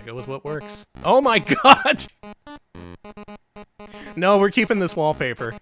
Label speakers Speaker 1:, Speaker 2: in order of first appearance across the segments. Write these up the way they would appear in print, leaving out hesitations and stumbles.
Speaker 1: I go with what works. Oh my god! No, we're keeping this wallpaper.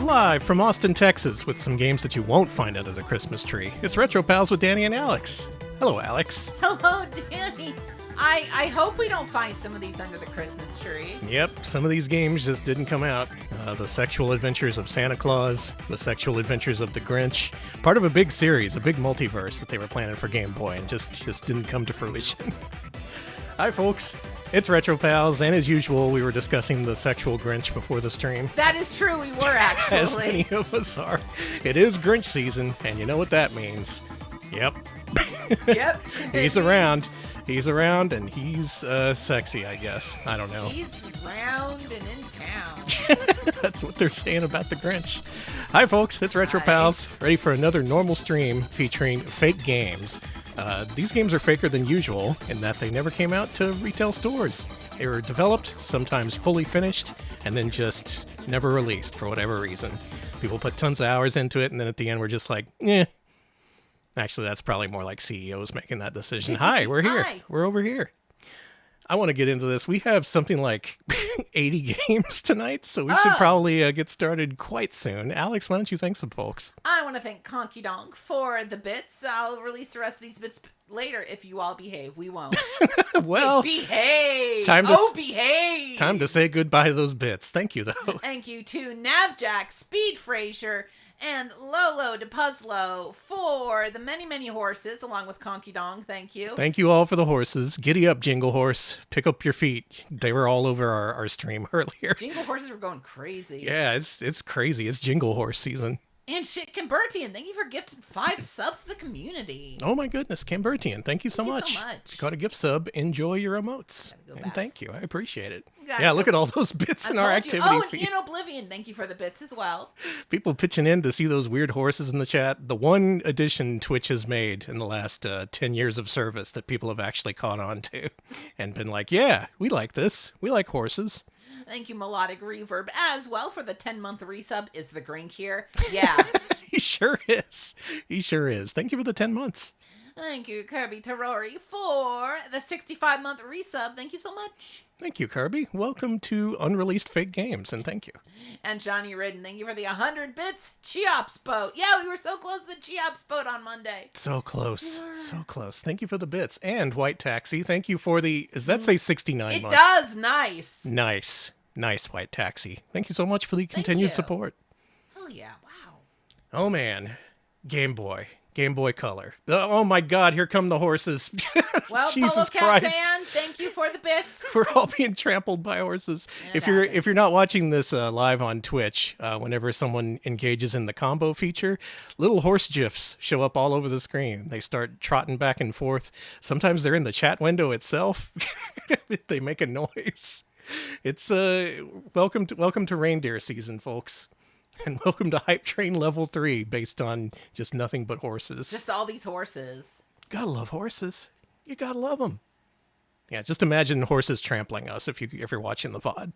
Speaker 1: Live from Austin, Texas, with some games that you won't find under the Christmas tree. It's Retro Pals with Danny and Alex. Hello, Alex.
Speaker 2: Hello, Danny. I hope we don't find some of these under the Christmas tree.
Speaker 1: Yep, some of these games just didn't come out. The Sexual Adventures of Santa Claus, The Sexual Adventures of the Grinch, part of a big series, a big multiverse that they were planning for Game Boy and just didn't come to fruition. Hi, folks. It's Retro Pals, and as usual, we were discussing the sexual Grinch before the stream.
Speaker 2: That is true, we were actually.
Speaker 1: As many of us are. It is Grinch season, and you know what that means. Yep.
Speaker 2: Yep.
Speaker 1: He's around. He's around, and he's sexy, I guess. I don't know.
Speaker 2: He's round and in town.
Speaker 1: That's what they're saying about the Grinch. Hi, folks. It's Retro Pals, ready for another normal stream featuring fake games. These games are faker than usual in that they never came out to retail stores. They were developed, sometimes fully finished, and then just never released for whatever reason. People put tons of hours into it, and then at the end we're just like, eh. Actually, that's probably more like CEOs making that decision. Hi, we're here.
Speaker 2: Hi.
Speaker 1: We're over here. I want to get into this. We have something like 80 games tonight, so we should probably get started quite soon. Alex, why don't you thank some folks?
Speaker 2: I want to thank Conky Donk for the bits. I'll release the rest of these bits later if you all behave. We won't.
Speaker 1: Well,
Speaker 2: behave. Behave.
Speaker 1: Time to say goodbye to those bits. Thank you, though.
Speaker 2: Thank you to Navjack, Speed Frazier, and Lolo de Puzzlo for the many, many horses, along with Conky Dong. Thank you.
Speaker 1: Thank you all for the horses. Giddy up, Jingle Horse. Pick up your feet. They were all over our stream earlier.
Speaker 2: Jingle Horses were going crazy.
Speaker 1: Yeah, it's crazy. It's Jingle Horse season.
Speaker 2: And shit, Kimbertian, thank you for gifting 5 subs to the community.
Speaker 1: Oh my goodness, Cambertian, thank you so much.
Speaker 2: So much.
Speaker 1: Got a gift sub. Enjoy your emotes. And
Speaker 2: fast.
Speaker 1: thank you. I appreciate it.
Speaker 2: Yeah,
Speaker 1: look at all those bits in our activity feed.
Speaker 2: And Ian Oblivion, thank you for the bits as well.
Speaker 1: People pitching in to see those weird horses in the chat. The one addition Twitch has made in the last 10 years of service that people have actually caught on to and been like, yeah, we like this. We like horses.
Speaker 2: Thank you, Melodic Reverb, as well for the 10-month resub. Is the Grink here? Yeah.
Speaker 1: He sure is. He sure is. Thank you for the 10 months.
Speaker 2: Thank you, Kirby Terrori, for the 65-month resub. Thank you so much.
Speaker 1: Thank you, Kirby. Welcome to Unreleased Fake Games, and thank you.
Speaker 2: And Johnny Ridden, thank you for the 100 bits Cheops boat. Yeah, we were so close to the Cheops boat on Monday.
Speaker 1: So close. So close. Thank you for the bits. And White Taxi, thank you for the... Does that say 69 months?
Speaker 2: It does. Nice.
Speaker 1: Nice. Nice, White Taxi. Thank you so much for the continued support.
Speaker 2: Hell yeah. Wow.
Speaker 1: Oh, man. Game Boy. Game Boy Color. Oh my God, here come the horses.
Speaker 2: Well,
Speaker 1: Jesus
Speaker 2: Polo Cat
Speaker 1: Christ.
Speaker 2: fan, thank you for the bits.
Speaker 1: We're all being trampled by horses. If you're not watching this live on Twitch, whenever someone engages in the combo feature, little horse gifs show up all over the screen. They start trotting back and forth. Sometimes they're in the chat window itself. They make a noise. It's welcome to reindeer season, folks. And welcome to Hype Train Level 3, based on just nothing but horses.
Speaker 2: Just all these horses.
Speaker 1: Gotta love horses. You gotta love them. Yeah, just imagine horses trampling us if you're watching the VOD.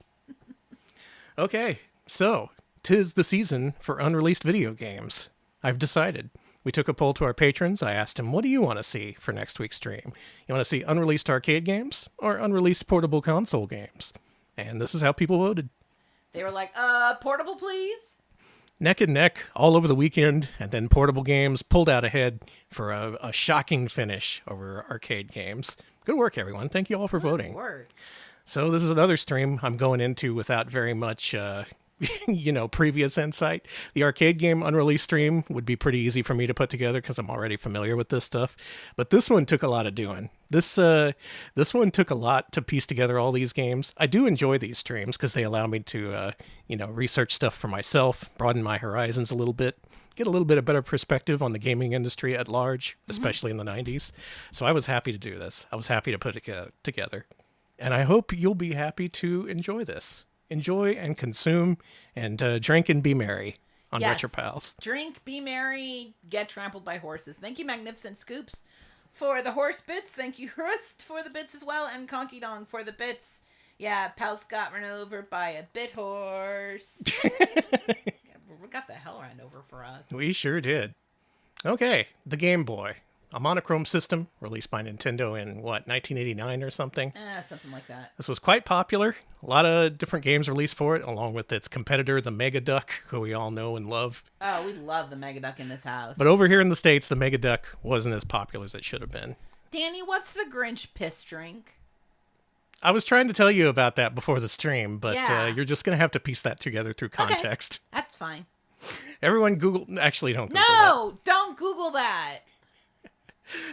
Speaker 1: Okay, so 'tis the season for unreleased video games. I've decided. We took a poll to our patrons. I asked them, what do you want to see for next week's stream? You want to see unreleased arcade games or unreleased portable console games? And this is how people voted.
Speaker 2: They were like, portable, please?
Speaker 1: Neck and neck all over the weekend, and then portable games pulled out ahead for a shocking finish over arcade games. Good work, everyone. Thank you all for voting.
Speaker 2: Word.
Speaker 1: So this is another stream I'm going into without very much previous insight. The arcade game Unreleased stream would be pretty easy for me to put together because I'm already familiar with this stuff. But this one took a lot of doing. This one took a lot to piece together all these games. I do enjoy these streams because they allow me to, research stuff for myself, broaden my horizons a little bit, get a little bit of better perspective on the gaming industry at large, especially in the 90s. So I was happy to do this. I was happy to put it together. And I hope you'll be happy to enjoy this. Enjoy and consume and drink and be merry on
Speaker 2: Yes.
Speaker 1: RetroPals.
Speaker 2: Drink, be merry, get trampled by horses. Thank you, Magnificent Scoops, for the horse bits. Thank you, Hrust, for the bits as well, and Conky Dong for the bits. Yeah, Pals got run over by a bit horse. We got the hell ran over for us.
Speaker 1: We sure did. Okay, the Game Boy. A monochrome system released by Nintendo in, 1989 or something?
Speaker 2: Something like that.
Speaker 1: This was quite popular. A lot of different games released for it, along with its competitor, the Mega Duck, who we all know and love.
Speaker 2: Oh, we love the Mega Duck in this house.
Speaker 1: But over here in the States, the Mega Duck wasn't as popular as it should have been.
Speaker 2: Danny, what's the Grinch piss drink?
Speaker 1: I was trying to tell you about that before the stream, but
Speaker 2: Yeah.
Speaker 1: you're just going to have to piece that together through context.
Speaker 2: Okay, that's fine.
Speaker 1: Everyone Google... Actually, don't Google that.
Speaker 2: No, don't Google that.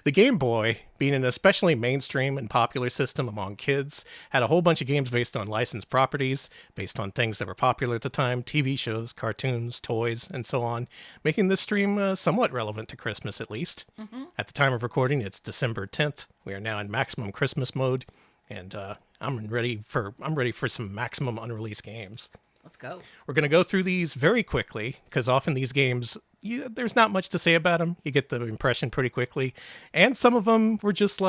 Speaker 1: The Game Boy, being an especially mainstream and popular system among kids, had a whole bunch of games based on licensed properties, based on things that were popular at the time, TV shows, cartoons, toys, and so on, making this stream somewhat relevant to Christmas at least. At the time of recording, it's December 10th. We are now in maximum Christmas mode, and I'm ready for some maximum unreleased games.
Speaker 2: Let's go.
Speaker 1: We're going to go through these very quickly, because often these games, there's not much to say about them. You get the impression pretty quickly. And some of them were just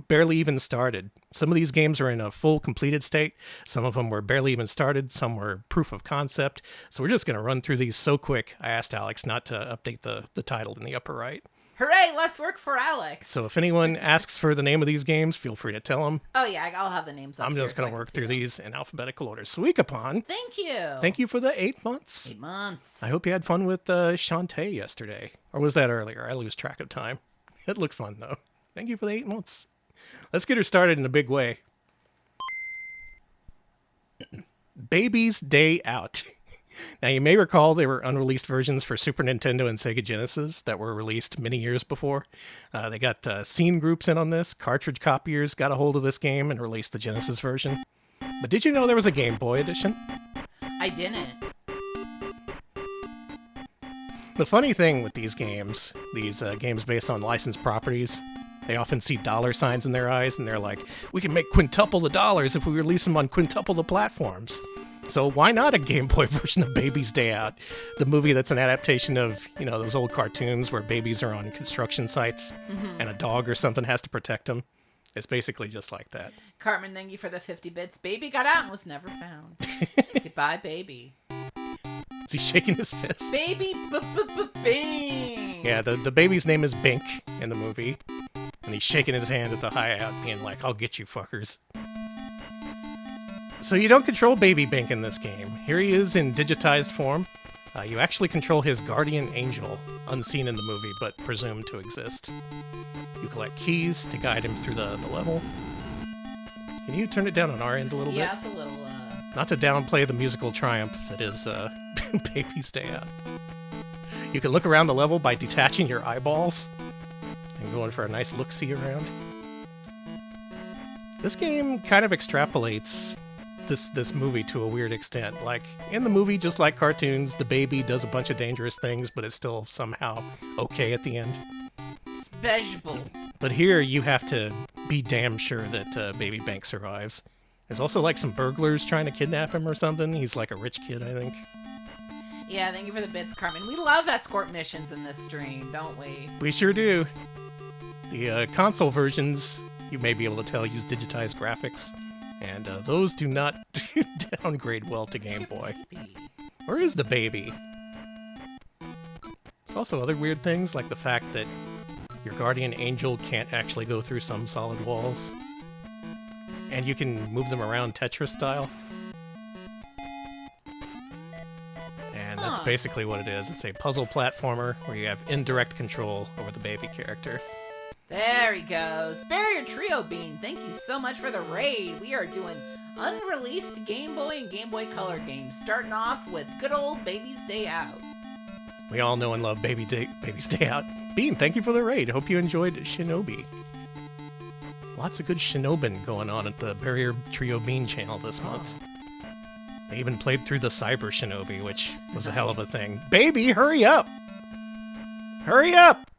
Speaker 1: barely even started. Some of these games are in a full completed state. Some of them were barely even started. Some were proof of concept. So we're just going to run through these so quick. I asked Alex not to update the title in the upper right.
Speaker 2: Hooray, less work for Alex.
Speaker 1: So if anyone asks for the name of these games, feel free to tell them.
Speaker 2: Oh, yeah, I'll have the names up
Speaker 1: I'm just going to work through these in alphabetical order. Suikapon.
Speaker 2: Thank you.
Speaker 1: Thank you for the 8 months.
Speaker 2: 8 months.
Speaker 1: I hope you had fun with Shantae yesterday. Or was that earlier? I lose track of time. It looked fun, though. Thank you for the 8 months. Let's get her started in a big way. Baby's Day Out. Now, you may recall there were unreleased versions for Super Nintendo and Sega Genesis that were released many years before. They got scene groups in on this. Cartridge copiers got a hold of this game and released the Genesis version. But did you know there was a Game Boy edition?
Speaker 2: I didn't.
Speaker 1: The funny thing with these games based on licensed properties, they often see dollar signs in their eyes, and they're like, we can make quintuple the dollars if we release them on quintuple the platforms. So why not a Game Boy version of Baby's Day Out? The movie that's an adaptation of, those old cartoons where babies are on construction sites and a dog or something has to protect them. It's basically just like that.
Speaker 2: Cartman, thank you for the 50 bits. Baby got out and was never found. Goodbye, baby.
Speaker 1: Is he shaking his fist?
Speaker 2: Baby Bing.
Speaker 1: Yeah, the baby's name is Bink in the movie. And he's shaking his hand at the hi-hat, being like, I'll get you fuckers. So you don't control Baby Bink in this game. Here he is in digitized form. You actually control his guardian angel, unseen in the movie, but presumed to exist. You collect keys to guide him through the level. Can you turn it down on our end a little bit?
Speaker 2: Yeah, it's a little,
Speaker 1: Not to downplay the musical triumph that is Baby's Day Out. You can look around the level by detaching your eyeballs and going for a nice look-see around. This game kind of extrapolates this movie to a weird extent. Like, in the movie, just like cartoons, the baby does a bunch of dangerous things, but it's still somehow okay at the end.
Speaker 2: special.
Speaker 1: But here, you have to be damn sure that Baby Bank survives. There's also, some burglars trying to kidnap him or something. He's like a rich kid, I think.
Speaker 2: Yeah, thank you for the bits, Carmen. We love escort missions in this stream, don't we?
Speaker 1: We sure do. The console versions, you may be able to tell, use digitized graphics. And those do not downgrade well to Game Boy. Where is the baby? There's also other weird things, like the fact that your guardian angel can't actually go through some solid walls. And you can move them around Tetris style. And that's basically what it is. It's a puzzle platformer where you have indirect control over the baby character.
Speaker 2: There he goes. Barrier Trio Bean, thank you so much for the raid. We are doing Unreleased Game Boy and Game Boy Color games, starting off with good old Baby's Day Out.
Speaker 1: We all know and love Baby's Day Out. Bean, thank you for the raid. Hope you enjoyed Shinobi. Lots of good Shinobin going on at the Barrier Trio Bean channel this month. They even played through the Cyber Shinobi, which was a hell of a thing. Baby, hurry up! Hurry up!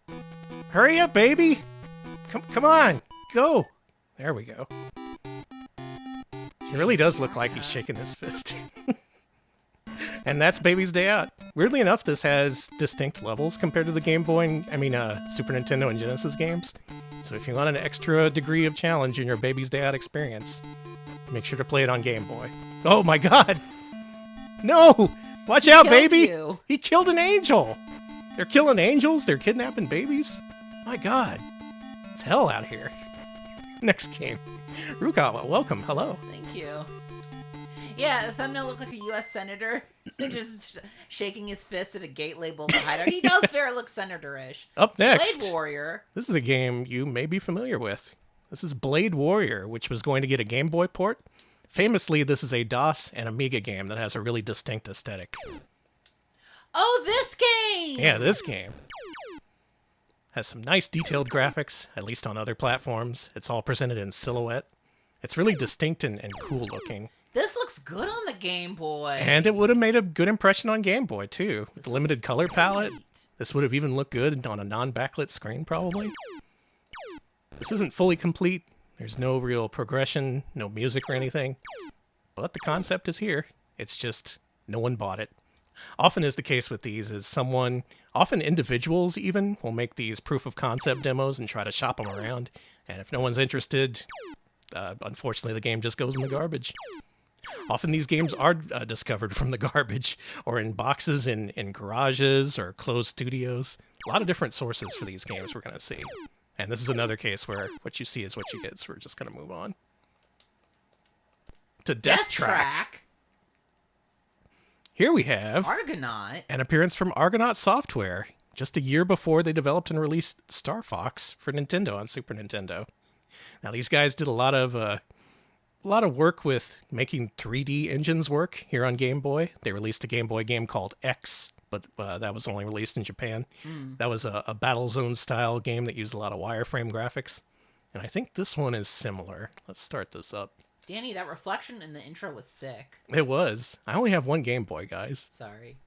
Speaker 1: Hurry up, baby! Come on, go! There we go. He really does look like he's shaking his fist. And that's Baby's Day Out. Weirdly enough, this has distinct levels compared to the Game Boy, Super Nintendo and Genesis games. So if you want an extra degree of challenge in your Baby's Day Out experience, make sure to play it on Game Boy. Oh my god! No! Watch out, baby!
Speaker 2: You.
Speaker 1: He killed an angel! They're killing angels? They're kidnapping babies? My god. It's hell out here. Next game. Rukawa, welcome. Hello.
Speaker 2: Thank you. Yeah, the thumbnail looked like a U.S. senator just shaking his fist at a gate labeled the hideout. He does look senator-ish.
Speaker 1: Up next.
Speaker 2: Blade Warrior.
Speaker 1: This is a game you may be familiar with. This is Blade Warrior, which was going to get a Game Boy port. Famously, this is a DOS and Amiga game that has a really distinct aesthetic.
Speaker 2: Oh, this game!
Speaker 1: Yeah, this game. Has some nice detailed graphics, at least on other platforms. It's all presented in silhouette. It's really distinct and cool looking.
Speaker 2: This looks good on the Game Boy.
Speaker 1: And it would have made a good impression on Game Boy, too. With the limited color palette, this would have even looked good on a non-backlit screen, probably. This isn't fully complete. There's no real progression, no music or anything. But the concept is here. It's just no one bought it. Often is the case with these is often individuals even, will make these proof of concept demos and try to shop them around. And if no one's interested, unfortunately the game just goes in the garbage. Often these games are discovered from the garbage or in boxes in garages or closed studios. A lot of different sources for these games we're going to see. And this is another case where what you see is what you get, so we're just going to move on. To Death Track. Here we have
Speaker 2: Argonaut.
Speaker 1: An appearance from Argonaut Software, just a year before they developed and released Star Fox for Nintendo on Super Nintendo. Now these guys did a lot of work with making 3D engines work here on Game Boy. They released a Game Boy game called X, but that was only released in Japan. That was a Battlezone style game that used a lot of wireframe graphics. And I think this one is similar. Let's start this up.
Speaker 2: Danny, that reflection in the intro was sick.
Speaker 1: It was. I only have one Game Boy, guys.
Speaker 2: Sorry.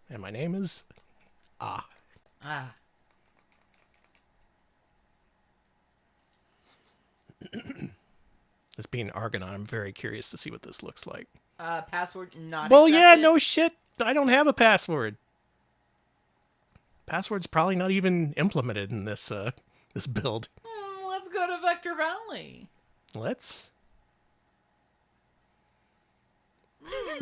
Speaker 1: And my name is... This being Argonaut, I'm very curious to see what this looks like.
Speaker 2: Password not
Speaker 1: Well,
Speaker 2: accepted.
Speaker 1: yeah, no shit. I don't have a password. Password's probably not even implemented in this build.
Speaker 2: Let's go to Vector Valley.
Speaker 1: Let's.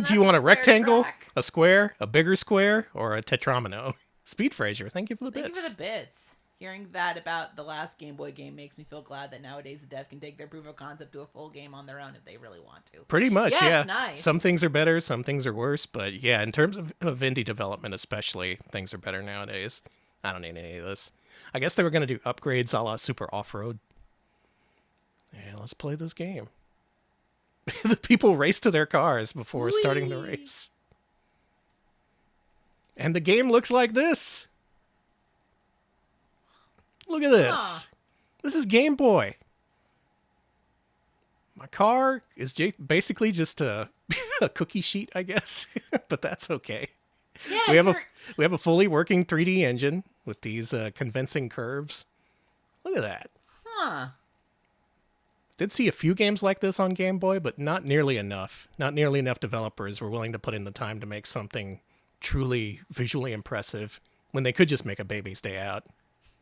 Speaker 1: Do you want a rectangle, a square, a bigger square, or a tetromino? Speed Fraser, thank you for the bits.
Speaker 2: Thank you for the bits. Hearing that about the last Game Boy game makes me feel glad that nowadays the dev can take their proof of concept to a full game on their own if they really want to.
Speaker 1: Pretty much,
Speaker 2: yeah.
Speaker 1: yeah.
Speaker 2: It's nice.
Speaker 1: Some things are better, some things are worse, but yeah, in terms of indie development especially, things are better nowadays. I don't need any of this. I guess they were going to do upgrades a la Super Off-Road. Yeah, let's play this game. The people race to their cars before starting the race. And the game looks like this. Look at this.
Speaker 2: Huh.
Speaker 1: This is Game Boy. My car is basically just a cookie sheet, I guess, but that's okay.
Speaker 2: Yeah,
Speaker 1: we have a fully working 3D engine with these convincing curves. Look at that.
Speaker 2: Huh.
Speaker 1: Did see a few games like this on Game Boy, but not nearly enough. Not nearly enough developers were willing to put in the time to make something truly visually impressive when they could just make a Baby's Day Out.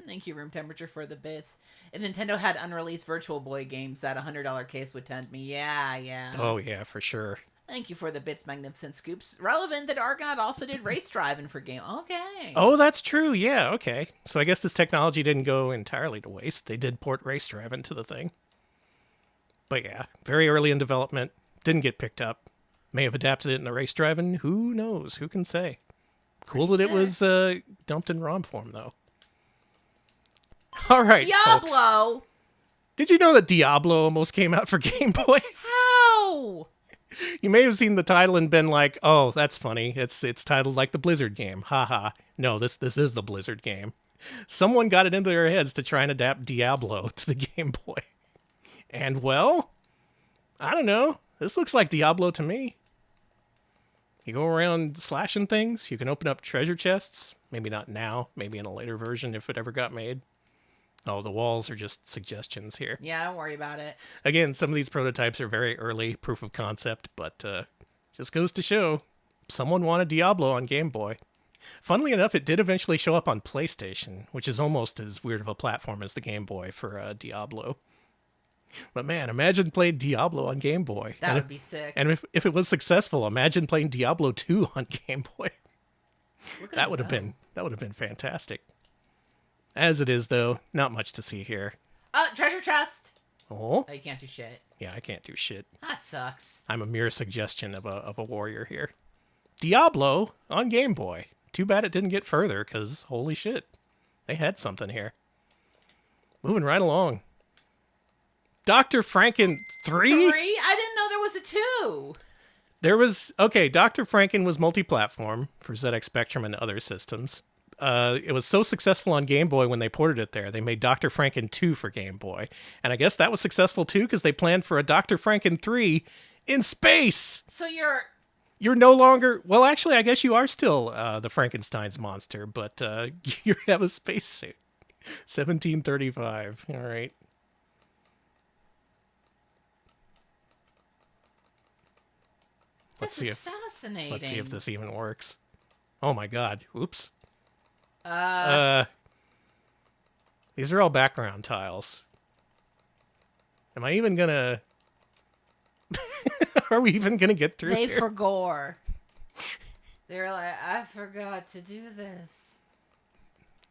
Speaker 2: Thank you, Room Temperature, for the bits. If Nintendo had unreleased Virtual Boy games, that $100 case would tempt me. Yeah.
Speaker 1: Oh, yeah, for sure.
Speaker 2: Thank you for the bits, Magnificent Scoops. Relevant that Argonaut also did race driving for game. Okay.
Speaker 1: Oh, that's true. Yeah, okay. So I guess this technology didn't go entirely to waste. They did port race driving to the thing. But yeah, very early in development. Didn't get picked up. May have adapted it in the race driving. Who knows? Who can say? Cool that it was dumped in ROM form, though. All right,
Speaker 2: Diablo!
Speaker 1: folks. Did you know that Diablo almost came out for Game Boy?
Speaker 2: How?
Speaker 1: You may have seen the title and been like, "Oh, that's funny. It's titled like the Blizzard game." Haha. No, this is the Blizzard game. Someone got it into their heads to try and adapt Diablo to the Game Boy. And well, I don't know. This looks like Diablo to me. You go around slashing things. You can open up treasure chests. Maybe not now. Maybe in a later version if it ever got made. Oh, the walls are just suggestions here.
Speaker 2: Yeah, don't worry about it.
Speaker 1: Again, some of these prototypes are very early proof of concept, but just goes to show someone wanted Diablo on Game Boy. Funnily enough, it did eventually show up on PlayStation, which is almost as weird of a platform as the Game Boy for Diablo. But man, imagine playing Diablo on Game Boy.
Speaker 2: That would be sick.
Speaker 1: And if it was successful, imagine playing Diablo 2 on Game Boy. That would have been fantastic. As it is, though, not much to see here.
Speaker 2: Treasure chest.
Speaker 1: Oh,
Speaker 2: Oh, you can't do shit.
Speaker 1: yeah, I can't do shit.
Speaker 2: That sucks.
Speaker 1: I'm a mere suggestion of a warrior here. Diablo on Game Boy. Too bad it didn't get further, because holy shit, they had something here. Moving right along. Dr. Franken 3?
Speaker 2: 3? I didn't know there was a 2.
Speaker 1: There was, okay, Dr. Franken was multi-platform for ZX Spectrum and other systems. It was so successful on Game Boy when they ported it there, they made Dr. Franken 2 for Game Boy. And I guess that was successful too, because they planned for a Dr. Franken 3 in space!
Speaker 2: So you're
Speaker 1: no longer, well, actually, I guess you are still the Frankenstein's monster, but you have a spacesuit. 1735, all right.
Speaker 2: This is fascinating.
Speaker 1: Let's see if this even works. Oh my god. Oops. These are all background tiles. Am I even gonna... Are we even gonna get through
Speaker 2: They
Speaker 1: here?
Speaker 2: forgore. They're like, I forgot to do this.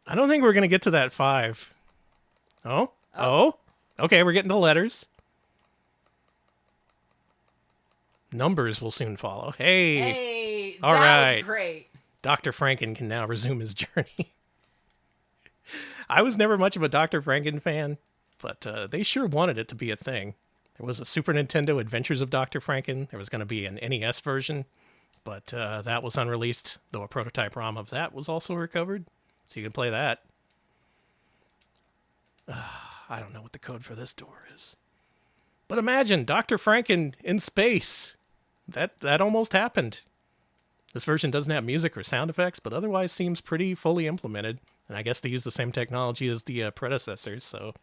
Speaker 1: I don't think we're gonna get to that 5. Oh? Oh? Okay, we're getting to letters. Numbers will soon follow.
Speaker 2: Hey,
Speaker 1: all
Speaker 2: that
Speaker 1: right.
Speaker 2: was great.
Speaker 1: Dr. Franken can now resume his journey. I was never much of a Dr. Franken fan, but they sure wanted it to be a thing. There was a Super Nintendo Adventures of Dr. Franken. There was going to be an NES version, but that was unreleased, though a prototype ROM of that was also recovered, so you can play that. I don't know what the code for this door is. But imagine Dr. Franken in space. That almost happened. This version doesn't have music or sound effects, but otherwise seems pretty fully implemented. And I guess they use the same technology as the predecessors, so...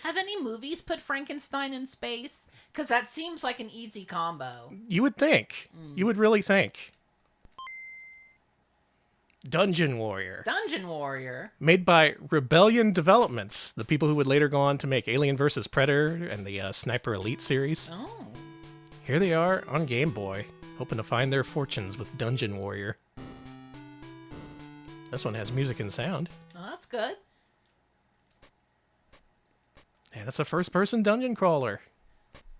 Speaker 2: Have any movies put Frankenstein in space? Because that seems like an easy combo.
Speaker 1: You would think. You would really think. Dungeon Warrior.
Speaker 2: Dungeon Warrior.
Speaker 1: Made by Rebellion Developments, the people who would later go on to make Alien vs. Predator and the Sniper Elite series.
Speaker 2: Oh.
Speaker 1: Here they are on Game Boy, hoping to find their fortunes with Dungeon Warrior. This one has music and sound.
Speaker 2: Oh, that's good.
Speaker 1: And it's a first-person dungeon crawler.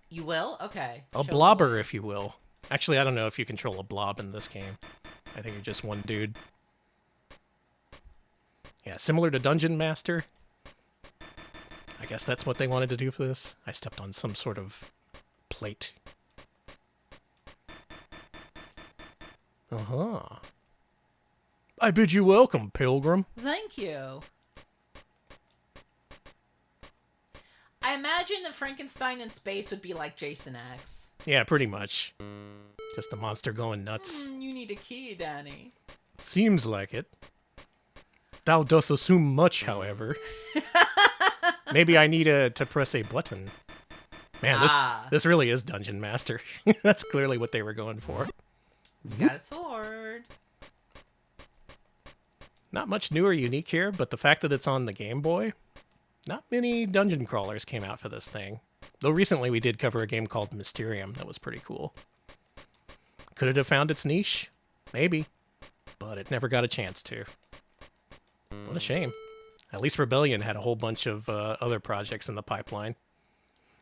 Speaker 2: You will? Okay.
Speaker 1: A
Speaker 2: Show
Speaker 1: blobber,
Speaker 2: me.
Speaker 1: if you will. Actually, I don't know if you control a blob in this game. I think you're just one dude. Yeah, similar to Dungeon Master. I guess that's what they wanted to do for this. I stepped on some sort of plate. Uh-huh. I bid you welcome, pilgrim.
Speaker 2: Thank you. I imagine that Frankenstein in space would be like Jason X.
Speaker 1: Yeah, pretty much. Just the monster going nuts.
Speaker 2: You need a key, Danny.
Speaker 1: Seems like it. Thou dost assume much, however. Maybe I need to press a button. Man, this really is Dungeon Master. That's clearly what they were going for.
Speaker 2: You got a sword.
Speaker 1: Not much new or unique here, but the fact that it's on the Game Boy, not many dungeon crawlers came out for this thing. Though recently we did cover a game called Mysterium that was pretty cool. Could it have found its niche? Maybe. But it never got a chance to. What a shame. At least Rebellion had a whole bunch of other projects in the pipeline.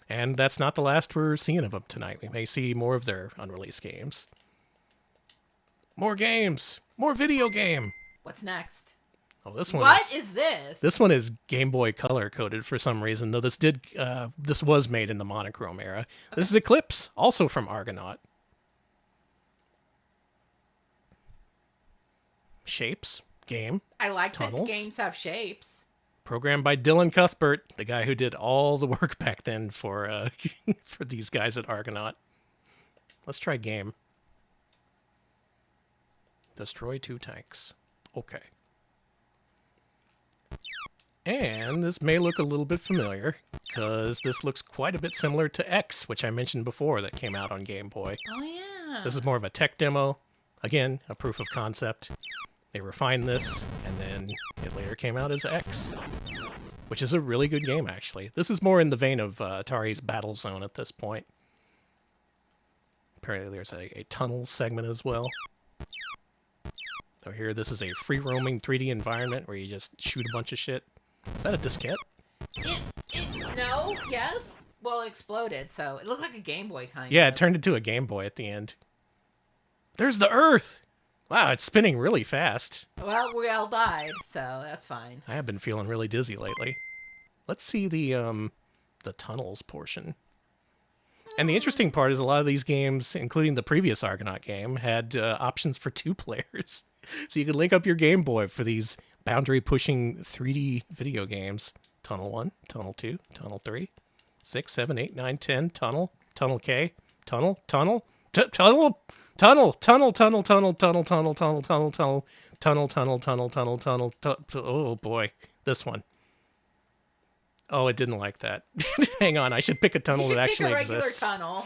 Speaker 1: And that's not the last we're seeing of them tonight. We may see more of their unreleased games. More games! More video game!
Speaker 2: What's next?
Speaker 1: Oh, this one.
Speaker 2: What is this?
Speaker 1: This one is Game Boy Color coded for some reason, though this was made in the monochrome era. Okay. This is Eclipse, also from Argonaut. Shapes, game.
Speaker 2: I like
Speaker 1: tunnels.
Speaker 2: that the games have shapes.
Speaker 1: Programmed by Dylan Cuthbert, the guy who did all the work back then for for these guys at Argonaut. Let's try game. Destroy 2 tanks. Okay. And this may look a little bit familiar, because this looks quite a bit similar to X, which I mentioned before that came out on Game Boy.
Speaker 2: Oh, yeah.
Speaker 1: This is more of a tech demo. Again, a proof of concept. They refined this, and then it later came out as X, which is a really good game, actually. This is more in the vein of Atari's Battlezone at this point. Apparently there's a tunnel segment as well. So here, this is a free-roaming 3D environment where you just shoot a bunch of shit. Is that a diskette?
Speaker 2: No, yes. Well, it exploded, so it looked like a Game Boy kind of.
Speaker 1: Yeah, it turned into a Game Boy at the end. There's the Earth! Wow, it's spinning really fast.
Speaker 2: Well, we all died, so that's fine.
Speaker 1: I have been feeling really dizzy lately. Let's see the tunnels portion. And the interesting part is a lot of these games, including the previous Argonaut game, had options for 2 players. So you could link up your Game Boy for these boundary-pushing 3D video games. Tunnel 1, Tunnel 2, Tunnel 3, 6, 7, 8, 9, 10, Tunnel, Tunnel K, Tunnel, Tunnel, Tunnel, Tunnel, Tunnel, Tunnel, Tunnel, Tunnel, Tunnel, Tunnel, Tunnel, Tunnel, Tunnel, Tunnel, Tunnel, Tunnel, oh boy, this one. Oh, it didn't like that. Hang on, I should pick a tunnel that actually exists.
Speaker 2: You should pick a regular tunnel.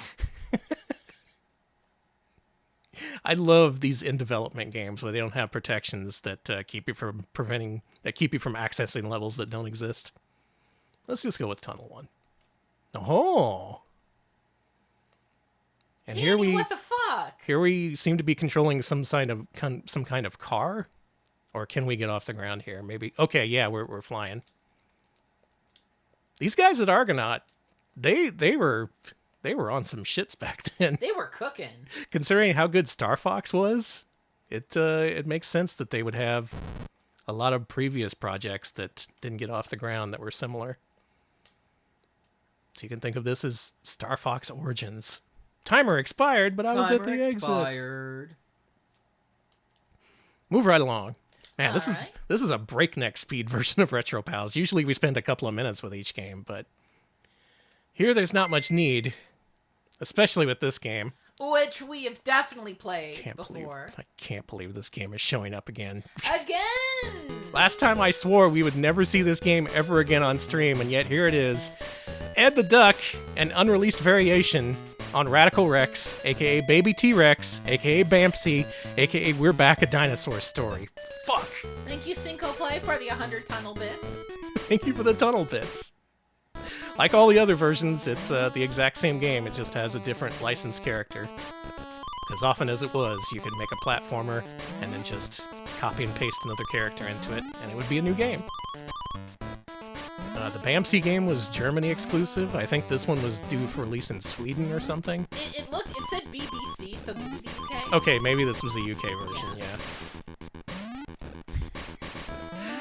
Speaker 1: I love these in development games where they don't have protections that keep you from accessing levels that don't exist. Let's just go with Tunnel 1. Oh. And
Speaker 2: Danny, what the fuck?
Speaker 1: Here we seem to be controlling some kind of car, or can we get off the ground here? Maybe. Okay, yeah, we're flying. These guys at Argonaut, they were on some shits back then.
Speaker 2: They were cooking.
Speaker 1: Considering how good Star Fox was, it makes sense that they would have a lot of previous projects that didn't get off the ground that were similar. So you can think of this as Star Fox Origins. Timer expired, but I was at the exit. Move right along. Man, this is a breakneck speed version of Retro Pals. Usually we spend a couple of minutes with each game, but here there's not much need, especially with this game.
Speaker 2: Which we have definitely played before.
Speaker 1: I can't believe this game is showing up again.
Speaker 2: Again!
Speaker 1: Last time I swore we would never see this game ever again on stream, and yet here it is. Ed the Duck, an unreleased variation on Radical Rex, aka Baby T-Rex, aka Bampsy, aka We're Back, a Dinosaur Story. Fuck!
Speaker 2: Thank you, Cinco Play, for the 100 tunnel bits.
Speaker 1: Thank you for the tunnel bits. Like all the other versions, it's the exact same game, it just has a different licensed character. As often as it was, you could make a platformer and then just copy and paste another character into it, and it would be a new game. The Bamsey game was Germany exclusive. I think this one was due for release in Sweden or something.
Speaker 2: It said BBC, so the UK.
Speaker 1: Okay, maybe this was a UK version, yeah.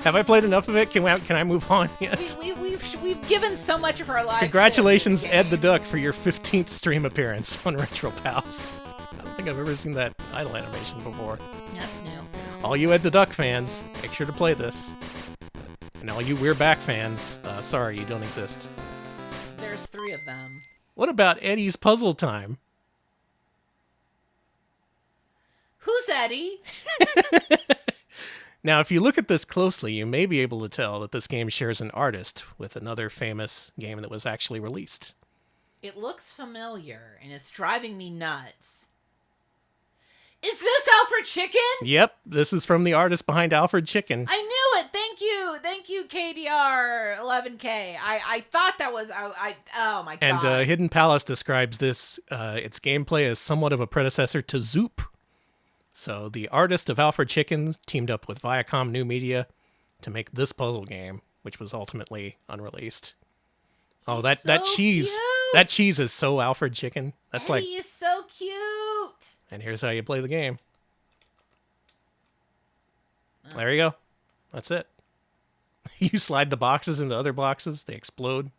Speaker 1: Have I played enough of it? Can I move on yet?
Speaker 2: We've given so much of our lives.
Speaker 1: Congratulations, Ed the Duck, for your 15th stream appearance on Retro Pals. I don't think I've ever seen that idle animation before.
Speaker 2: That's new.
Speaker 1: All you Ed the Duck fans, make sure to play this. And all you We're Back fans, sorry, you don't exist.
Speaker 2: There's 3 of them.
Speaker 1: What about Eddie's Puzzle Time?
Speaker 2: Who's Eddie?
Speaker 1: Now, if you look at this closely, you may be able to tell that this game shares an artist with another famous game that was actually released.
Speaker 2: It looks familiar, and it's driving me nuts. Is this Alfred Chicken?
Speaker 1: Yep, this is from the artist behind Alfred Chicken.
Speaker 2: I knew it! Thank you, KDR 11K. I thought that was... oh my god.
Speaker 1: And Hidden Palace describes this, its gameplay as somewhat of a predecessor to Zoop. So the artist of Alfred Chicken teamed up with Viacom New Media to make this puzzle game, which was ultimately unreleased. Oh, that cheese.
Speaker 2: Cute.
Speaker 1: That cheese is so Alfred Chicken. That's
Speaker 2: Eddie is so cute.
Speaker 1: And here's how you play the game. There you go. That's it. You slide the boxes into other boxes, they explode.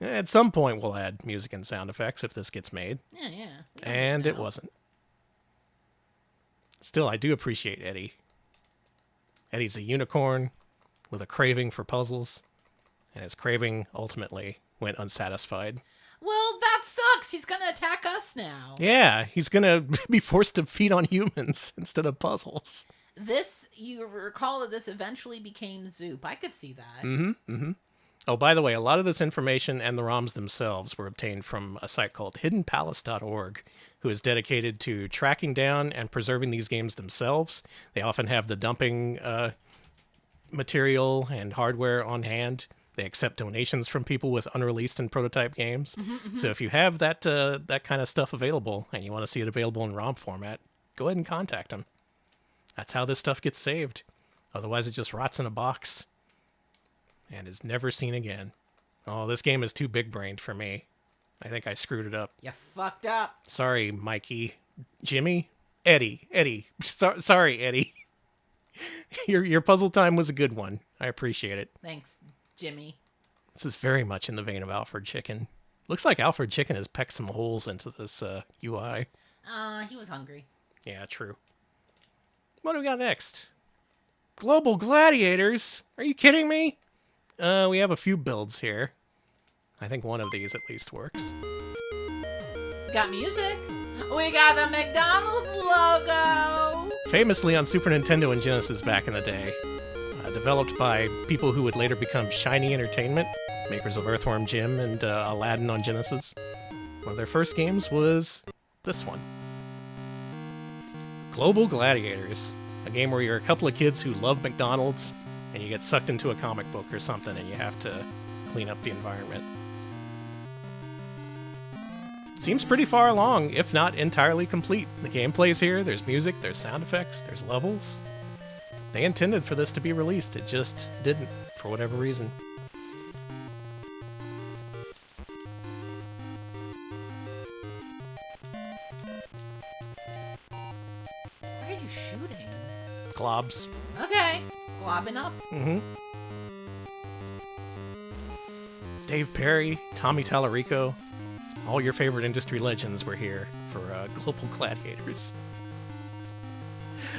Speaker 1: At some point, we'll add music and sound effects if this gets made.
Speaker 2: Yeah, yeah.
Speaker 1: And it wasn't. Still, I do appreciate Eddie. Eddie's a unicorn with a craving for puzzles, and his craving ultimately went unsatisfied.
Speaker 2: Well, that sucks. He's gonna attack us now.
Speaker 1: Yeah, he's gonna be forced to feed on humans instead of puzzles.
Speaker 2: You recall that this eventually became Zoop. I could see that.
Speaker 1: Mm-hmm. Oh, by the way, a lot of this information and the ROMs themselves were obtained from a site called hiddenpalace.org, who is dedicated to tracking down and preserving these games themselves. They often have the dumping material and hardware on hand. They accept donations from people with unreleased and prototype games. So if you have that kind of stuff available and you want to see it available in ROM format, go ahead and contact them. That's how this stuff gets saved. Otherwise, it just rots in a box and is never seen again. Oh, this game is too big-brained for me. I think I screwed it up.
Speaker 2: You fucked up.
Speaker 1: Sorry, Mikey. Jimmy? Eddie. Sorry, Eddie. Your puzzle time was a good one. I appreciate it.
Speaker 2: Thanks, Jimmy.
Speaker 1: This is very much in the vein of Alfred Chicken. Looks like Alfred Chicken has pecked some holes into this UI.
Speaker 2: He was hungry.
Speaker 1: Yeah, true. What do we got next? Global Gladiators? Are you kidding me? We have a few builds here. I think one of these at least works.
Speaker 2: We got music. We got the McDonald's logo.
Speaker 1: Famously on Super Nintendo and Genesis back in the day. Developed by people who would later become Shiny Entertainment, makers of Earthworm Jim and Aladdin on Genesis. One of their first games was this one. Global Gladiators. A game where you're a couple of kids who love McDonald's and you get sucked into a comic book or something and you have to clean up the environment. Seems pretty far along, if not entirely complete. The gameplay's here, there's music, there's sound effects, there's levels. They intended for this to be released, it just didn't, for whatever reason.
Speaker 2: What are you shooting?
Speaker 1: Globs.
Speaker 2: Okay. Globbing up.
Speaker 1: Mm-hmm. Dave Perry, Tommy Tallarico, all your favorite industry legends were here for Global Gladiators.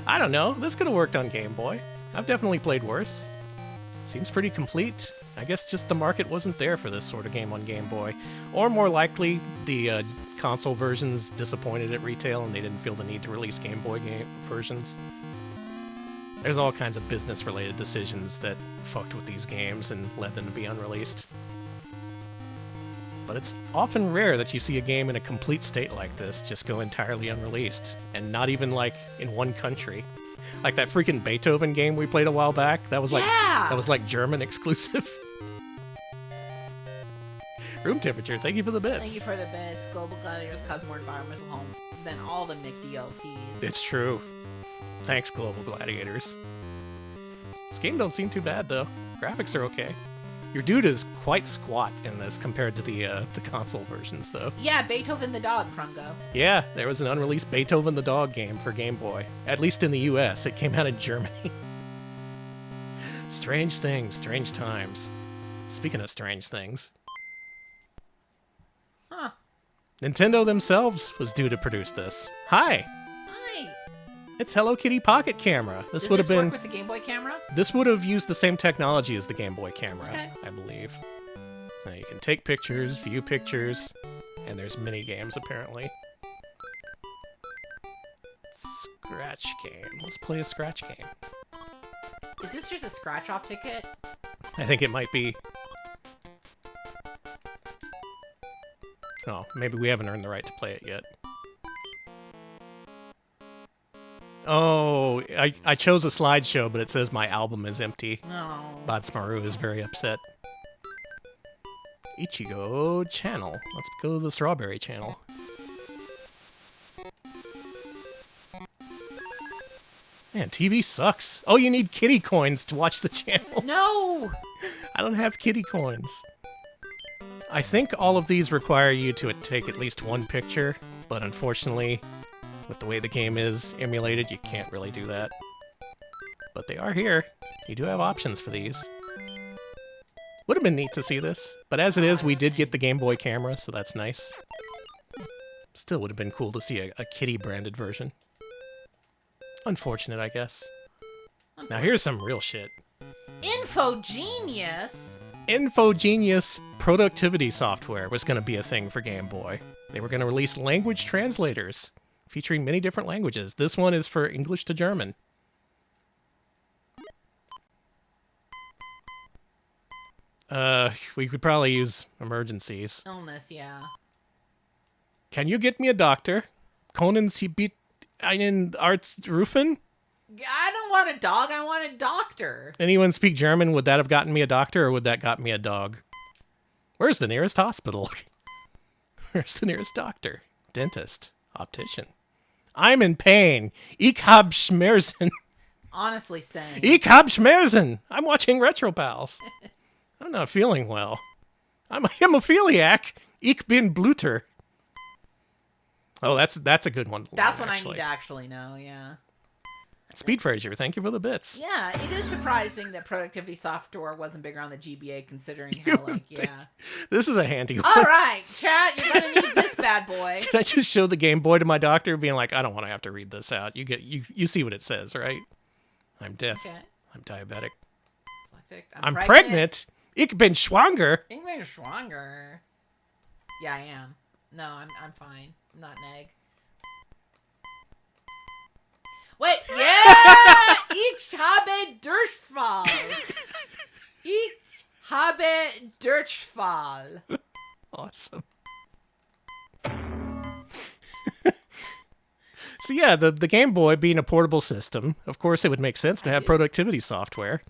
Speaker 1: I don't know, this could have worked on Game Boy. I've definitely played worse. Seems pretty complete. I guess just the market wasn't there for this sort of game on Game Boy. Or more likely, the console versions disappointed at retail and they didn't feel the need to release Game Boy versions. There's all kinds of business-related decisions that fucked with these games and led them to be unreleased. But it's often rare that you see a game in a complete state like this just go entirely unreleased, and not even like in one country. Like that freaking Beethoven game we played a while back. That was like German exclusive. Room temperature. Thank you for the bits.
Speaker 2: Thank you for the bits. Global Gladiators cause more environmental home than all the McDLTs.
Speaker 1: It's true. Thanks, Global Gladiators. This game don't seem too bad though. Graphics are okay. Your dude is quite squat in this compared to the console versions, though.
Speaker 2: Yeah, Beethoven the Dog, Frungo.
Speaker 1: Yeah, there was an unreleased Beethoven the Dog game for Game Boy. At least in the US. It came out in Germany. Strange things, strange times. Speaking of strange things.
Speaker 2: Huh.
Speaker 1: Nintendo themselves was due to produce this. Hi!
Speaker 2: Hi!
Speaker 1: It's Hello Kitty Pocket Camera.
Speaker 2: Does this work with the Game Boy camera?
Speaker 1: This would have used the same technology as the Game Boy camera,
Speaker 2: okay.
Speaker 1: I believe. Now you can take pictures, view pictures, and there's mini games apparently. Scratch game. Let's play a scratch game.
Speaker 2: Is this just a scratch-off ticket?
Speaker 1: I think it might be. Oh, maybe we haven't earned the right to play it yet. Oh, I chose a slideshow, but it says my album is empty.
Speaker 2: No.
Speaker 1: Botsmaru is very upset. Ichigo channel. Let's go to the strawberry channel. Man, TV sucks. Oh, you need kitty coins to watch the channel.
Speaker 2: No!
Speaker 1: I don't have kitty coins. I think all of these require you to take at least one picture, but unfortunately, with the way the game is emulated, you can't really do that. But they are here. You do have options for these. Would have been neat to see this, but as it is, we did get the Game Boy camera, so that's nice. Still would have been cool to see a kitty-branded version. Unfortunate, I guess. Now here's some real shit.
Speaker 2: InfoGenius?
Speaker 1: InfoGenius productivity software was going to be a thing for Game Boy. They were going to release language translators featuring many different languages. This one is for English to German. We could probably use emergencies.
Speaker 2: Illness, yeah.
Speaker 1: Can you get me a doctor? Können Sie bitte einen Arzt rufen?
Speaker 2: I don't want a dog, I want a doctor.
Speaker 1: Anyone speak German? Would that have gotten me a doctor, or would that got me a dog? Where's the nearest hospital? Where's the nearest doctor? Dentist. Optician. I'm in pain. Ich hab Schmerzen.
Speaker 2: Honestly saying.
Speaker 1: Ich hab Schmerzen. I'm watching Retro Pals. I'm not feeling well. I'm a hemophiliac. Ich bin Bluter. Oh, that's a good one.
Speaker 2: That's what I need to actually know, yeah.
Speaker 1: Speed Fraser, thank you for the bits.
Speaker 2: Yeah, it is surprising that productivity software wasn't bigger on the GBA, considering how, like, yeah.
Speaker 1: This is a handy one.
Speaker 2: All right, chat, you're gonna need this bad boy.
Speaker 1: Can I just show the Game Boy to my doctor, being like, I don't want to have to read this out. You see what it says, right? I'm deaf. Okay. I'm diabetic. I'm pregnant. Ich bin schwanger.
Speaker 2: Ich bin schwanger. Yeah, I am. No, I'm fine. I'm not an egg. Wait, yeah! Ich habe Durchfall. Ich habe Durchfall.
Speaker 1: Awesome. So yeah, the Game Boy being a portable system, of course it would make sense to have productivity software.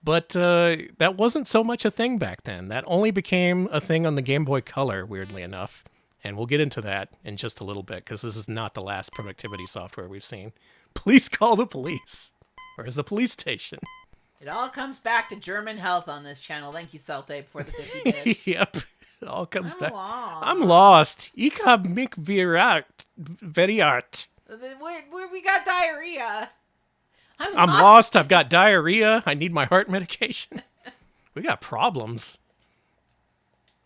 Speaker 1: But that wasn't so much a thing back then. That only became a thing on the Game Boy Color, weirdly enough. And we'll get into that in just a little bit, because this is not the last productivity software we've seen. Please call the police. Where's the police station?
Speaker 2: It all comes back to German health on this channel. Thank you, Celtape, for the 50 bits.
Speaker 1: Yep. It all comes back.
Speaker 2: Lost.
Speaker 1: I'm lost. Ich hab mich verjagt.
Speaker 2: We got diarrhea.
Speaker 1: I'm lost. I've got diarrhea. I need my heart medication. We got problems.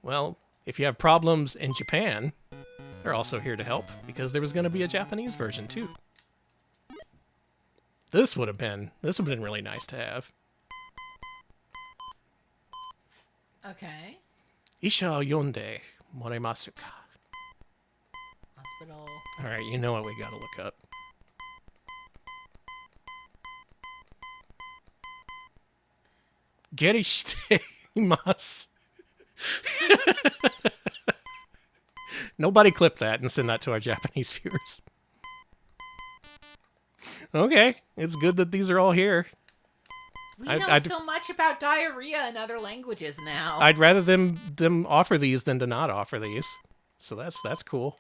Speaker 1: Well, if you have problems in Japan, they're also here to help, because there was going to be a Japanese version too. This would have been really nice to have.
Speaker 2: Okay.
Speaker 1: Isha yonde moremasu ka.
Speaker 2: Hospital.
Speaker 1: All right, you know what we got to look up. Gerishite imasu. Nobody clip that and send that to our Japanese viewers. Okay, it's good that these are all here.
Speaker 2: We know so much about diarrhea in other languages now.
Speaker 1: I'd rather them offer these than to not offer these. So that's cool.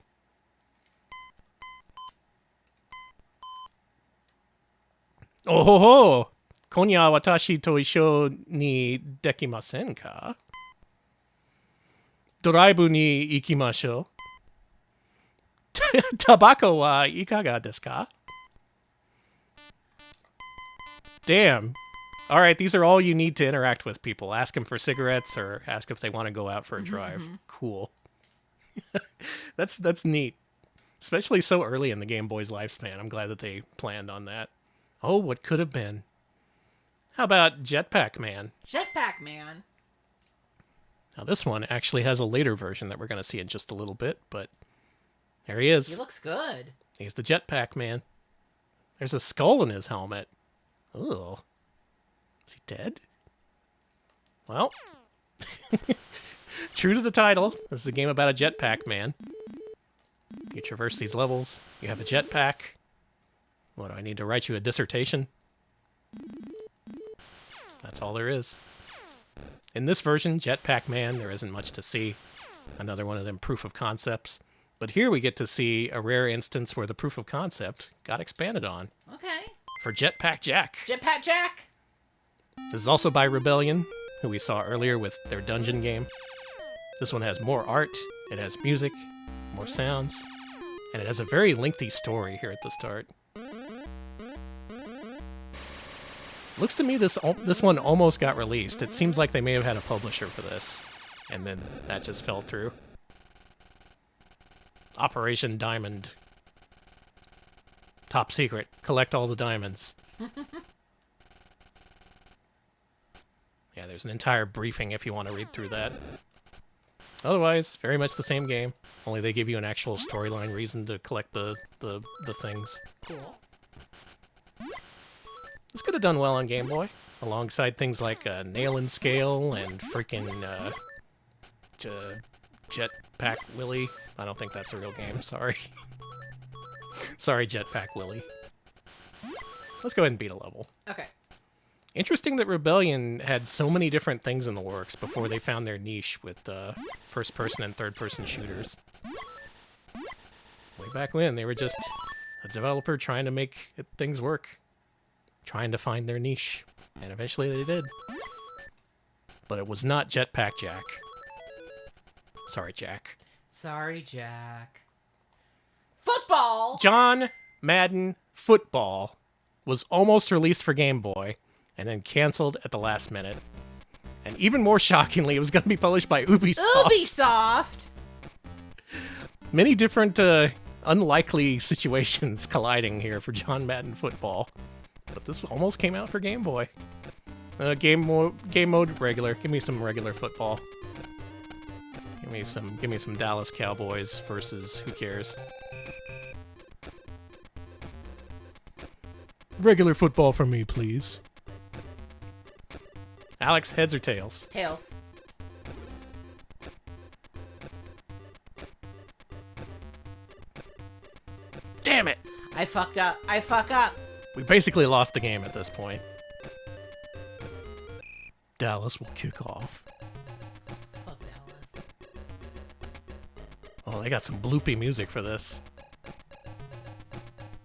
Speaker 1: Oh ho ho! Konya watashi to isho ni dekimasen ka? Doraibu ni ikimashou. Tabako wa ikaga desu ka? Damn. All right, these are all you need to interact with people. Ask them for cigarettes or ask if they want to go out for a drive. Cool. That's neat. Especially so early in the Game Boy's lifespan. I'm glad that they planned on that. Oh, what could have been. How about Jetpack Man?
Speaker 2: Jetpack Man.
Speaker 1: Now this one actually has a later version that we're going to see in just a little bit, but there he is.
Speaker 2: He looks good.
Speaker 1: He's the Jetpack Man. There's a skull in his helmet. Ooh. Is he dead? Well, true to the title, this is a game about a jetpack man. You traverse these levels. You have a jetpack. What, do I need to write you a dissertation? That's all there is. In this version, Jetpack Man, there isn't much to see. Another one of them proof of concepts. But here we get to see a rare instance where the proof of concept got expanded on.
Speaker 2: Okay.
Speaker 1: For Jetpack Jack.
Speaker 2: Jetpack Jack!
Speaker 1: This is also by Rebellion, who we saw earlier with their dungeon game. This one has more art, it has music, more sounds, and it has a very lengthy story here at the start. Looks to me this one almost got released. It seems like they may have had a publisher for this, and then that just fell through. Operation Diamond. Top secret. Collect all the diamonds. Yeah, there's an entire briefing if you want to read through that. Otherwise, very much the same game. Only they give you an actual storyline reason to collect the things.
Speaker 2: Cool.
Speaker 1: This could have done well on Game Boy, alongside things like Nail and Scale and freaking Jetpack Willie. I don't think that's a real game, sorry. Sorry, Jetpack Willie. Let's go ahead and beat a level.
Speaker 2: Okay.
Speaker 1: Interesting that Rebellion had so many different things in the works before they found their niche with first-person and third-person shooters. Way back when, they were just a developer trying to make things work. Trying to find their niche. And eventually they did. But it was not Jetpack Jack. Sorry, Jack.
Speaker 2: Sorry, Jack. Football!
Speaker 1: John Madden Football was almost released for Game Boy, and then canceled at the last minute. And even more shockingly, it was going to be published by Ubisoft.
Speaker 2: Ubisoft!
Speaker 1: Many different, unlikely situations colliding here for John Madden Football. But this almost came out for Game Boy. Game mode regular. Give me some regular football. Give me some Dallas Cowboys versus who cares. Regular football for me, please. Alex, heads or tails?
Speaker 2: Tails.
Speaker 1: Damn it!
Speaker 2: I fucked up. I fuck up.
Speaker 1: We basically lost the game at this point. Dallas will kick off.
Speaker 2: Fuck Dallas.
Speaker 1: Oh, they got some bloopy music for this.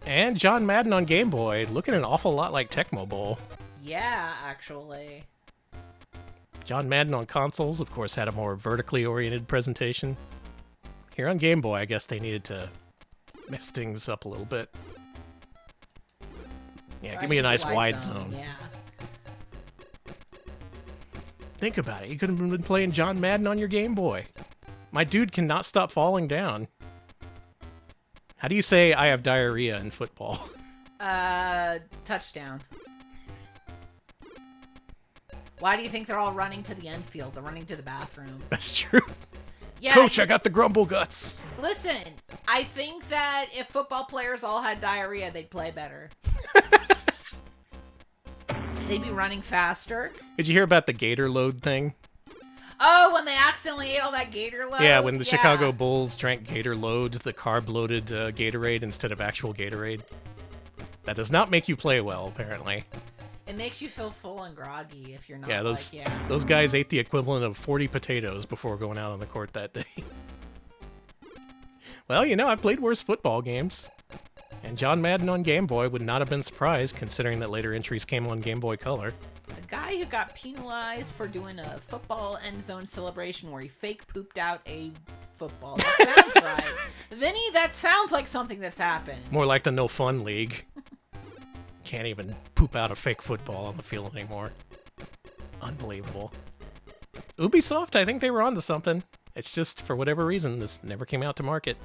Speaker 1: And John Madden on Game Boy, looking an awful lot like Tecmo Bowl.
Speaker 2: Yeah, actually.
Speaker 1: John Madden on consoles, of course, had a more vertically oriented presentation. Here on Game Boy, I guess they needed to mess things up a little bit. Yeah, give me a nice wide zone.
Speaker 2: Yeah.
Speaker 1: Think about it. You could have been playing John Madden on your Game Boy. My dude cannot stop falling down. How do you say I have diarrhea in football?
Speaker 2: Touchdown. Why do you think they're all running to the end field? They're running to the bathroom.
Speaker 1: That's true.
Speaker 2: Yeah,
Speaker 1: Coach, I got the grumble guts.
Speaker 2: Listen, I think that if football players all had diarrhea, they'd play better. They'd be running faster.
Speaker 1: Did you hear about the gator load thing?
Speaker 2: Oh, when they accidentally ate all that gator load?
Speaker 1: Yeah, when the Chicago Bulls drank gator loads, the carb-loaded Gatorade instead of actual Gatorade. That does not make you play well, apparently.
Speaker 2: It makes you feel full and groggy if you're not
Speaker 1: those guys ate the equivalent of 40 potatoes before going out on the court that day. Well, you know, I've played worse football games. And John Madden on Game Boy would not have been surprised, considering that later entries came on Game Boy Color.
Speaker 2: The guy who got penalized for doing a football end zone celebration where he fake pooped out a football. That sounds right. Vinny, that sounds like something that's happened.
Speaker 1: More like the No Fun League. Can't even poop out a fake football on the field anymore. Unbelievable. Ubisoft, I think they were onto something. It's just, for whatever reason, this never came out to market.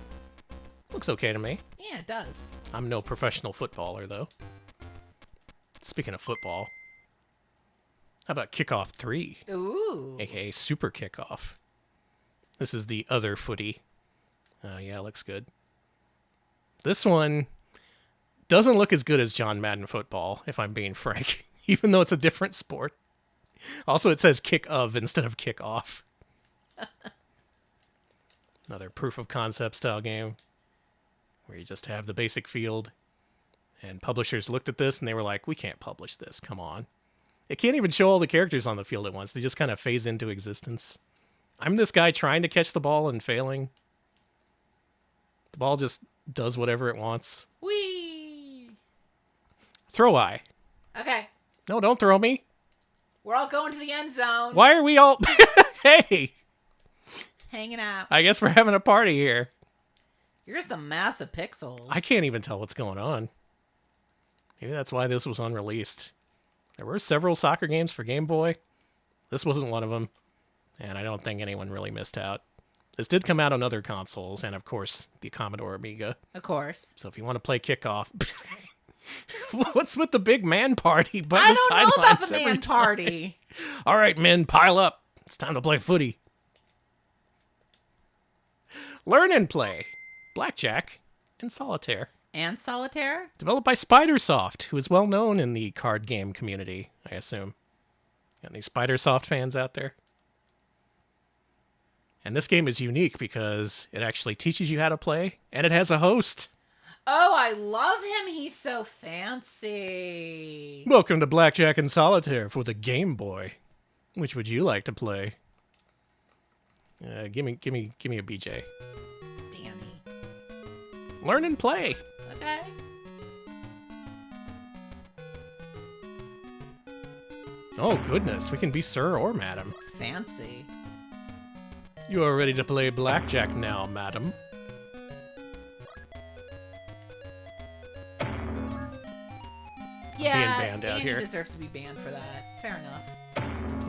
Speaker 1: Looks okay to me.
Speaker 2: Yeah, it does.
Speaker 1: I'm no professional footballer, though. Speaking of football, how about Kickoff 3?
Speaker 2: Ooh.
Speaker 1: AKA Super Kickoff. This is the other footy. Yeah, looks good. This one doesn't look as good as John Madden Football, if I'm being frank, even though it's a different sport. Also, it says kick of instead of kick off. Another proof of concept style game where you just have the basic field. And publishers looked at this and they were like, we can't publish this, come on. It can't even show all the characters on the field at once. They just kind of phase into existence. I'm this guy trying to catch the ball and failing. The ball just does whatever it wants.
Speaker 2: Whee!
Speaker 1: Throw eye.
Speaker 2: Okay.
Speaker 1: No, don't throw me.
Speaker 2: We're all going to the end zone.
Speaker 1: Why are we all... Hey!
Speaker 2: Hanging out.
Speaker 1: I guess we're having a party here.
Speaker 2: You're just a mass of pixels.
Speaker 1: I can't even tell what's going on. Maybe that's why this was unreleased. There were several soccer games for Game Boy. This wasn't one of them, and I don't think anyone really missed out. This did come out on other consoles, and of course, the Commodore Amiga.
Speaker 2: Of course.
Speaker 1: So if you want to play Kickoff... What's with the big man party? But
Speaker 2: I don't know about the man party.
Speaker 1: All right, men, pile up. It's time to play footy. Learn and play. Blackjack and Solitaire.
Speaker 2: And Solitaire?
Speaker 1: Developed by Spidersoft, who is well known in the card game community, I assume. Got any Spidersoft fans out there? And this game is unique because it actually teaches you how to play, and it has a host.
Speaker 2: Oh, I love him. He's so fancy.
Speaker 1: Welcome to Blackjack and Solitaire for the Game Boy. Which would you like to play? Give me a BJ.
Speaker 2: Danny.
Speaker 1: Learn and play.
Speaker 2: Okay.
Speaker 1: Oh goodness, we can be sir or madam.
Speaker 2: Fancy.
Speaker 1: You are ready to play blackjack now, madam.
Speaker 2: Yeah,
Speaker 1: Being banned out
Speaker 2: Danny
Speaker 1: here.
Speaker 2: deserves to be banned for that. Fair enough.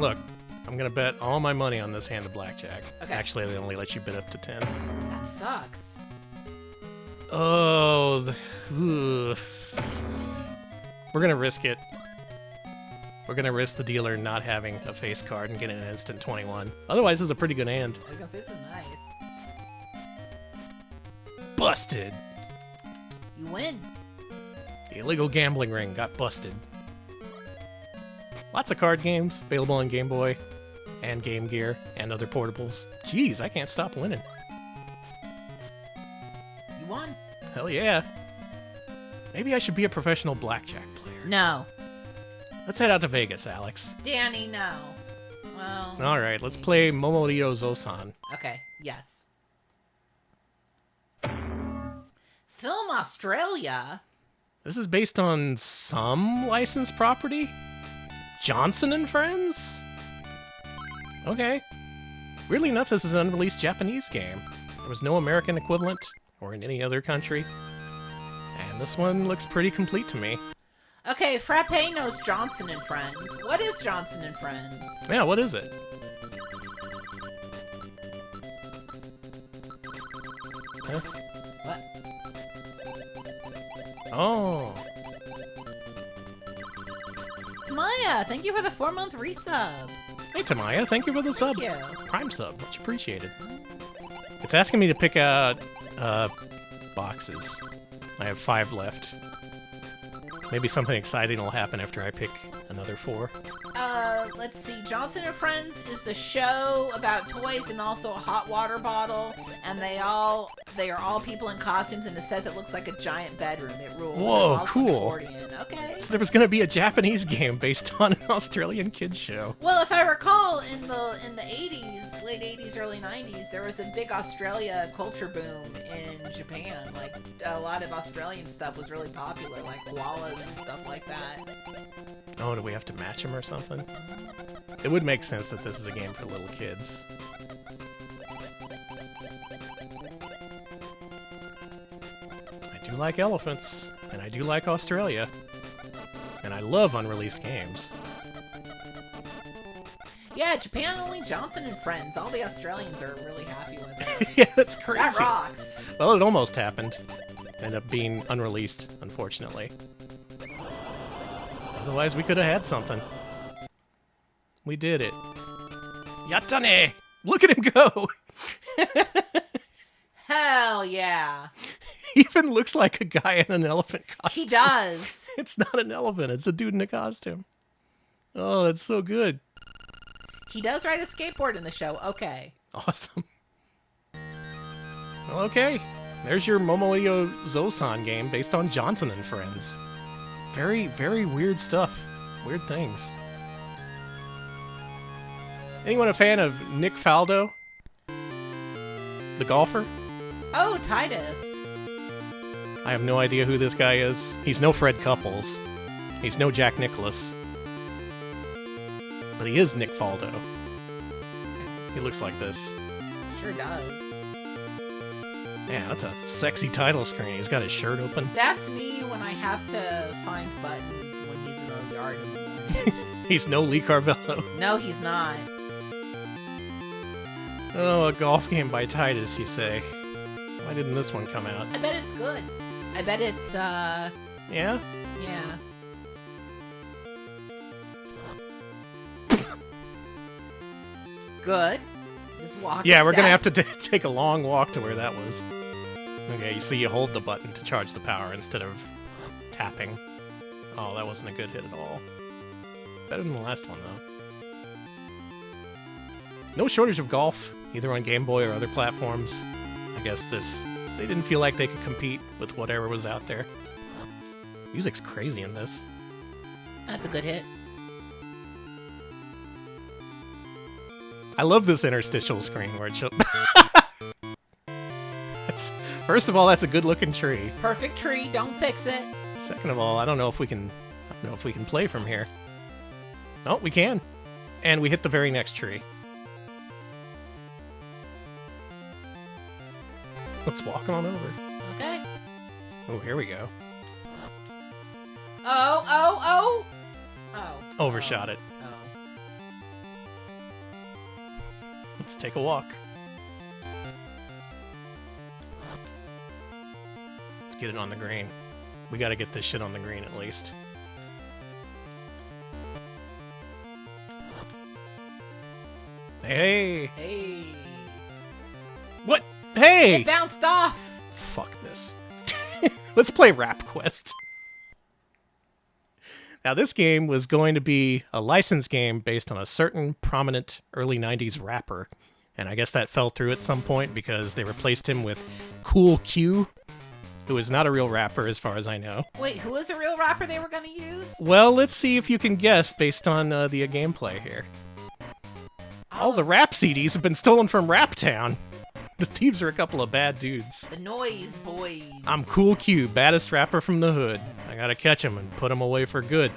Speaker 1: Look, I'm gonna bet all my money on this hand of blackjack.
Speaker 2: Okay.
Speaker 1: Actually, they only let you bet up to 10.
Speaker 2: That sucks.
Speaker 1: Oh, we're gonna risk it. We're gonna risk the dealer not having a face card and getting an instant 21. Otherwise, this is a pretty good hand.
Speaker 2: I was gonna say, this is nice.
Speaker 1: Busted.
Speaker 2: You win.
Speaker 1: The illegal gambling ring got busted. Lots of card games available on Game Boy and Game Gear and other portables. Jeez, I can't stop winning.
Speaker 2: You won.
Speaker 1: Hell yeah. Maybe I should be a professional blackjack player.
Speaker 2: No.
Speaker 1: Let's head out to Vegas, Alex.
Speaker 2: Danny, no. Well.
Speaker 1: All right, let's play Momoryo Zosan.
Speaker 2: Okay, yes. Film Australia?
Speaker 1: This is based on some licensed property? Johnson and Friends? Okay. Weirdly enough, this is an unreleased Japanese game. There was no American equivalent, or in any other country. And this one looks pretty complete to me.
Speaker 2: Okay, Frappe knows Johnson and Friends. What is Johnson and Friends?
Speaker 1: Yeah, what is it? Huh?
Speaker 2: What?
Speaker 1: Oh.
Speaker 2: Tamaya, thank you for the 4-month resub.
Speaker 1: Hey, Tamaya, thank you for the sub.
Speaker 2: Thank you.
Speaker 1: Prime sub, much appreciated. It's asking me to pick out boxes. I have 5 left. Maybe something exciting will happen after I pick another 4.
Speaker 2: Let's see. Johnson and Friends is a show about toys and also a hot water bottle, and they are all people in costumes in a set that looks like a giant bedroom. It rules.
Speaker 1: Whoa,
Speaker 2: There's also an
Speaker 1: cool.
Speaker 2: accordion. Okay.
Speaker 1: So there was going to be a Japanese game based on an Australian kids show.
Speaker 2: Well, if I recall, in the 80s, late 80s, early 90s, there was a big Australia culture boom in Japan. Like, a lot of Australian stuff was really popular, like koalas and stuff like that.
Speaker 1: Oh, do we have to match them or something? It would make sense that this is a game for little kids. I do like elephants, and I do like Australia, and I love unreleased games.
Speaker 2: Yeah, Japan only Johnson and Friends. All the Australians are really happy with it.
Speaker 1: Yeah, that's crazy.
Speaker 2: That rocks.
Speaker 1: Well, it almost happened. Ended up being unreleased, unfortunately. Otherwise, we could have had something. We did it. Yatane! Look at him go!
Speaker 2: Hell yeah.
Speaker 1: He even looks like a guy in an elephant costume.
Speaker 2: He does.
Speaker 1: It's not an elephant, it's a dude in a costume. Oh, that's so good.
Speaker 2: He does ride a skateboard in the show. Okay.
Speaker 1: Awesome. Well, okay. There's your Momoryo Zosan game based on Johnson and Friends. Very, very weird stuff. Weird things. Anyone a fan of Nick Faldo? The golfer?
Speaker 2: Oh, Titus.
Speaker 1: I have no idea who this guy is. He's no Fred Couples. He's no Jack Nicklaus. But he is Nick Faldo. He looks like this.
Speaker 2: Sure does.
Speaker 1: Yeah, that's a sexy title screen. He's got his shirt open.
Speaker 2: That's me when I have to find buttons when he's in the yard in the morning.
Speaker 1: He's no Lee Carvello.
Speaker 2: No, he's not.
Speaker 1: Oh, a golf game by Titus, you say? Why didn't this one come out?
Speaker 2: I bet it's good. I bet it's,
Speaker 1: Yeah?
Speaker 2: yeah. Good. This walk
Speaker 1: Yeah,
Speaker 2: is
Speaker 1: we're gonna
Speaker 2: dead.
Speaker 1: have to take a long walk to where that was. Okay, so you hold the button to charge the power instead of tapping. Oh, that wasn't a good hit at all. Better than the last one, though. No shortage of golf, either on Game Boy or other platforms. I guess they didn't feel like they could compete with whatever was out there. Music's crazy in this.
Speaker 2: That's a good hit.
Speaker 1: I love this interstitial screen where it shows. First of all, that's a good-looking tree.
Speaker 2: Perfect tree. Don't fix it.
Speaker 1: Second of all, I don't know if we can play from here. Oh, we can, and we hit the very next tree. Let's walk on over.
Speaker 2: Okay.
Speaker 1: Oh, here we go.
Speaker 2: Oh.
Speaker 1: Overshot it.
Speaker 2: Oh.
Speaker 1: Let's take a walk. Let's get it on the green. We gotta get this shit on the green at least. Hey!
Speaker 2: Hey.
Speaker 1: What? Hey!
Speaker 2: It bounced off.
Speaker 1: Fuck this. Let's play Rap Quest. Now, this game was going to be a licensed game based on a certain prominent early 90s rapper. And I guess that fell through at some point because they replaced him with Cool Q, who is not a real rapper as far as I know.
Speaker 2: Wait, who is a real rapper they were going to use?
Speaker 1: Well, let's see if you can guess based on the gameplay here. All the rap CDs have been stolen from Rap Town. The thieves are a couple of bad dudes.
Speaker 2: The Noise Boys.
Speaker 1: I'm Cool Q, baddest rapper from the hood. I gotta catch him and put him away for good.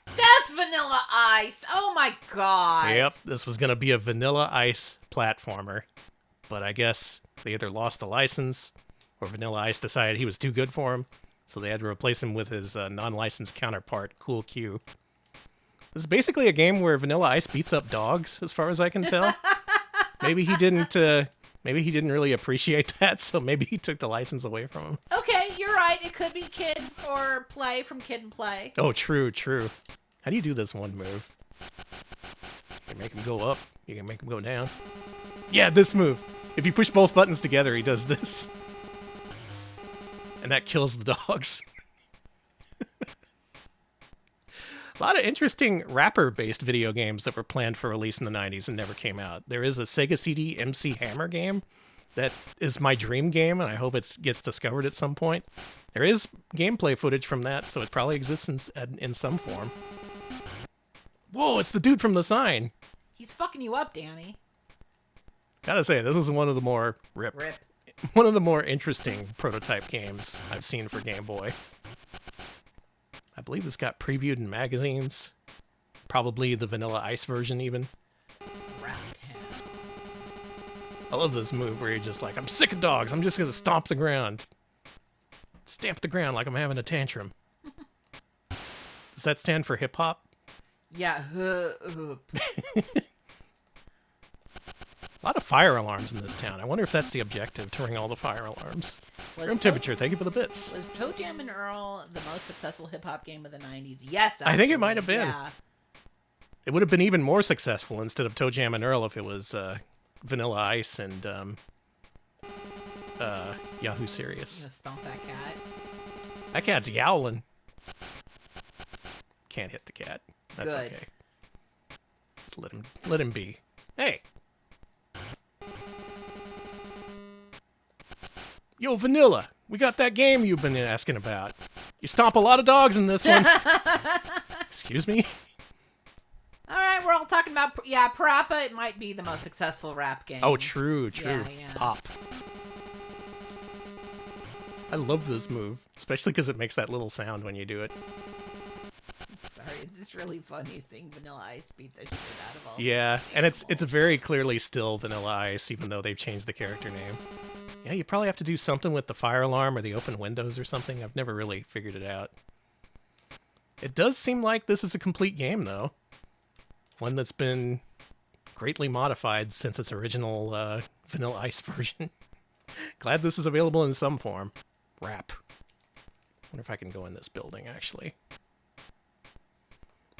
Speaker 2: That's Vanilla Ice. Oh my god.
Speaker 1: Yep, this was gonna be a Vanilla Ice platformer. But I guess they either lost the license, or Vanilla Ice decided he was too good for him, so they had to replace him with his non-licensed counterpart, Cool Q. This is basically a game where Vanilla Ice beats up dogs, as far as I can tell. Maybe he didn't really appreciate that, so maybe he took the license away from him.
Speaker 2: Okay, you're right. It could be Kid or Play from Kid and Play.
Speaker 1: Oh, true. How do you do this one move? You can make him go up. You can make him go down. Yeah, this move. If you push both buttons together, he does this. And that kills the dogs. A lot of interesting rapper-based video games that were planned for release in the 90s and never came out. There is a Sega CD MC Hammer game that is my dream game, and I hope it gets discovered at some point. There is gameplay footage from that, so it probably exists in some form. Whoa, it's the dude from the sign.
Speaker 2: He's fucking you up, Danny.
Speaker 1: Gotta say, this is one of the more one of the more interesting prototype games I've seen for Game Boy. I believe this got previewed in magazines. Probably the Vanilla Ice version, even. I love this move where you're just like, I'm sick of dogs. I'm just going to stomp the ground. Stamp the ground like I'm having a tantrum. Does that stand for hip-hop?
Speaker 2: Yeah.
Speaker 1: A lot of fire alarms in this town. I wonder if that's the objective, to ring all the fire alarms. Room temperature, thank you for the bits.
Speaker 2: Was Toe Jam and Earl the most successful hip-hop game of the 90s? Yes, actually.
Speaker 1: I think it might have been.
Speaker 2: Yeah.
Speaker 1: It would have been even more successful instead of Toe Jam and Earl if it was Vanilla Ice and Yahoo Serious.
Speaker 2: I'm gonna stomp that cat.
Speaker 1: That cat's yowling. Can't hit the cat. That's
Speaker 2: Good.
Speaker 1: okay. Just let him be. Hey. Yo, Vanilla, we got that game you've been asking about. You stomp a lot of dogs in this one. Excuse me?
Speaker 2: All right, we're all talking about, Parappa. It might be the most successful rap game.
Speaker 1: Oh, true.
Speaker 2: Yeah.
Speaker 1: Pop. I love this move, especially because it makes that little sound when you do it.
Speaker 2: I'm sorry, it's just really funny seeing Vanilla Ice beat the shit out of all.
Speaker 1: Yeah, and it's very clearly still Vanilla Ice, even though they've changed the character name. Yeah, you probably have to do something with the fire alarm or the open windows or something. I've never really figured it out. It does seem like this is a complete game, though. One that's been greatly modified since its original Vanilla Ice version. Glad this is available in some form. Rap. Wonder if I can go in this building, actually.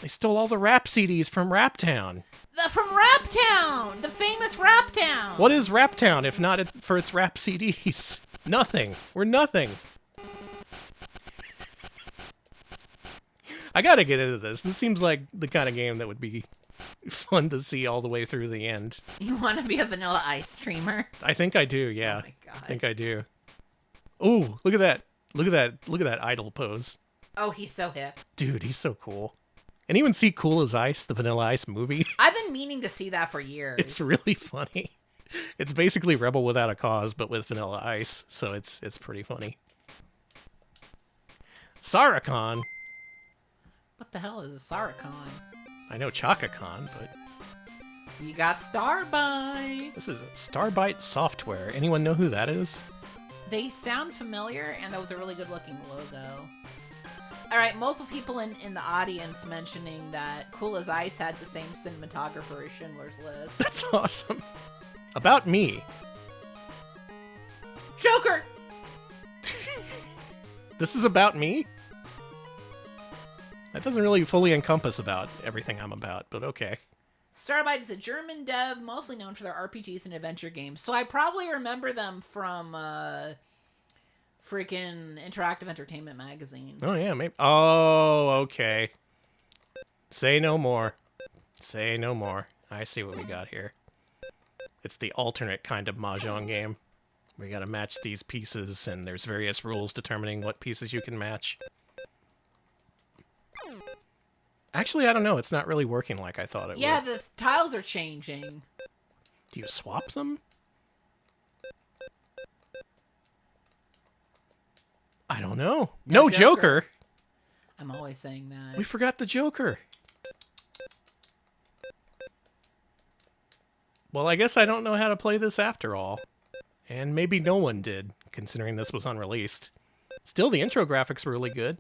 Speaker 1: They stole all the rap CDs from Rap Town.
Speaker 2: From Rap Town! The famous Rap Town!
Speaker 1: What is Rap Town if not for its rap CDs? Nothing. We're nothing. I gotta get into this. This seems like the kind of game that would be fun to see all the way through the end.
Speaker 2: You want to be a Vanilla Ice streamer?
Speaker 1: I think I do, yeah.
Speaker 2: Oh my god.
Speaker 1: I think I do. Ooh, look at that. Look at that. Look at that idol pose.
Speaker 2: Oh, he's so hip.
Speaker 1: Dude, he's so cool. Anyone see Cool as Ice, the Vanilla Ice movie?
Speaker 2: I've been meaning to see that for years.
Speaker 1: It's really funny. It's basically Rebel Without a Cause, but with Vanilla Ice, so it's pretty funny. Saracon.
Speaker 2: What the hell is a Saracon?
Speaker 1: I know Chaka-Con, but
Speaker 2: You got Starbite.
Speaker 1: this is Starbite Software. Anyone know who that is?
Speaker 2: They sound familiar, and that was a really good-looking logo. All right, multiple people in the audience mentioning that Cool as Ice had the same cinematographer as Schindler's List.
Speaker 1: That's awesome. About me.
Speaker 2: Joker!
Speaker 1: This is about me? That doesn't really fully encompass about everything I'm about, but okay.
Speaker 2: Starbite is a German dev, mostly known for their RPGs and adventure games. So I probably remember them from freaking Interactive Entertainment Magazine.
Speaker 1: Oh, yeah, maybe. Oh, okay. Say no more. Say no more. I see what we got here. It's the alternate kind of Mahjong game. We gotta match these pieces, and there's various rules determining what pieces you can match. Actually, I don't know. It's not really working like I thought it would.
Speaker 2: Yeah, the tiles are changing.
Speaker 1: Do you swap them? I don't know. No Joker.
Speaker 2: I'm always saying that.
Speaker 1: We forgot the Joker. Well, I guess I don't know how to play this after all. And maybe no one did, considering this was unreleased. Still, the intro graphics were really good.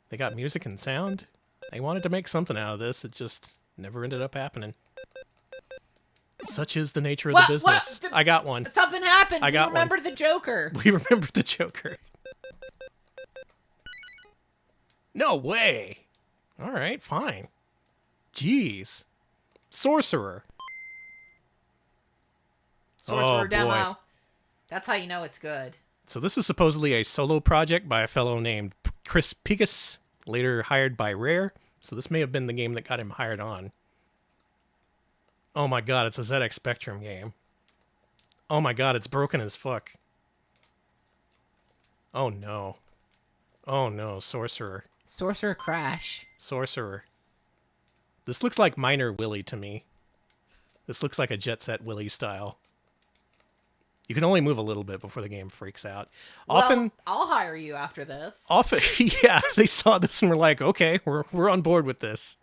Speaker 1: They got music and sound. They wanted to make something out of this. It just never ended up happening. Such is the nature of the business. I got one.
Speaker 2: Something happened.
Speaker 1: I got
Speaker 2: we remembered the Joker.
Speaker 1: We remembered the Joker. No way. All right, fine. Jeez. Sorcerer.
Speaker 2: Sorcerer demo.
Speaker 1: Boy.
Speaker 2: That's how you know it's good.
Speaker 1: So this is supposedly a solo project by a fellow named Chris Pigus, later hired by Rare. So this may have been the game that got him hired on. Oh my god, it's a ZX Spectrum game. Oh my god, it's broken as fuck. Oh no. Oh no, Sorcerer.
Speaker 2: Sorcerer Crash.
Speaker 1: Sorcerer. This looks like Minor Willy to me. This looks like a Jet Set Willy style. You can only move a little bit before the game freaks out.
Speaker 2: Well, I'll hire you after this.
Speaker 1: Often, yeah, they saw this and were like, okay, we're on board with this.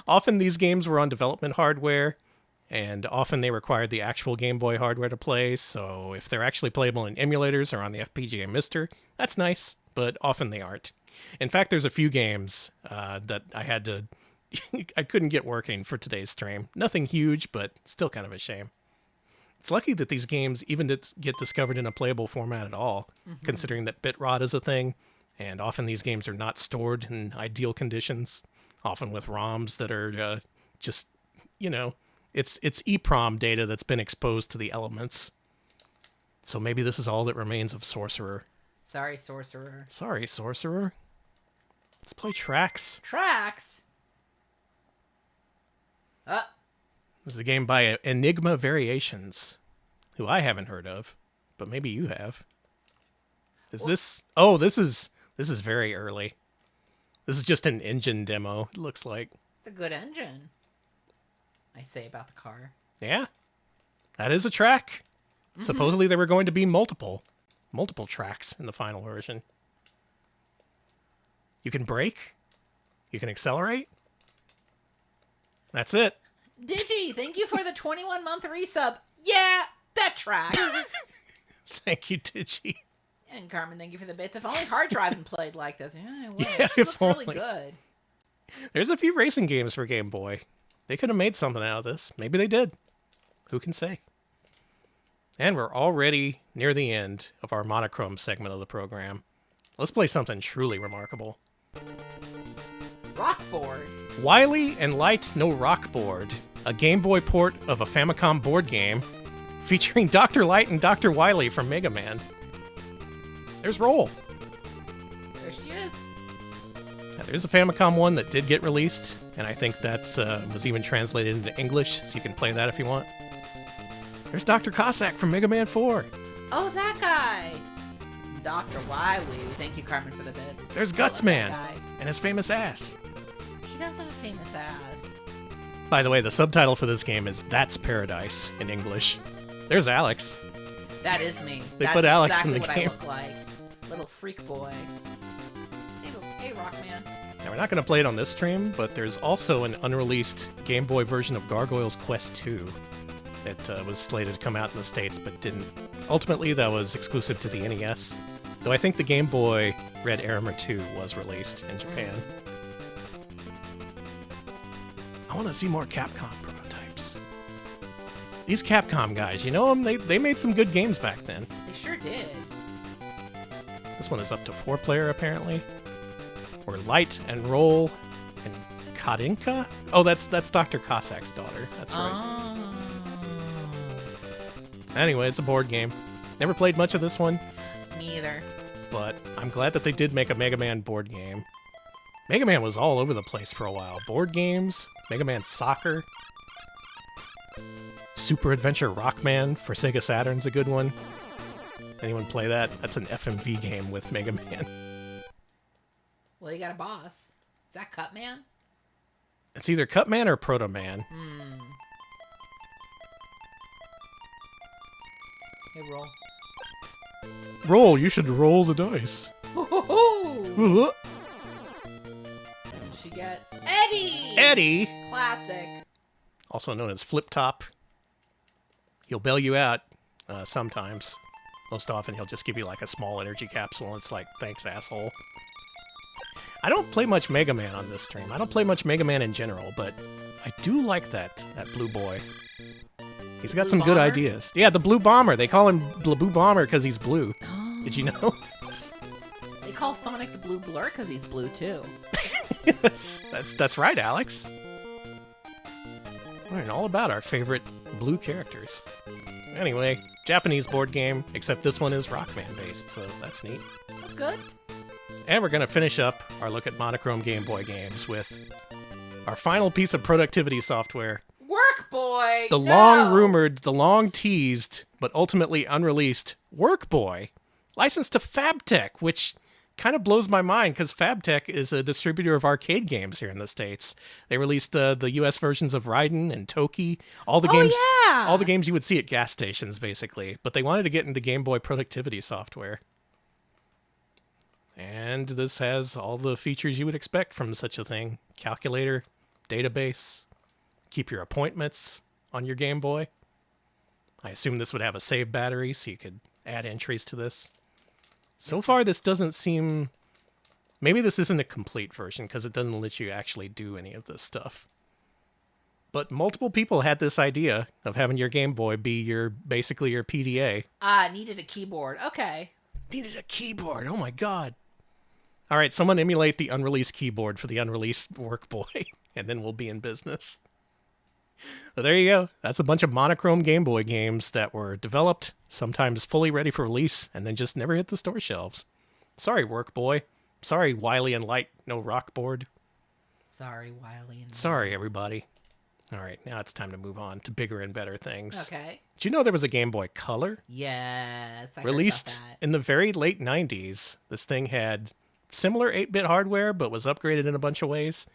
Speaker 1: Often these games were on development hardware, and often they required the actual Game Boy hardware to play, so if they're actually playable in emulators or on the FPGA Mister, that's nice, but often they aren't. In fact, there's a few games that I had to... I couldn't get working for today's stream. Nothing huge, but still kind of a shame. It's lucky that these games even get discovered in a playable format at all, considering that bit rot is a thing, and often these games are not stored in ideal conditions, often with ROMs that are just, you know, it's EEPROM data that's been exposed to the elements. So maybe this is all that remains of Sorcerer.
Speaker 2: Sorry, Sorcerer.
Speaker 1: Sorry, Sorcerer. Let's play Tracks.
Speaker 2: Tracks?
Speaker 1: This is a game by Enigma Variations, who I haven't heard of, but maybe you have. Is this... Oh, this is very early. This is just an engine demo, it looks like.
Speaker 2: It's a good engine, I say about the car.
Speaker 1: Yeah. That is a track. Supposedly there were going to be multiple tracks in the final version. You can brake. You can accelerate. That's it.
Speaker 2: Digi, thank you for the 21-month resub. Yeah, that track.
Speaker 1: Thank you, Digi.
Speaker 2: And Carmen, thank you for the bits. If only Hard Driving played like this. Yeah, it,
Speaker 1: Yeah,
Speaker 2: it looks really
Speaker 1: only.
Speaker 2: good.
Speaker 1: There's a few racing games for Game Boy. They could have made something out of this. Maybe they did. Who can say? And we're already near the end of our monochrome segment of the program. Let's play something truly remarkable.
Speaker 2: Rockboard.
Speaker 1: Wily and Light No Rockboard, a Game Boy port of a Famicom board game featuring Dr. Light and Dr. Wily from Mega Man. There's Roll.
Speaker 2: There she is.
Speaker 1: Now, there's a Famicom one that did get released, and I think that's was even translated into English, so you can play that if you want. There's Dr. Cossack from Mega Man 4.
Speaker 2: Oh, that guy. Dr. Wily. Thank you, Carmen, for the bits.
Speaker 1: There's
Speaker 2: I love
Speaker 1: Gutsman
Speaker 2: that guy.
Speaker 1: and his famous ass.
Speaker 2: He does have a famous ass.
Speaker 1: By the way, the subtitle for this game is That's Paradise in English. There's Alex.
Speaker 2: That is me.
Speaker 1: They
Speaker 2: That's
Speaker 1: put Alex
Speaker 2: exactly
Speaker 1: in the
Speaker 2: what
Speaker 1: game.
Speaker 2: I look like. Little freak boy. Hey, Rockman.
Speaker 1: Now, we're not going to play it on this stream, but there's also an unreleased Game Boy version of Gargoyle's Quest 2 that was slated to come out in the States, but didn't. Ultimately, that was exclusive to the NES, though I think the Game Boy Red Armor 2 was released in Japan. I want to see more Capcom prototypes. These Capcom guys, you know them? They made some good games back then.
Speaker 2: They sure did.
Speaker 1: This one is up to 4-player, apparently. Or Light and Roll and Kadinka? Oh, that's Dr. Cossack's daughter. That's right.
Speaker 2: Oh.
Speaker 1: Anyway, it's a board game. Never played much of this one,
Speaker 2: Me either.
Speaker 1: but I'm glad that they did make a Mega Man board game. Mega Man was all over the place for a while. Board games, Mega Man Soccer, Super Adventure Rockman for Sega Saturn's a good one. Anyone play that? That's an FMV game with Mega Man.
Speaker 2: Well, you got a boss. Is that Cutman?
Speaker 1: It's either Cutman or Proto Man.
Speaker 2: Hey, Roll.
Speaker 1: Roll, you should roll the dice.
Speaker 2: And she gets Eddie!
Speaker 1: Eddie,
Speaker 2: Classic.
Speaker 1: also known as Flip Top. He'll bail you out sometimes. Most often, he'll just give you like a small energy capsule, and it's like, thanks, asshole. I don't play much Mega Man on this stream. I don't play much Mega Man in general, but I do like that blue boy. He's got
Speaker 2: Blue
Speaker 1: some good
Speaker 2: Bomber?
Speaker 1: ideas. Yeah, the Blue Bomber. They call him the Blue Bomber because he's blue. Did you know?
Speaker 2: They call Sonic the Blue Blur because he's blue, too.
Speaker 1: that's right, Alex. Learn all about our favorite blue characters. Anyway, Japanese board game, except this one is Rockman based, so that's neat.
Speaker 2: That's good.
Speaker 1: And we're going to finish up our look at monochrome Game Boy games with our final piece of productivity software.
Speaker 2: Workboy!
Speaker 1: The long-rumored, the long-teased, but ultimately unreleased Workboy, licensed to Fabtech, which kind of blows my mind because Fabtech is a distributor of arcade games here in the States. They released the US versions of Raiden and Toki, all the games,
Speaker 2: yeah!
Speaker 1: all the games you would see at gas stations, basically. But they wanted to get into Game Boy productivity software. And this has all the features you would expect from such a thing. Calculator, database, keep your appointments on your Game Boy. I assume this would have a save battery so you could add entries to this. So far, this doesn't seem... Maybe this isn't a complete version because it doesn't let you actually do any of this stuff. But multiple people had this idea of having your Game Boy be basically your PDA.
Speaker 2: Needed a keyboard. Okay.
Speaker 1: Needed a keyboard. Oh my god. All right, someone emulate the unreleased keyboard for the unreleased Workboy, and then we'll be in business. So there you go. That's a bunch of monochrome Game Boy games that were developed, sometimes fully ready for release, and then just never hit the store shelves. Sorry, Workboy. Sorry, Wily and Light No Rockboard.
Speaker 2: Sorry, Wily and...
Speaker 1: Sorry, everybody. All right, now it's time to move on to bigger and better things.
Speaker 2: Okay.
Speaker 1: Did you know there was a Game Boy Color?
Speaker 2: Yes, I
Speaker 1: Released
Speaker 2: heard about that.
Speaker 1: in the very late 90s. This thing had similar 8-bit hardware, but was upgraded in a bunch of ways.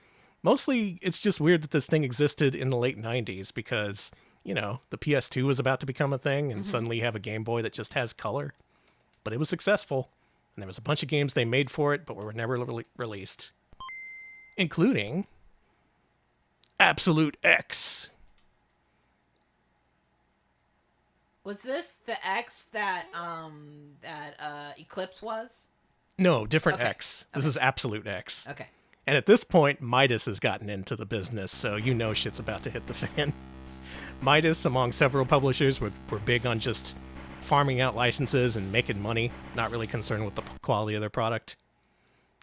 Speaker 1: Mostly, it's just weird that this thing existed in the late 90s because, you know, the PS2 was about to become a thing, and suddenly you have a Game Boy that just has color. But it was successful, and there was a bunch of games they made for it, but were never released. Including Absolute X.
Speaker 2: Was this the X that Eclipse was?
Speaker 1: No, different
Speaker 2: Okay.
Speaker 1: X. This is Absolute X.
Speaker 2: Okay.
Speaker 1: And at this point, Midas has gotten into the business, so you know shit's about to hit the fan. Midas, among several publishers, were big on just farming out licenses and making money, not really concerned with the quality of their product.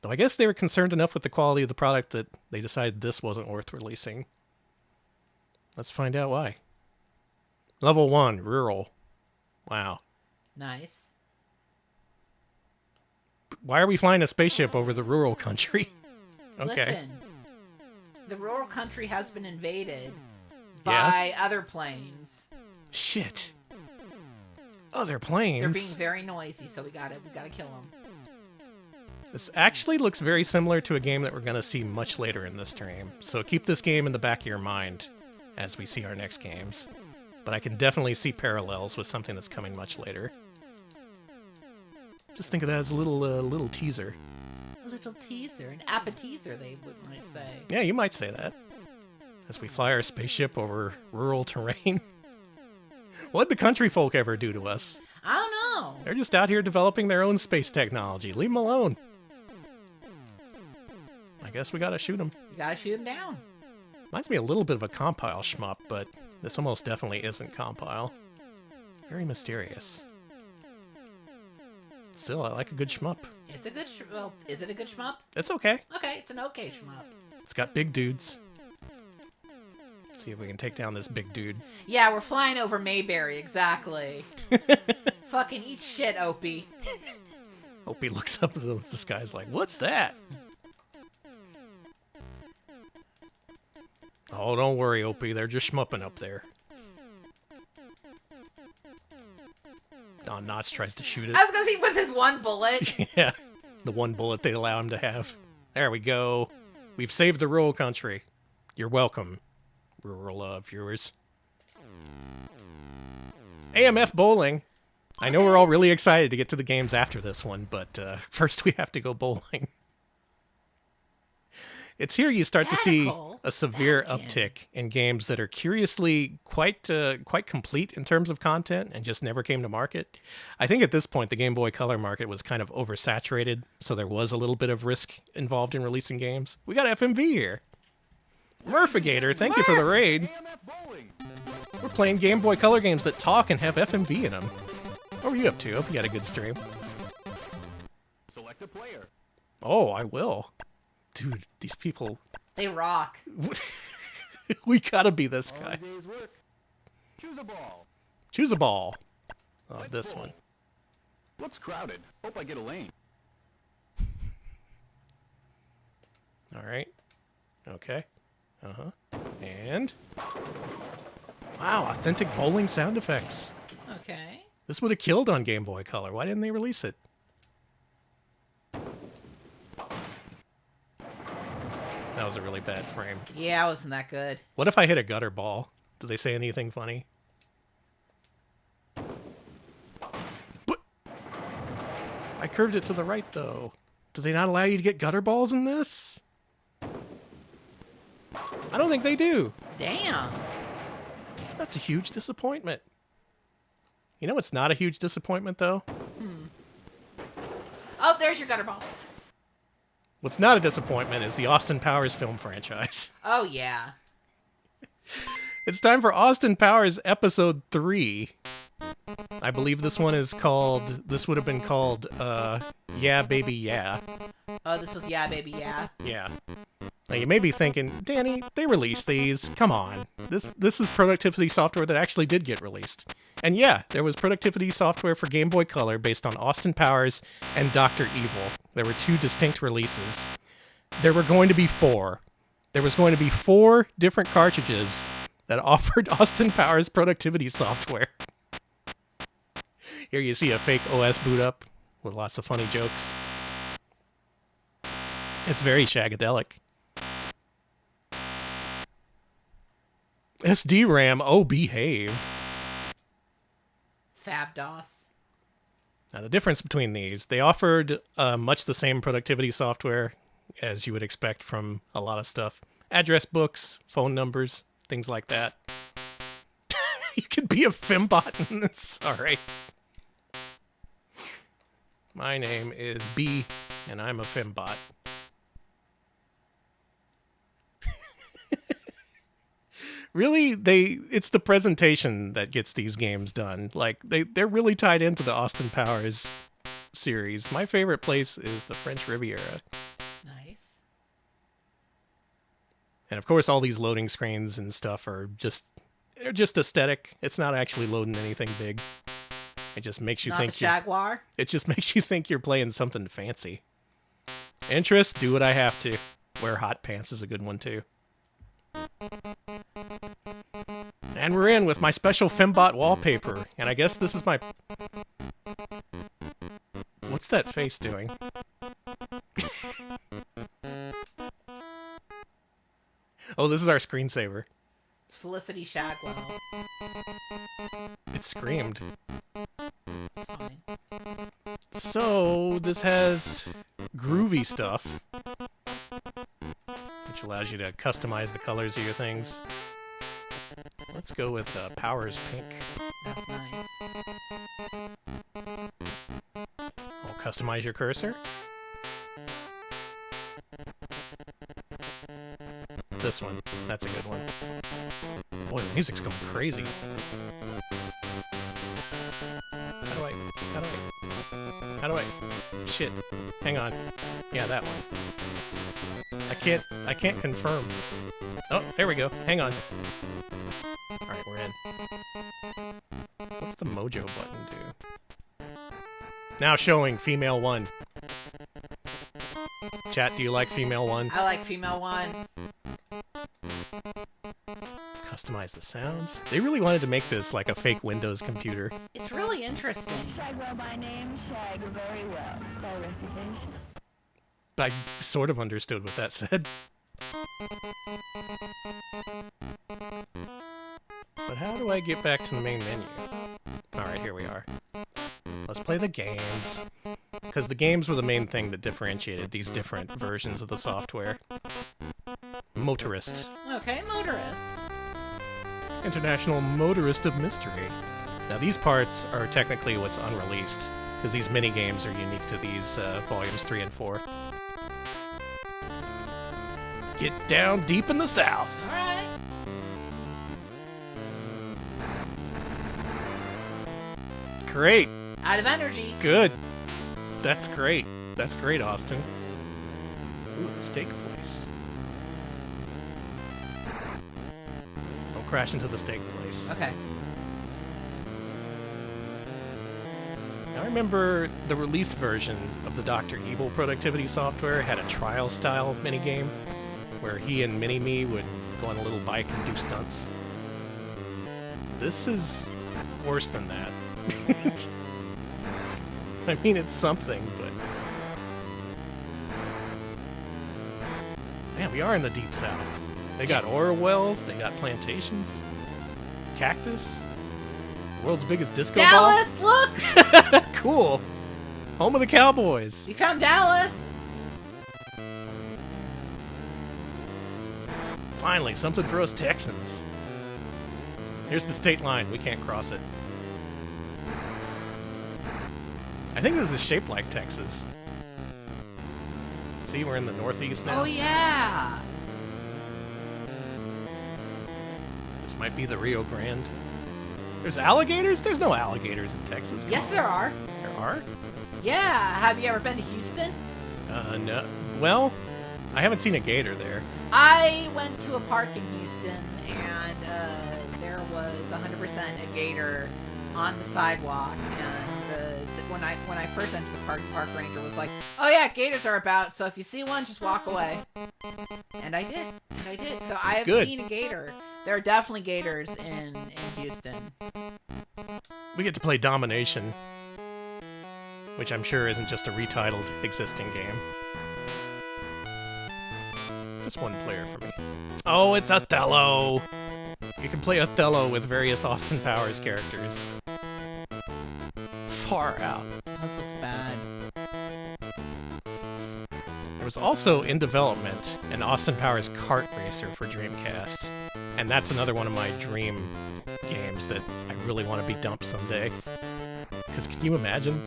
Speaker 1: Though I guess they were concerned enough with the quality of the product that they decided this wasn't worth releasing. Let's find out why. Level 1, Rural. Wow.
Speaker 2: Nice.
Speaker 1: Why are we flying a spaceship over the rural country? Okay.
Speaker 2: Listen, the rural country has been invaded
Speaker 1: Yeah?
Speaker 2: by other planes.
Speaker 1: Shit. Other planes?
Speaker 2: They're being very noisy, so we gotta kill them.
Speaker 1: This actually looks very similar to a game that we're going to see much later in this stream. So keep this game in the back of your mind as we see our next games. But I can definitely see parallels with something that's coming much later. Just think of that as a little teaser.
Speaker 2: A little teaser, an appetizer, they might say.
Speaker 1: Yeah, you might say that. As we fly our spaceship over rural terrain. What'd the country folk ever do to us?
Speaker 2: I don't know.
Speaker 1: They're just out here developing their own space technology. Leave them alone. I guess we gotta shoot them.
Speaker 2: You gotta shoot them down.
Speaker 1: Reminds me a little bit of a compile shmup, but this almost definitely isn't compile. Very mysterious. Still, I like a good shmup.
Speaker 2: It's a good well, is it a good shmup?
Speaker 1: It's okay.
Speaker 2: Okay, it's an okay shmup.
Speaker 1: It's got big dudes. Let's see if we can take down this big dude.
Speaker 2: Yeah, we're flying over Mayberry, exactly. Fucking eat shit, Opie.
Speaker 1: Opie looks up at the sky's like, what's that? Oh, don't worry, Opie. They're just shmupping up there. Don Knotts tries to shoot it.
Speaker 2: I was gonna see with his one bullet.
Speaker 1: Yeah, the one bullet they allow him to have. There we go. We've saved the rural country. You're welcome, rural viewers. AMF Bowling. I know we're all really excited to get to the games after this one, but first we have to go bowling. It's here you start to see a severe uptick in games that are curiously quite complete in terms of content and just never came to market. I think at this point the Game Boy Color market was kind of oversaturated, so there was a little bit of risk involved in releasing games. We got FMV here. Murphigator, thank you for the raid. We're playing Game Boy Color games that talk and have FMV in them. What were you up to? Hope you had a good stream.
Speaker 3: Select a player.
Speaker 1: Oh, I will. Dude, these people...
Speaker 2: They rock.
Speaker 1: We gotta be this
Speaker 3: All
Speaker 1: guy.
Speaker 3: a day's work. Choose a ball.
Speaker 1: Choose a ball. Oh, this one.
Speaker 3: Looks crowded. Hope I get a lane.
Speaker 1: All right. Okay. Uh-huh. And... Wow, authentic bowling sound effects.
Speaker 2: Okay.
Speaker 1: This would have killed on Game Boy Color. Why didn't they release it? That was a really bad frame.
Speaker 2: Yeah, it wasn't that good.
Speaker 1: What if I hit a gutter ball? Did they say anything funny? But I curved it to the right, though. Do they not allow you to get gutter balls in this? I don't think they do.
Speaker 2: Damn.
Speaker 1: That's a huge disappointment. You know what's not a huge disappointment, though?
Speaker 2: Oh, there's your gutter ball.
Speaker 1: What's not a disappointment is the Austin Powers film franchise.
Speaker 2: Oh, yeah.
Speaker 1: It's time for Austin Powers Episode 3. I believe this one is called... This would have been called, Yeah, Baby, Yeah.
Speaker 2: Oh, this was Yeah, Baby, Yeah.
Speaker 1: Yeah. Now, you may be thinking, Danny, they released these. Come on. This is productivity software that actually did get released. And yeah, there was productivity software for Game Boy Color based on Austin Powers and Dr. Evil. There were 2 distinct releases. There were going to be 4. There was going to be 4 different cartridges that offered Austin Powers productivity software. Here you see a fake OS boot up with lots of funny jokes. It's very shagadelic. SD-RAM, oh, behave.
Speaker 2: Fab DOS.
Speaker 1: Now, the difference between these, they offered much the same productivity software as you would expect from a lot of stuff. Address books, phone numbers, things like that. You could be a fembot in this. Sorry. My name is B, and I'm a fembot. Really, it's the presentation that gets these games done. Like, they're really tied into the Austin Powers series. My favorite place is the French Riviera.
Speaker 2: Nice.
Speaker 1: And of course, all these loading screens and stuff they're just aesthetic. It's not actually loading anything big. It just makes you
Speaker 2: Not
Speaker 1: think
Speaker 2: the Jaguar.
Speaker 1: it just makes you think you're playing something fancy. Interest, do what I have to. Wear hot pants is a good one too. And we're in with my special fembot wallpaper. And I guess this is my... What's that face doing? Oh, this is our screensaver.
Speaker 2: It's Felicity Shagwell.
Speaker 1: It screamed.
Speaker 2: It's fine.
Speaker 1: So, this has groovy stuff, which allows you to customize the colors of your things. Let's go with Powers Pink.
Speaker 2: That's nice.
Speaker 1: I'll customize your cursor. This one. That's a good one. Boy, the music's going crazy. How do I... Shit. Hang on. Yeah, that one. I can't confirm. Oh, there we go. Hang on. Alright, we're in. What's the mojo button do? Now showing female 1. Chat, do you like female 1?
Speaker 2: I like female 1.
Speaker 1: Customize the sounds. They really wanted to make this like a fake Windows computer.
Speaker 2: It's really interesting.
Speaker 4: Shagwell by name, Shag very well. By reputation.
Speaker 1: I sort of understood what that said. But how do I get back to the main menu? Alright, here we are. Let's play the games. Because the games were the main thing that differentiated these different versions of the software. Motorist.
Speaker 2: Okay, motorist.
Speaker 1: International Motorist of Mystery. Now these parts are technically what's unreleased, because these mini-games are unique to these volumes 3 and 4. Get down deep in the south.
Speaker 2: Alright.
Speaker 1: Great.
Speaker 2: Out of energy.
Speaker 1: Good. That's great. That's great, Austin. Ooh, the steak place. Don't crash into the steak place.
Speaker 2: Okay.
Speaker 1: I remember the released version of the Dr. Evil productivity software had a trial-style minigame where he and Mini-Me would go on a little bike and do stunts. This is worse than that. I mean, it's something, but... Man, we are in the Deep South. They got oil wells, they got plantations, cactus, world's biggest disco
Speaker 2: Dallas,
Speaker 1: ball.
Speaker 2: look!
Speaker 1: Cool. Home of the Cowboys.
Speaker 2: We found Dallas.
Speaker 1: Finally, something for us Texans. Here's the state line. We can't cross it. I think this is shaped like Texas. See, we're in the Northeast now.
Speaker 2: Oh, yeah.
Speaker 1: This might be the Rio Grande. There's alligators? There's no alligators in Texas.
Speaker 2: Yes, there are.
Speaker 1: There are?
Speaker 2: Yeah. Have you ever been to Houston?
Speaker 1: No. Well, I haven't seen a gator there.
Speaker 2: I went to a park in Houston, and there was 100% a gator on the sidewalk. And when I first entered the park ranger was like, "Oh yeah, gators are about. So if you see one, just walk away." And I did. So I have
Speaker 1: Good.
Speaker 2: seen a gator. There are definitely gators in Houston.
Speaker 1: We get to play Domination, which I'm sure isn't just a retitled existing game. Just one player for me. Oh, it's Othello! You can play Othello with various Austin Powers characters. Far out.
Speaker 2: This looks bad.
Speaker 1: There was also in development an Austin Powers kart racer for Dreamcast, and that's another one of my dream games that I really want to be dumped someday. Because can you imagine?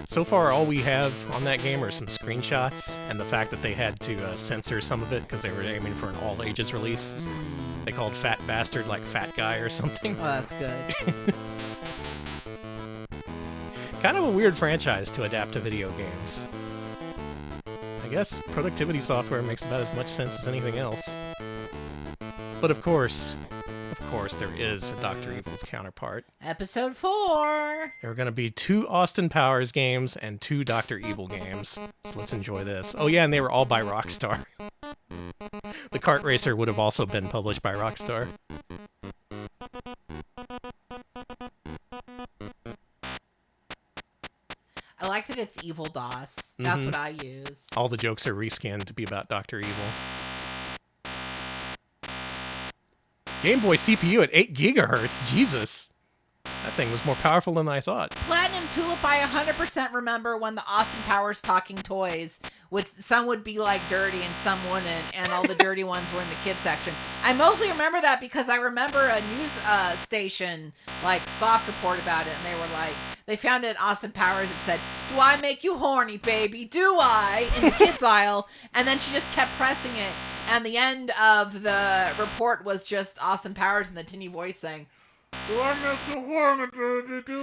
Speaker 1: So far, all we have on that game are some screenshots, and the fact that they had to censor some of it because they were aiming for an all-ages release. They called Fat Bastard like Fat Guy or something.
Speaker 2: Oh, that's good.
Speaker 1: Kind of a weird franchise to adapt to video games. I guess productivity software makes about as much sense as anything else. But of course, there is a Dr. Evil's counterpart.
Speaker 2: Episode 4!
Speaker 1: There are going to be 2 Austin Powers games and 2 Dr. Evil games. So let's enjoy this. Oh yeah, and they were all by Rockstar. The Kart Racer would have also been published by Rockstar.
Speaker 2: I like that it's Evil DOS. That's what I use.
Speaker 1: All the jokes are reskinned to be about Dr. Evil. Game Boy CPU at 8 gigahertz. Jesus. That thing was more powerful than I thought.
Speaker 2: Platinum Tulip, I 100% remember when the Austin Powers talking toys, some would be like dirty and some wouldn't, and all the dirty ones were in the kids section. I mostly remember that because I remember a news station, like, soft report about it, and they were like, they found it at Austin Powers and said, "Do I make you horny, baby? Do I?" in the kids aisle, and then she just kept pressing it, and the end of the report was just Austin Powers in the tinny voice saying, "Do I make you horny, baby? Do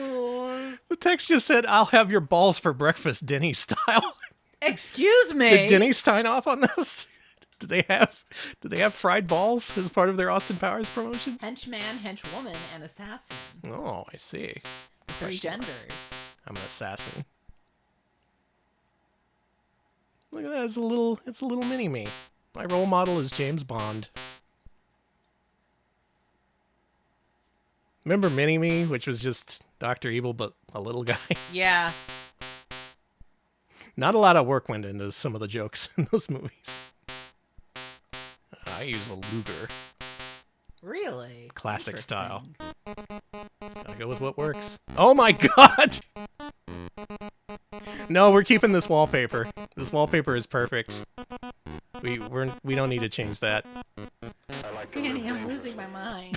Speaker 2: I?"
Speaker 1: The text just said, "I'll have your balls for breakfast, Denny style."
Speaker 2: Excuse me.
Speaker 1: Did Denny sign off on this? Did they have fried balls as part of their Austin Powers promotion?
Speaker 2: Henchman, henchwoman, and assassin.
Speaker 1: Oh, I see.
Speaker 2: 3 genders.
Speaker 1: I'm an assassin. Look at that, it's a little mini-me. My role model is James Bond. Remember Mini-Me, which was just Dr. Evil, but a little guy?
Speaker 2: Yeah.
Speaker 1: Not a lot of work went into some of the jokes in those movies. I use a Luger.
Speaker 2: Really?
Speaker 1: Classic style. Gotta go with what works. Oh my god! No, we're keeping this wallpaper. This wallpaper is perfect. We don't need to change that.
Speaker 2: Danny, I'm losing my mind.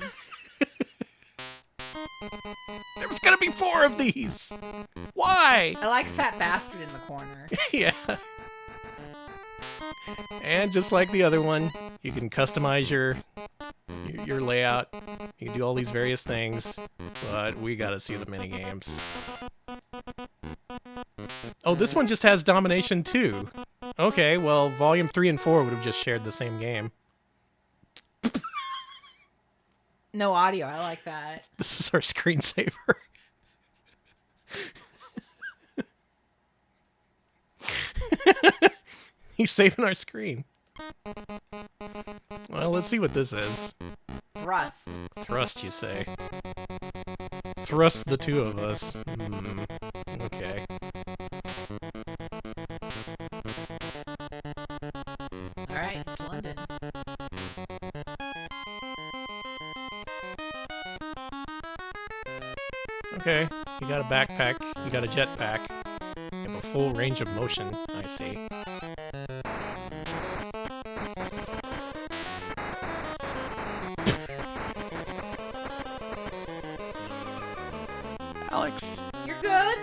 Speaker 1: There was gonna be 4 of these! Why?
Speaker 2: I like Fat Bastard in the corner.
Speaker 1: Yeah. And just like the other one, you can customize your layout. You can do all these various things, but we gotta see the minigames. Oh, this one just has Domination 2. Okay, well, Volume 3 and 4 would have just shared the same game.
Speaker 2: No audio, I like that.
Speaker 1: This is our screensaver. He's saving our screen. Well, let's see what this is.
Speaker 2: Thrust.
Speaker 1: Thrust, you say? Thrust the 2 of us. Okay.
Speaker 2: Alright, it's London.
Speaker 1: Okay, you got a backpack, you got a jetpack, you have a full range of motion, I see. Alex!
Speaker 2: You're good?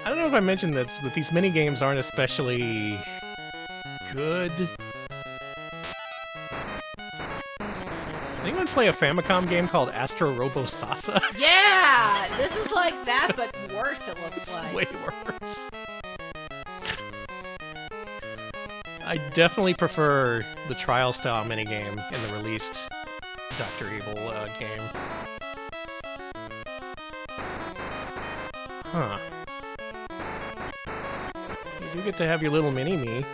Speaker 1: I don't know if I mentioned that these minigames aren't especially good. Anyone play a Famicom game called Astro Robo Sasa?
Speaker 2: Yeah! This is like that, but worse, it looks
Speaker 1: It's
Speaker 2: like.
Speaker 1: way worse. I definitely prefer the trial style minigame in the released Dr. Evil game. Huh. You do get to have your little mini-me.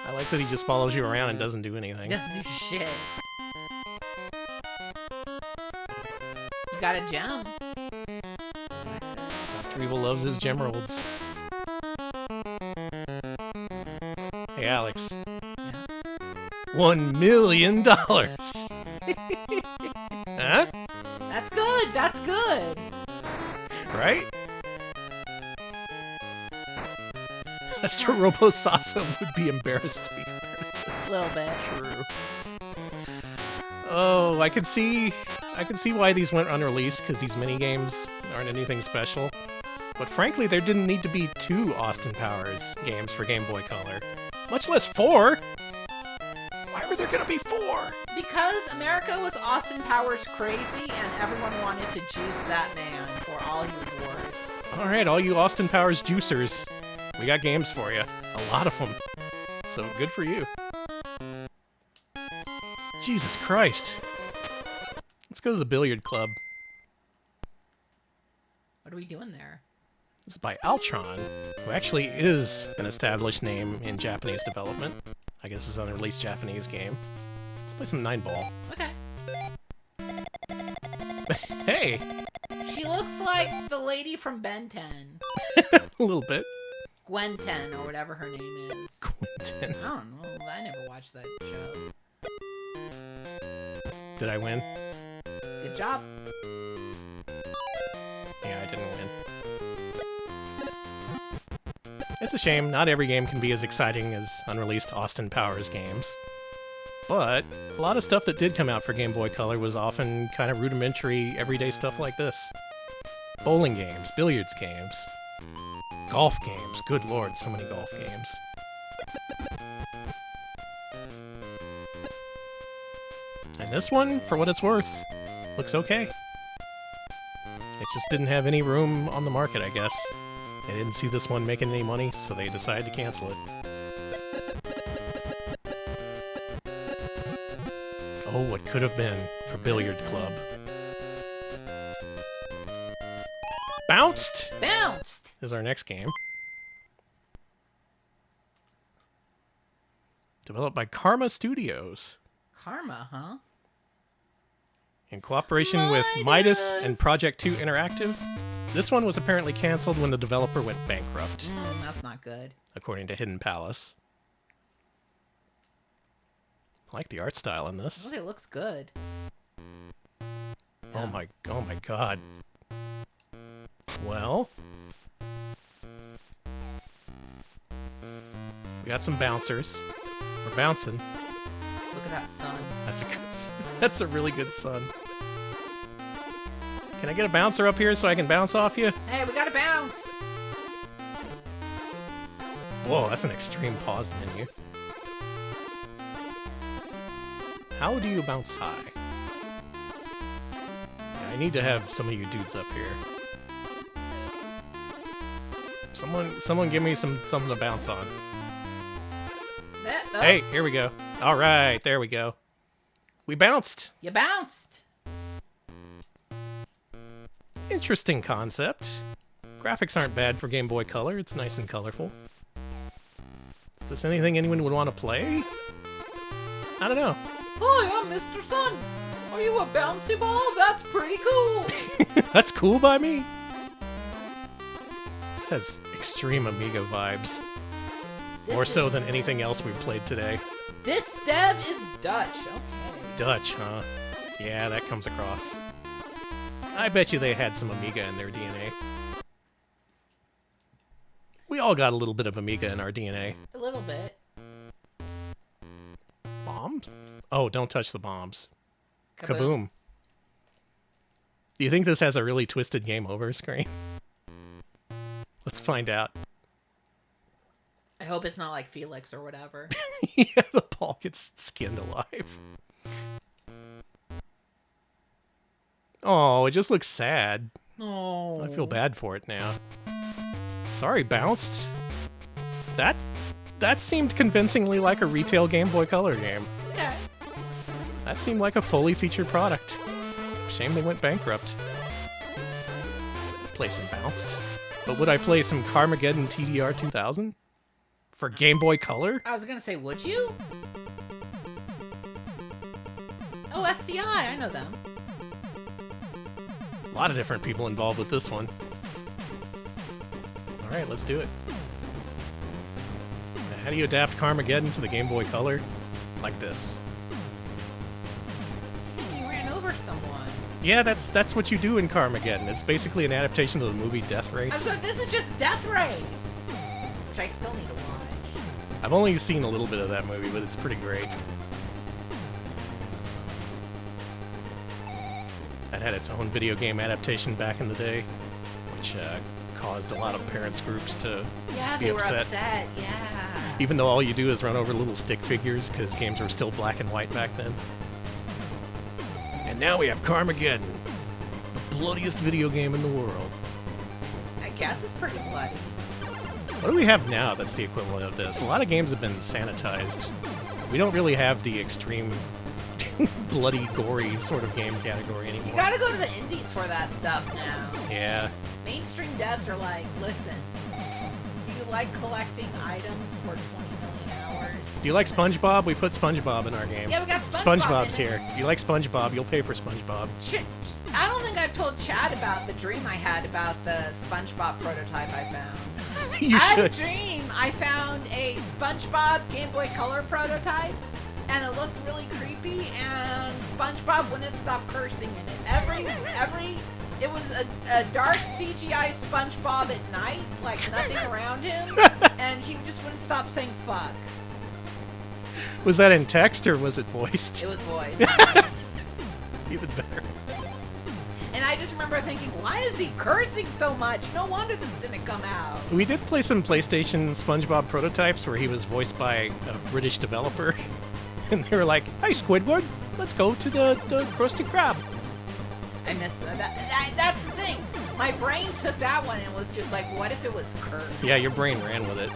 Speaker 1: I like that he just follows you around and doesn't do anything.
Speaker 2: Doesn't do shit. You got a gem.
Speaker 1: Dr. Evil loves his gem rolls. Hey, Alex.
Speaker 2: Yeah.
Speaker 1: $1 million! Huh?
Speaker 2: That's good. That's good.
Speaker 1: Right? Astro Robo Sasa would be embarrassed to be compared to this.
Speaker 2: A little bit.
Speaker 1: True. Oh, I can see why these went unreleased, because these mini games aren't anything special. But frankly, there didn't need to be 2 Austin Powers games for Game Boy Color, much less 4. Why were there gonna be 4?
Speaker 2: Because America was Austin Powers crazy, and everyone wanted to juice that man for all he was worth.
Speaker 1: All right, all you Austin Powers juicers, we got games for you. A lot of them. So good for you. Jesus Christ. Let's go to the Billiard Club.
Speaker 2: What are we doing there?
Speaker 1: This is by Altron, who actually is an established name in Japanese development. I guess it's an unreleased Japanese game. Let's play some 9-ball.
Speaker 2: Okay.
Speaker 1: Hey!
Speaker 2: She looks like the lady from Ben 10.
Speaker 1: A little bit.
Speaker 2: Gwen 10, or whatever her name is.
Speaker 1: Quentin.
Speaker 2: I don't know. I never watched that show.
Speaker 1: Did I win?
Speaker 2: Good job.
Speaker 1: Yeah, I didn't win. It's a shame, not every game can be as exciting as unreleased Austin Powers games. But a lot of stuff that did come out for Game Boy Color was often kind of rudimentary, everyday stuff like this. Bowling games, billiards games, golf games. Good lord, so many golf games. And this one, for what it's worth, looks okay. It just didn't have any room on the market, I guess. They didn't see this one making any money, so they decided to cancel it. Oh, what could have been for Billiard Club. Bounced!
Speaker 2: Bounced!
Speaker 1: Is our next game. Developed by Karma Studios.
Speaker 2: Karma, huh?
Speaker 1: In cooperation with Midas and Project 2 Interactive. This one was apparently canceled when the developer went bankrupt,
Speaker 2: That's not good.
Speaker 1: according to Hidden Palace. I like the art style in this.
Speaker 2: Oh, it looks good.
Speaker 1: Oh my god. Well, we got some bouncers. We're bouncing.
Speaker 2: Look at that sun.
Speaker 1: That's a really good sun. Can I get a bouncer up here so I can bounce off you?
Speaker 2: Hey, we gotta bounce!
Speaker 1: Whoa, that's an extreme pause menu. How do you bounce high? Yeah, I need to have some of you dudes up here. Someone give me something to bounce on. Hey, here we go. All right, there we go. We bounced.
Speaker 2: You bounced!
Speaker 1: Interesting concept. Graphics aren't bad for Game Boy Color. It's nice and colorful. Is this anything anyone would want to play? I don't know.
Speaker 2: Hi, I'm Mr. Sun. Are you a bouncy ball? That's pretty cool.
Speaker 1: That's cool by me. This has extreme Amiga vibes. More so than anything else we've played today.
Speaker 2: This dev is Dutch. Okay.
Speaker 1: Dutch, huh? Yeah, that comes across. I bet you they had some Amiga in their DNA. We all got a little bit of Amiga in our DNA.
Speaker 2: A little bit.
Speaker 1: Bombs? Oh, don't touch the bombs.
Speaker 2: Kaboom.
Speaker 1: Kaboom. Do you think this has a really twisted game over screen? Let's find out.
Speaker 2: I hope it's not like Felix or whatever.
Speaker 1: Yeah, the ball gets skinned alive. Oh, it just looks sad.
Speaker 2: Oh.
Speaker 1: I feel bad for it now. Sorry, bounced. That seemed convincingly like a retail Game Boy Color game.
Speaker 2: Okay.
Speaker 1: That seemed like a fully featured product. Shame they went bankrupt. Play some Bounced. But would I play some Carmageddon TDR 2000? For Game Boy Color?
Speaker 2: I was gonna say, would you? Oh, SCI, I know them.
Speaker 1: A lot of different people involved with this one. Alright, let's do it. Now, how do you adapt Carmageddon to the Game Boy Color? Like this.
Speaker 2: You ran over someone.
Speaker 1: Yeah, that's what you do in Carmageddon. It's basically an adaptation of the movie Death Race.
Speaker 2: I was like, this is just Death Race! Which I still need to watch.
Speaker 1: I've only seen a little bit of that movie, but it's pretty great. That had its own video game adaptation back in the day, which caused a lot of parents' groups to
Speaker 2: Yeah,
Speaker 1: be
Speaker 2: they were
Speaker 1: upset.
Speaker 2: upset. Yeah.
Speaker 1: Even though all you do is run over little stick figures, because games were still black and white back then. And now we have Carmageddon, the bloodiest video game in the world.
Speaker 2: I guess it's pretty bloody.
Speaker 1: What do we have now that's the equivalent of this? A lot of games have been sanitized. We don't really have the extreme bloody, gory sort of game category anymore.
Speaker 2: You gotta go to the indies for that stuff now.
Speaker 1: Yeah.
Speaker 2: Mainstream devs are like, listen, do you like collecting items for 20 million hours?
Speaker 1: Do you like SpongeBob? We put SpongeBob in our game.
Speaker 2: Yeah, we got SpongeBob
Speaker 1: SpongeBob's
Speaker 2: in it.
Speaker 1: here. If you like SpongeBob, you'll pay for SpongeBob.
Speaker 2: I don't think I've told Chad about the dream I had about the SpongeBob prototype I found.
Speaker 1: You
Speaker 2: I had a
Speaker 1: should.
Speaker 2: dream. I found a SpongeBob Game Boy Color prototype, and it looked really creepy. And SpongeBob wouldn't stop cursing in it. It was a dark CGI SpongeBob at night, like nothing around him, and he just wouldn't stop saying fuck.
Speaker 1: Was that in text or was it voiced?
Speaker 2: It was voiced.
Speaker 1: Even better.
Speaker 2: And I just remember thinking, why is he cursing so much? No wonder this didn't come out.
Speaker 1: We did play some PlayStation SpongeBob prototypes where he was voiced by a British developer. And they were like, "Hey, Squidward, let's go to the Krusty Krab."
Speaker 2: I missed that. That's the thing. My brain took that one and was just like, what if it was Kurt?
Speaker 1: Yeah, your brain ran with it.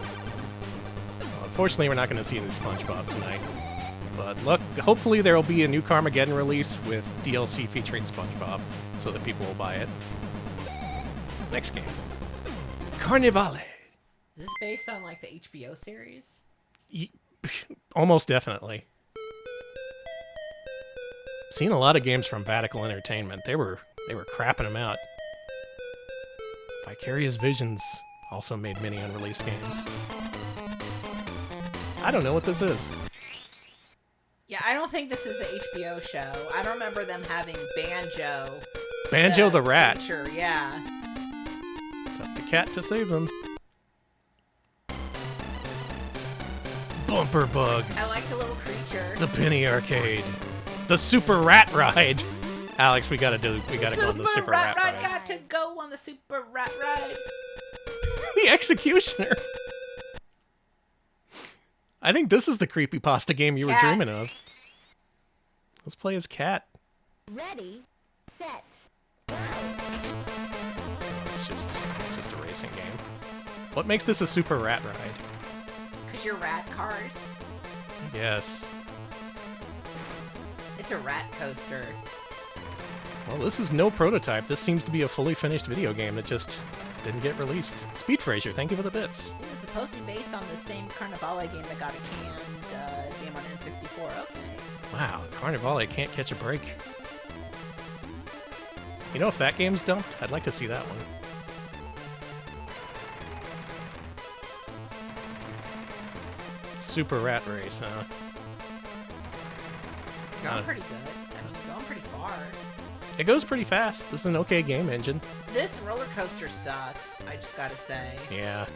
Speaker 1: Unfortunately, we're not going to see any SpongeBob tonight. But look, hopefully there will be a new Carmageddon release with DLC featuring SpongeBob, so that people will buy it. Next game. Carnivale.
Speaker 2: Is this based on like the HBO series?
Speaker 1: Almost definitely. Seen a lot of games from Vatical Entertainment. They were crapping them out. Vicarious Visions also made many unreleased games. I don't know what this is.
Speaker 2: Yeah, I don't think this is an HBO show. I don't remember them having Banjo.
Speaker 1: Banjo the Rat.
Speaker 2: Feature, yeah.
Speaker 1: It's up to Cat to save them. Bumper Bugs.
Speaker 2: I like the little creature.
Speaker 1: The Penny Arcade. The Super Rat Ride. Alex, we gotta go on the Super Rat Ride.
Speaker 2: Got to go on the Super Rat Ride.
Speaker 1: The Executioner. I think this is the creepypasta game you were dreaming of. Let's play as Cat.
Speaker 4: Ready, set.
Speaker 1: It's just a racing game. What makes this a Super Rat Ride?
Speaker 2: Because you're rat cars.
Speaker 1: Yes.
Speaker 2: It's a rat coaster.
Speaker 1: Well, this is no prototype. This seems to be a fully finished video game that just didn't get released. Speed Fraser, thank you for the bits.
Speaker 2: It was supposed to be based on the same Carnivale game that got a canned game on N64. Okay.
Speaker 1: Wow, Carnivale can't catch a break. You know, if that game's dumped, I'd like to see that one. Super Rat Race, huh?
Speaker 2: Going pretty good. I mean, going pretty far.
Speaker 1: It goes pretty fast. This is an okay game engine.
Speaker 2: This roller coaster sucks, I just gotta say.
Speaker 1: Yeah.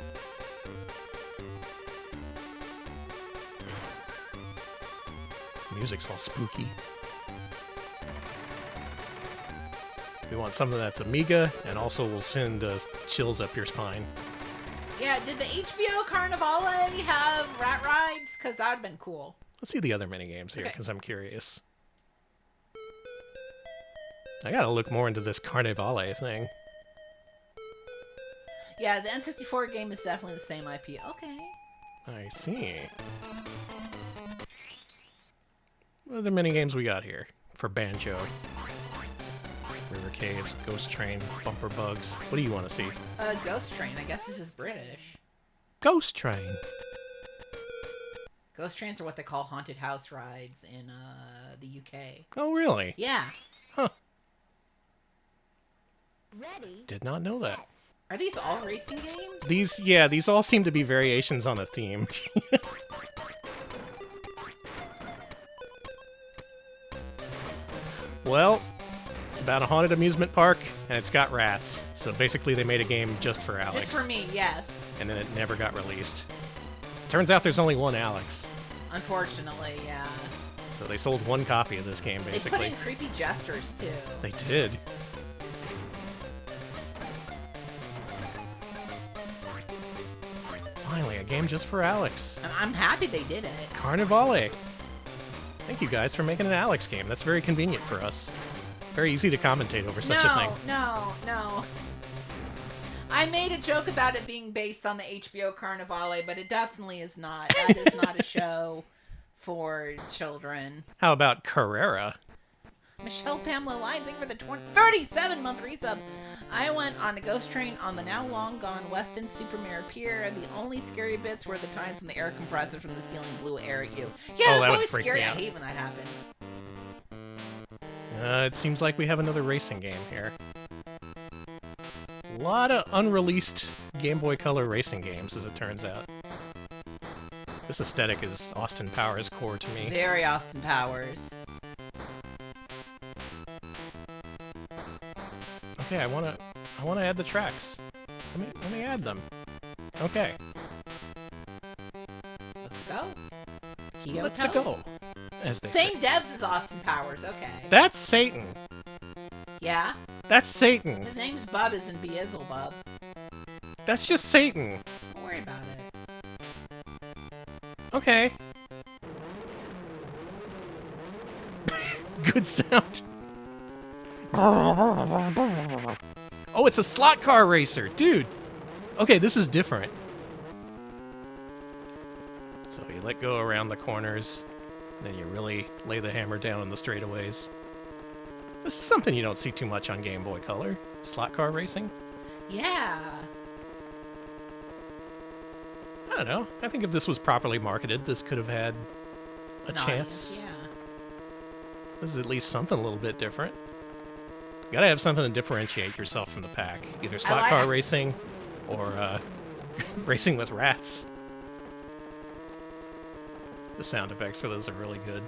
Speaker 1: Music's all spooky. We want something that's Amiga and also will send chills up your spine.
Speaker 2: Yeah, did the HBO Carnivale have rat rides? Because that would've been cool.
Speaker 1: Let's see the other minigames here,
Speaker 2: Okay.
Speaker 1: because I'm curious. I gotta look more into this Carnivale thing.
Speaker 2: Yeah, the N64 game is definitely the same IP. Okay.
Speaker 1: I see. What other minigames we got here for Banjo? River Caves, Ghost Train, Bumper Bugs. What do you want to see?
Speaker 2: Ghost Train. I guess this is British.
Speaker 1: Ghost Train.
Speaker 2: Ghost Trains are what they call haunted house rides in the UK.
Speaker 1: Oh, really?
Speaker 2: Yeah.
Speaker 1: Huh.
Speaker 4: Ready,
Speaker 1: Did not know that.
Speaker 2: Are these all racing games?
Speaker 1: These all seem to be variations on a theme. Well, it's about a haunted amusement park, and it's got rats. So basically they made a game just for Alex.
Speaker 2: Just for me, yes.
Speaker 1: And then it never got released. Turns out there's only one Alex.
Speaker 2: Unfortunately, yeah.
Speaker 1: So they sold one copy of this game,
Speaker 2: They put
Speaker 1: basically.
Speaker 2: in creepy jesters, too.
Speaker 1: They did. Finally, a game just for Alex.
Speaker 2: I'm happy they did it.
Speaker 1: Carnivale. Thank you guys for making an Alex game. That's very convenient for us. Very easy to commentate over such a thing.
Speaker 2: No. I made a joke about it being based on the HBO Carnivale, but it definitely is not. That is not a show for children.
Speaker 1: How about Carrera?
Speaker 2: Michelle Pamela Line, thank you for the 37-month resub. I went on a ghost train on the now long gone Weston Supermare Pier, and the only scary bits were the times when the air compressor from the ceiling blew air at you. Yeah,
Speaker 1: Oh,
Speaker 2: that's
Speaker 1: that would
Speaker 2: always
Speaker 1: freak
Speaker 2: scary.
Speaker 1: me
Speaker 2: I
Speaker 1: out.
Speaker 2: hate when that happens.
Speaker 1: It seems like we have another racing game here. A lot of unreleased Game Boy Color racing games, as it turns out. This aesthetic is Austin Powers core to me.
Speaker 2: Very Austin Powers.
Speaker 1: Okay, I wanna add the tracks. Let me add them. Okay,
Speaker 2: Let's go. Kyoto.
Speaker 1: let's go. As they say.
Speaker 2: Same devs as Austin Powers. Okay.
Speaker 1: That's Satan.
Speaker 2: Yeah.
Speaker 1: That's Satan.
Speaker 2: His name's Bub, isn't Beelzebub.
Speaker 1: That's just Satan.
Speaker 2: Don't worry about it.
Speaker 1: Okay. Good sound. Oh, it's a slot car racer, dude. Okay, this is different. So you let go around the corners, then you really lay the hammer down on the straightaways. This is something you don't see too much on Game Boy Color. Slot car racing.
Speaker 2: Yeah.
Speaker 1: I don't know. I think if this was properly marketed, this could have had a
Speaker 2: An
Speaker 1: chance.
Speaker 2: audience, yeah.
Speaker 1: This is at least something a little bit different. You gotta have something to differentiate yourself from the pack. Either slot
Speaker 2: like
Speaker 1: car
Speaker 2: it.
Speaker 1: racing or racing with rats. The sound effects for those are really good.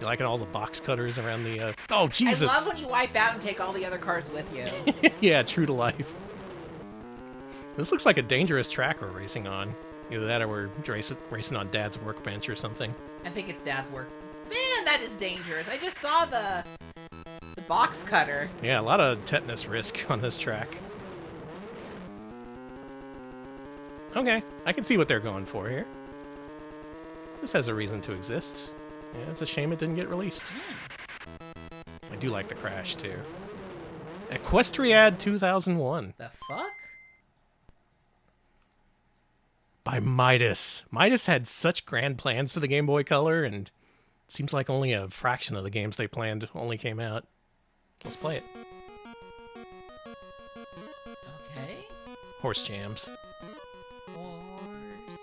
Speaker 1: You liking all the box cutters around the... Oh, Jesus!
Speaker 2: I love when you wipe out and take all the other cars with you.
Speaker 1: Yeah, true to life. This looks like a dangerous track we're racing on. Either that or we're racing on Dad's workbench or something.
Speaker 2: I think it's Dad's work. Man, that is dangerous. I just saw the box cutter.
Speaker 1: Yeah, a lot of tetanus risk on this track. Okay, I can see what they're going for here. This has a reason to exist. Yeah, it's a shame it didn't get released. I do like the crash, too. Equestriad 2001
Speaker 2: The fuck?
Speaker 1: by Midas. Midas had such grand plans for the Game Boy Color, and it seems like only a fraction of the games they planned only came out. Let's play it.
Speaker 2: Okay.
Speaker 1: Horse jams.
Speaker 2: Horse.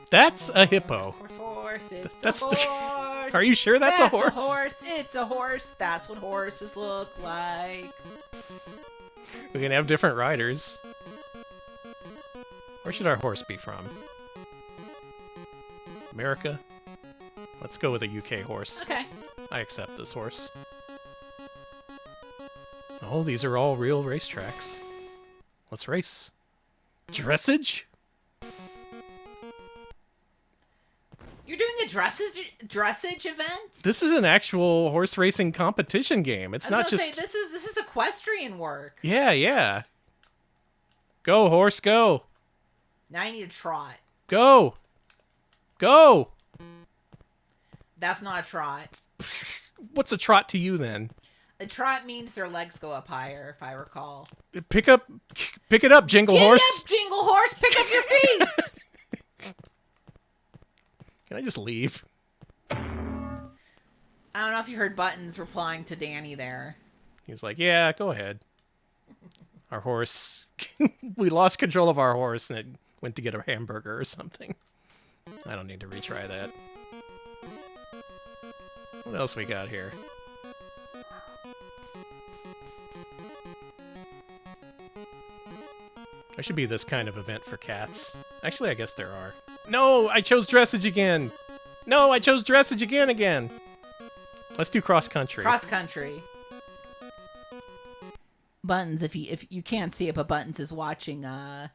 Speaker 1: That's a hippo.
Speaker 2: Horse. It's
Speaker 1: That's
Speaker 2: a
Speaker 1: the-
Speaker 2: horse.
Speaker 1: Are you sure that's a horse?
Speaker 2: It's a horse. That's what horses look like.
Speaker 1: We can have different riders. Where should our horse be from? America? Let's go with a UK horse.
Speaker 2: Okay.
Speaker 1: I accept this horse. Oh, these are all real racetracks. Let's race. Dressage?
Speaker 2: You're doing a dressage event?
Speaker 1: This is an actual horse racing competition game. It's
Speaker 2: I was
Speaker 1: not
Speaker 2: gonna
Speaker 1: just...
Speaker 2: say, this is equestrian work.
Speaker 1: Yeah, yeah. Go, horse, go.
Speaker 2: Now I need a trot.
Speaker 1: Go. Go.
Speaker 2: That's not a trot.
Speaker 1: What's a trot to you, then?
Speaker 2: A trot means their legs go up higher, if I recall.
Speaker 1: Pick it up, Jingle
Speaker 2: Giddy
Speaker 1: Horse.
Speaker 2: up, Jingle Horse! Pick up your feet!
Speaker 1: Can I just leave?
Speaker 2: I don't know if you heard Buttons replying to Danny there.
Speaker 1: He was like, yeah, go ahead. Our horse... we lost control of our horse and it went to get a hamburger or something. I don't need to retry that. What else we got here? There should be this kind of event for cats. Actually, I guess there are. No, I chose dressage again. No, I chose dressage again. Let's do cross country.
Speaker 2: Cross country. Buttons, if you can't see it, but Buttons is watching
Speaker 1: Yeah,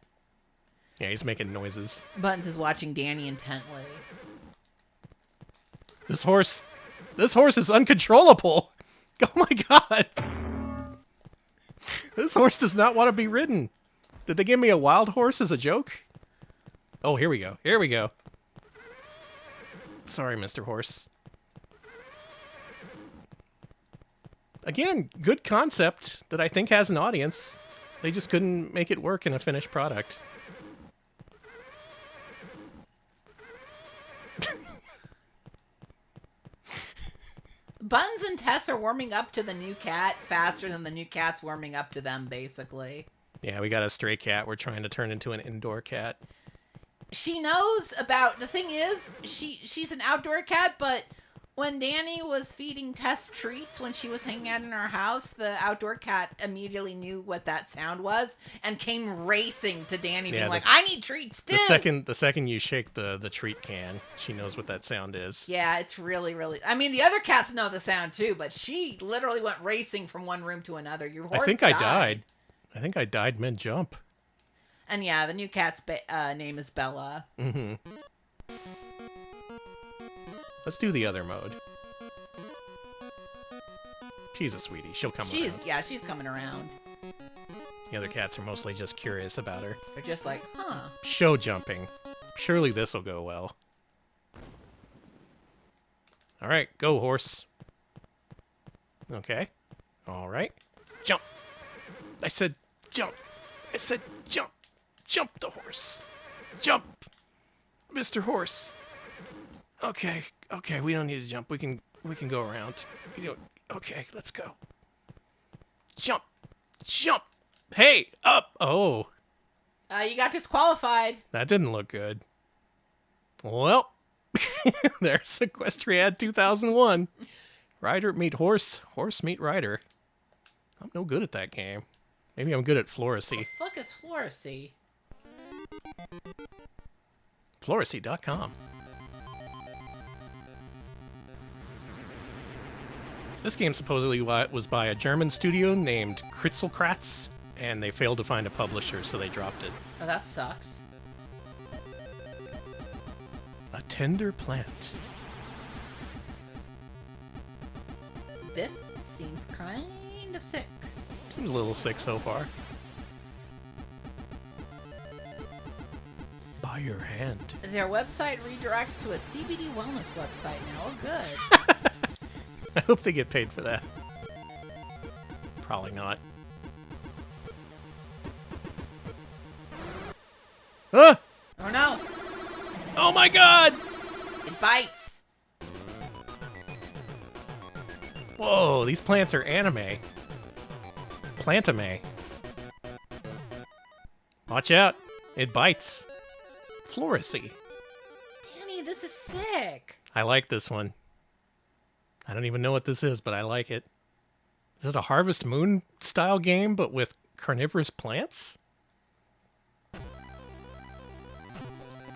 Speaker 1: he's making noises.
Speaker 2: Buttons is watching Danny intently.
Speaker 1: This horse is uncontrollable. Oh my god. This horse does not want to be ridden. Did they give me a wild horse as a joke? Oh, here we go. Here we go. Sorry, Mr. Horse. Again, good concept that I think has an audience. They just couldn't make it work in a finished product.
Speaker 2: Buns and Tess are warming up to the new cat faster than the new cat's warming up to them, basically.
Speaker 1: Yeah, we got a stray cat we're trying to turn into an indoor cat.
Speaker 2: She knows about... The thing is, she's an outdoor cat, but when Danny was feeding Tess treats when she was hanging out in our house, the outdoor cat immediately knew what that sound was and came racing to Danny, being like, I need treats, too!
Speaker 1: The second you shake the treat can, she knows what that sound is.
Speaker 2: Yeah, it's really, really... I mean, the other cats know the sound, too, but she literally went racing from one room to another. Your horse
Speaker 1: I died. I think I died mid-jump.
Speaker 2: And yeah, the new cat's name is Bella.
Speaker 1: Mm-hmm. Let's do the other mode. She's a sweetie. She'll come around.
Speaker 2: Yeah, she's coming around.
Speaker 1: The other cats are mostly just curious about her.
Speaker 2: They're just like, huh.
Speaker 1: Show jumping. Surely this will go well. All right, go, horse. Okay. All right. Jump. I said jump. I said jump. Jump the horse. Jump. Mr. Horse. Okay. Okay, we don't need to jump. We can go around. Okay, let's go. Jump. Jump. Hey, up. Oh.
Speaker 2: You got disqualified.
Speaker 1: That didn't look good. Well, there's Equestriad 2001. Rider meet horse, horse meet rider. I'm no good at that game. Maybe I'm good at Floracy.
Speaker 2: What the fuck is Floracy?
Speaker 1: Floracy.com. This game supposedly was by a German studio named Kritzelkratz, and they failed to find a publisher, so they dropped it.
Speaker 2: Oh, that sucks.
Speaker 1: A tender plant.
Speaker 2: This seems kind of sick.
Speaker 1: Seems a little sick so far. By your hand.
Speaker 2: Their website redirects to a CBD wellness website now. Oh, good.
Speaker 1: I hope they get paid for that. Probably not. Ah!
Speaker 2: Oh, no.
Speaker 1: Oh my god!
Speaker 2: It bites.
Speaker 1: Whoa, these plants are anime. Plantame. Watch out. It bites. Floracy.
Speaker 2: Danny, this is sick.
Speaker 1: I like this one. I don't even know what this is, but I like it. Is it a Harvest Moon style game, but with carnivorous plants?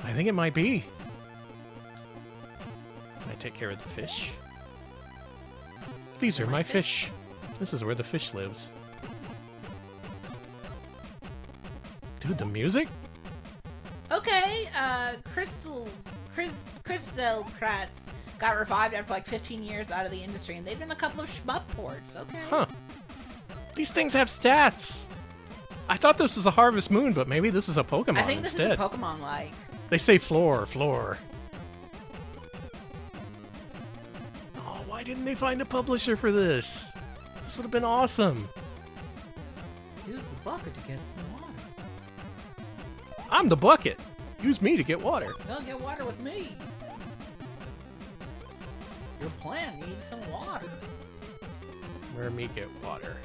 Speaker 1: I think it might be. Can I take care of the fish? These are my fish. This is where the fish lives. Dude, the music?
Speaker 2: Okay, Crystal Kratz got revived after like 15 years out of the industry, and they've done a couple of shmup ports. Okay.
Speaker 1: Huh. These things have stats. I thought this was a Harvest Moon, but maybe this is a Pokemon
Speaker 2: I think this
Speaker 1: instead.
Speaker 2: is a Pokemon-like.
Speaker 1: They say floor. Oh, why didn't they find a publisher for this? This would have been awesome.
Speaker 2: Use the bucket to get some water.
Speaker 1: I'm the bucket. Use me to get water.
Speaker 2: They'll get water with me. Your plant needs some water.
Speaker 1: Where me get water?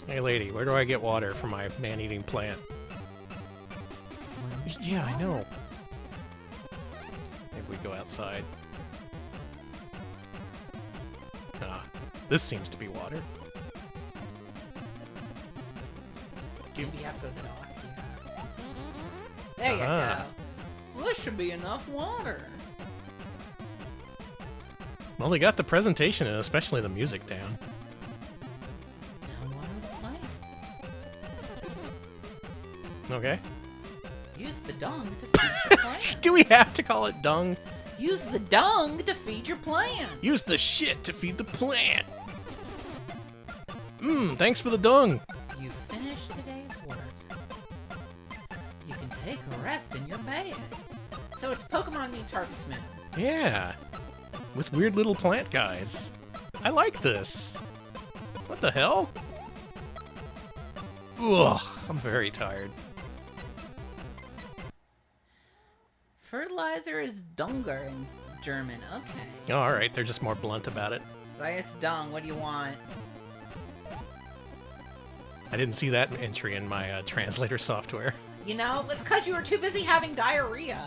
Speaker 1: Hey lady, where do I get water for my man-eating plant? Yeah, I know. Maybe we go outside. Ah, this seems to be water.
Speaker 2: Maybe after the dock, yeah. There you go. Well, this should be enough water.
Speaker 1: Well, they got the presentation and especially the music down.
Speaker 2: Now water the plant.
Speaker 1: Okay.
Speaker 2: Use the dung to feed your plant.
Speaker 1: Do we have to call it dung?
Speaker 2: Use the dung to feed your plant.
Speaker 1: Use the shit to feed the plant. Thanks for the dung.
Speaker 2: You finished today's work. You can take a rest in your bed. So it's Pokemon meets Harvest Moon.
Speaker 1: Yeah. With weird little plant guys. I like this. What the hell? Ugh, I'm very tired.
Speaker 2: Fertilizer is Dunger in German. Okay.
Speaker 1: Alright, they're just more blunt about it.
Speaker 2: But it's dung. What do you want?
Speaker 1: I didn't see that entry in my translator software.
Speaker 2: You know, it's because you were too busy having diarrhea.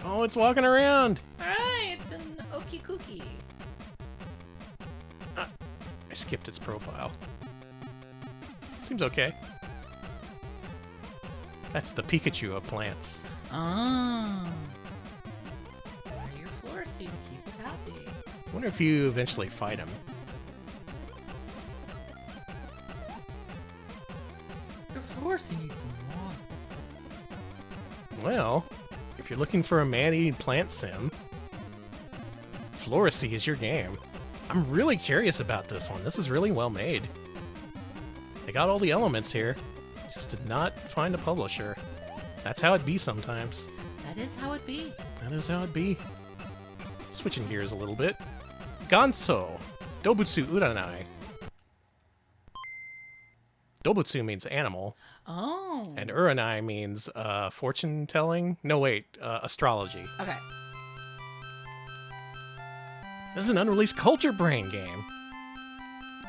Speaker 1: Oh, it's walking around.
Speaker 2: Alright, it's an Okie Cookie.
Speaker 1: I skipped its profile. Seems okay. That's the Pikachu of plants.
Speaker 2: Oh. Are your Florcy to keep it happy?
Speaker 1: I wonder if you eventually fight him.
Speaker 2: Your Florcy needs some water.
Speaker 1: Well, if you're looking for a man-eating plant sim, Floracy is your game. I'm really curious about this one. This is really well made. They got all the elements here. Just did not find a publisher. That's how it be sometimes.
Speaker 2: That is how it be.
Speaker 1: That is how it be. Switching gears a little bit. Ganso. Dobutsu Uranai. Dobutsu means animal.
Speaker 2: Oh.
Speaker 1: And Uranai means fortune telling. No, wait, astrology.
Speaker 2: Okay.
Speaker 1: This is an unreleased Culture Brain game.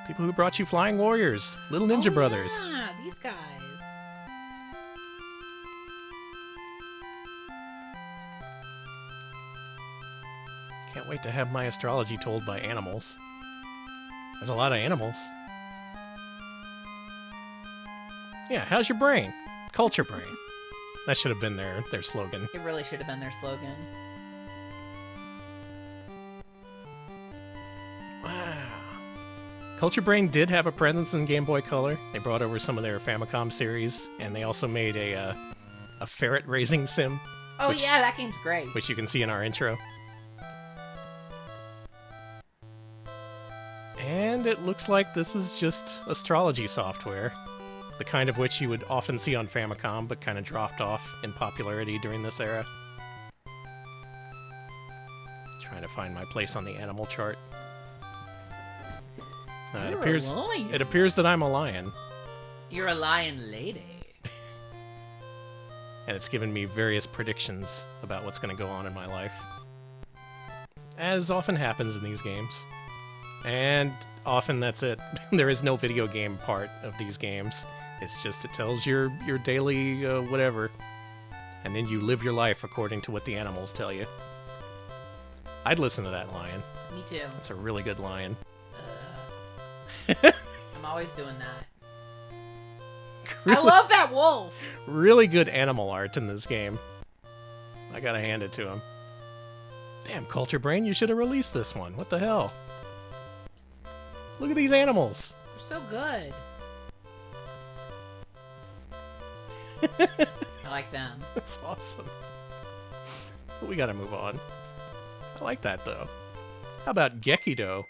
Speaker 1: People who brought you Flying Warriors, Little Ninja Brothers.
Speaker 2: Yeah, these guys.
Speaker 1: Can't wait to have my astrology told by animals. There's a lot of animals. Yeah, how's your brain? Culture Brain. That should have been their slogan.
Speaker 2: It really should have been their slogan.
Speaker 1: Wow. Culture Brain did have a presence in Game Boy Color. They brought over some of their Famicom series, and they also made a ferret raising sim.
Speaker 2: Oh
Speaker 1: which,
Speaker 2: yeah, that game's great.
Speaker 1: Which you can see in our intro. And it looks like this is just astrology software. The kind of which you would often see on Famicom, but kind of dropped off in popularity during this era. Trying to find my place on the animal chart.
Speaker 2: You're a lion.
Speaker 1: It appears that I'm a lion.
Speaker 2: You're a lion lady.
Speaker 1: And it's given me various predictions about what's going to go on in my life. As often happens in these games. And often that's it. There is no video game part of these games. It's just it tells your daily whatever. And then you live your life according to what the animals tell you. I'd listen to that lion.
Speaker 2: Me too.
Speaker 1: That's a really good lion.
Speaker 2: I'm always doing that. I love that wolf!
Speaker 1: Really good animal art in this game. I gotta hand it to him. Damn, Culture Brain, you should have released this one. What the hell? Look at these animals.
Speaker 2: They're so good. I like them.
Speaker 1: That's awesome. But we gotta move on. I like that, though. How about Gekido?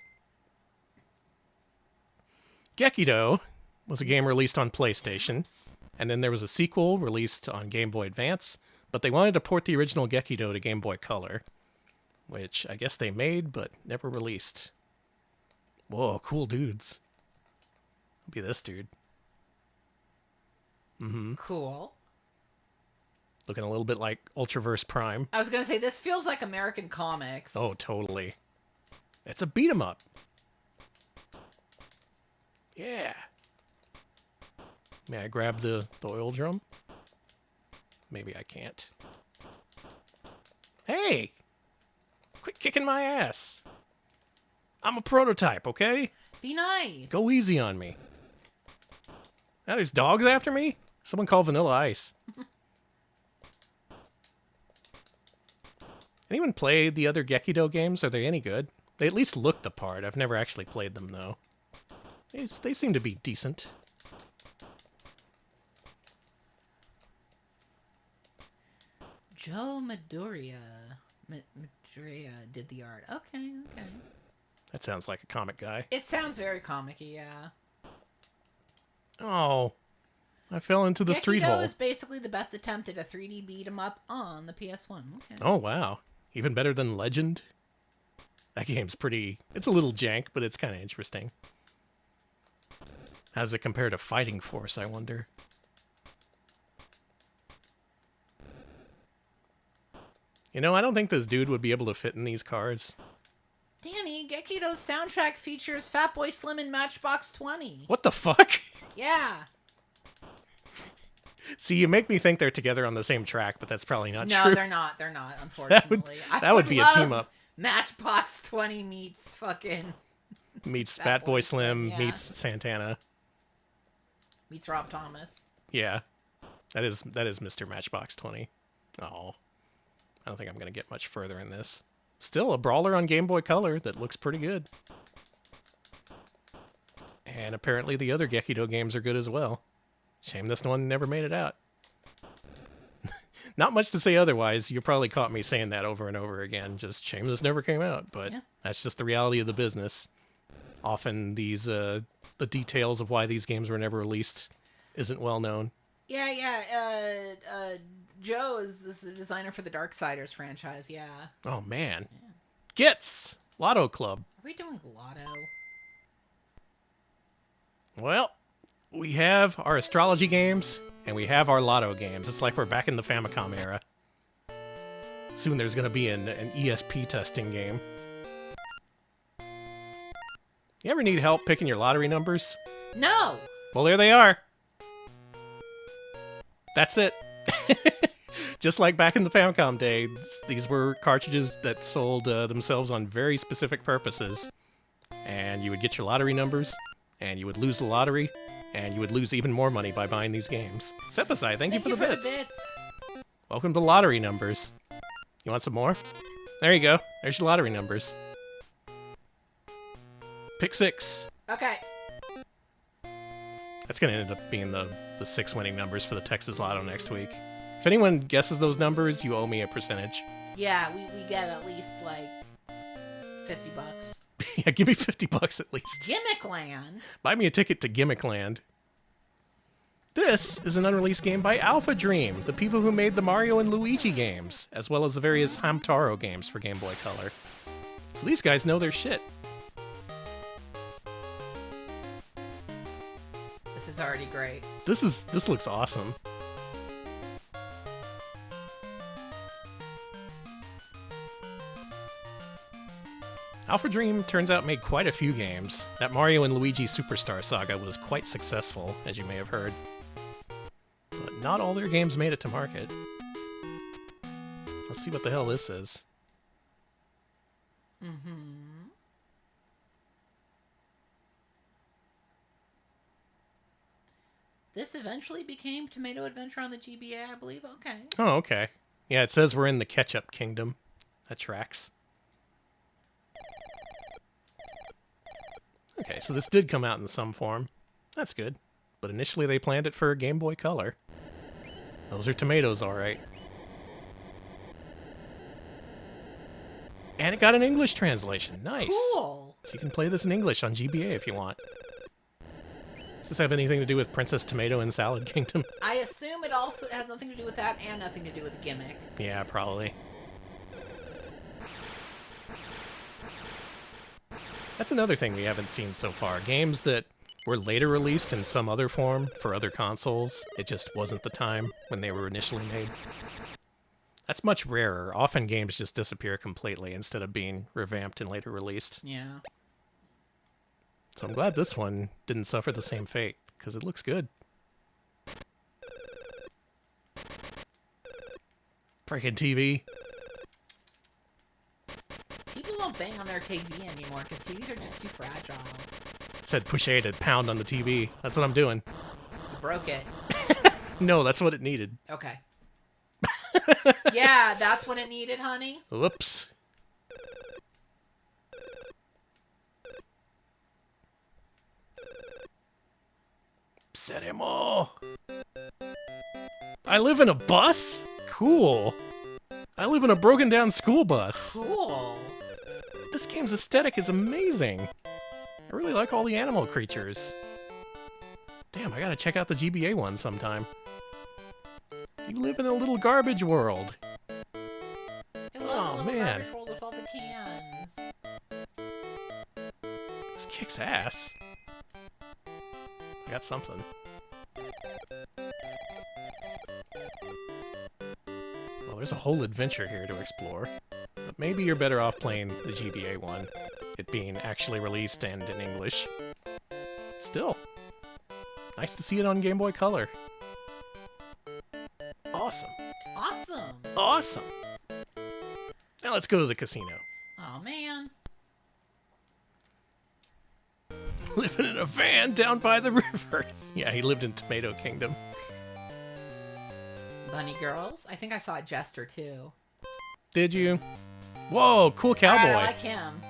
Speaker 1: Gekido was a game released on PlayStation, and then there was a sequel released on Game Boy Advance, but they wanted to port the original Gekido to Game Boy Color, which I guess they made, but never released. Whoa, cool dudes. I'll be this dude. Mm-hmm.
Speaker 2: Cool.
Speaker 1: Looking a little bit like Ultraverse Prime.
Speaker 2: I was gonna say, this feels like American comics.
Speaker 1: Oh, totally. It's a beat 'em up. Yeah. May I grab the oil drum? Maybe I can't. Hey! Quit kicking my ass. I'm a prototype, okay?
Speaker 2: Be nice.
Speaker 1: Go easy on me. Now there's dogs after me? Someone call Vanilla Ice. Anyone play the other Gekido games? Are they any good? They at least look the part. I've never actually played them, though. They seem to be decent.
Speaker 2: Joe Maduria. Maduria did the art. Okay.
Speaker 1: That sounds like a comic guy.
Speaker 2: It sounds very comic-y, yeah.
Speaker 1: Oh, I fell into the street
Speaker 2: Gekido
Speaker 1: hole.
Speaker 2: is basically the best attempt at a 3D beat 'em up on the PS1. Okay.
Speaker 1: Oh, wow. Even better than Legend? That game's pretty... It's a little jank, but it's kind of interesting. How does it compare to Fighting Force, I wonder? You know, I don't think this dude would be able to fit in these cards.
Speaker 2: Danny, Gekido's soundtrack features Fatboy Slim and Matchbox 20.
Speaker 1: What the fuck?
Speaker 2: Yeah.
Speaker 1: See, you make me think they're together on the same track, but that's probably not
Speaker 2: No,
Speaker 1: true.
Speaker 2: they're not, unfortunately.
Speaker 1: That would be a team
Speaker 2: love
Speaker 1: up.
Speaker 2: Matchbox 20 meets fucking...
Speaker 1: Meets
Speaker 2: Fatboy
Speaker 1: Fatboy Slim,
Speaker 2: yeah.
Speaker 1: meets Santana.
Speaker 2: Meets Rob Thomas.
Speaker 1: Yeah. That is Mr. Matchbox 20. Oh. I don't think I'm going to get much further in this. Still a brawler on Game Boy Color that looks pretty good. And apparently the other Gekido games are good as well. Shame this one never made it out. Not much to say otherwise. You probably caught me saying that over and over again. Just shame this never came out. But
Speaker 2: Yeah.
Speaker 1: that's just the reality of the business. Often these the details of why these games were never released isn't well known.
Speaker 2: Yeah. Joe is the designer for the Darksiders franchise, yeah.
Speaker 1: Oh, man. Gets! Lotto Club.
Speaker 2: Are we doing Lotto?
Speaker 1: Well, we have our astrology games, and we have our Lotto games. It's like we're back in the Famicom era. Soon there's going to be an ESP testing game. You ever need help picking your lottery numbers?
Speaker 2: No!
Speaker 1: Well, there they are. That's it. Just like back in the Famicom day, these were cartridges that sold themselves on very specific purposes. And you would get your lottery numbers, and you would lose the lottery, and you would lose even more money by buying these games. Sepasai, thank you for the bits. Welcome to lottery numbers. You want some more? There you go. There's your lottery numbers. Pick 6.
Speaker 2: Okay.
Speaker 1: That's going to end up being the 6 winning numbers for the Texas Lotto next week. If anyone guesses those numbers, you owe me a percentage.
Speaker 2: Yeah, we get at least, like, $50.
Speaker 1: Yeah, give me $50 at least.
Speaker 2: Gimmick Land?
Speaker 1: Buy me a ticket to Gimmick Land. This is an unreleased game by Alpha Dream, the people who made the Mario and Luigi games, as well as the various Hamtaro games for Game Boy Color. So these guys know their shit.
Speaker 2: This is already great.
Speaker 1: This looks awesome. Alpha Dream turns out made quite a few games. That Mario and Luigi Superstar Saga was quite successful, as you may have heard. But not all their games made it to market. Let's see what the hell this is.
Speaker 2: Mm-hmm. This eventually became Tomato Adventure on the GBA, I believe. Okay.
Speaker 1: Oh, okay. Yeah, it says we're in the Ketchup Kingdom. That tracks. Okay, so this did come out in some form. That's good. But initially they planned it for Game Boy Color. Those are tomatoes, alright. And it got an English translation. Nice.
Speaker 2: Cool.
Speaker 1: So you can play this in English on GBA if you want. Does this have anything to do with Princess Tomato and Salad Kingdom?
Speaker 2: I assume it also has nothing to do with that and nothing to do with the gimmick.
Speaker 1: Yeah, probably. That's another thing we haven't seen so far. Games that were later released in some other form for other consoles. It just wasn't the time when they were initially made. That's much rarer. Often games just disappear completely instead of being revamped and later released.
Speaker 2: Yeah.
Speaker 1: So I'm glad this one didn't suffer the same fate, because it looks good. Freaking TV.
Speaker 2: People don't bang on their TV anymore because TVs are just too fragile.
Speaker 1: It said push A to pound on the TV. That's what I'm doing.
Speaker 2: You broke it.
Speaker 1: No, that's what it needed.
Speaker 2: Okay. Yeah, that's what it needed, honey.
Speaker 1: Whoops. Seremo. I live in a bus? Cool. I live in a broken down school bus.
Speaker 2: Cool.
Speaker 1: This game's aesthetic is amazing. I really like all the animal creatures. Damn, I gotta check out the GBA one sometime. You live in a little garbage world.
Speaker 2: Hello,
Speaker 1: Oh, man.
Speaker 2: garbage world with all the cans.
Speaker 1: This kicks ass. I got something. Well, there's a whole adventure here to explore. But maybe you're better off playing the GBA one, it being actually released and in English. Still, nice to see it on Game Boy Color. Awesome.
Speaker 2: Awesome.
Speaker 1: Awesome. Now let's go to the casino.
Speaker 2: Oh, man.
Speaker 1: Living in a van down by the river. Yeah, he lived in Tomato Kingdom.
Speaker 2: Bunny girls. I think I saw a Jester, too.
Speaker 1: Did you? Whoa, cool cowboy.
Speaker 2: Alright, I like him.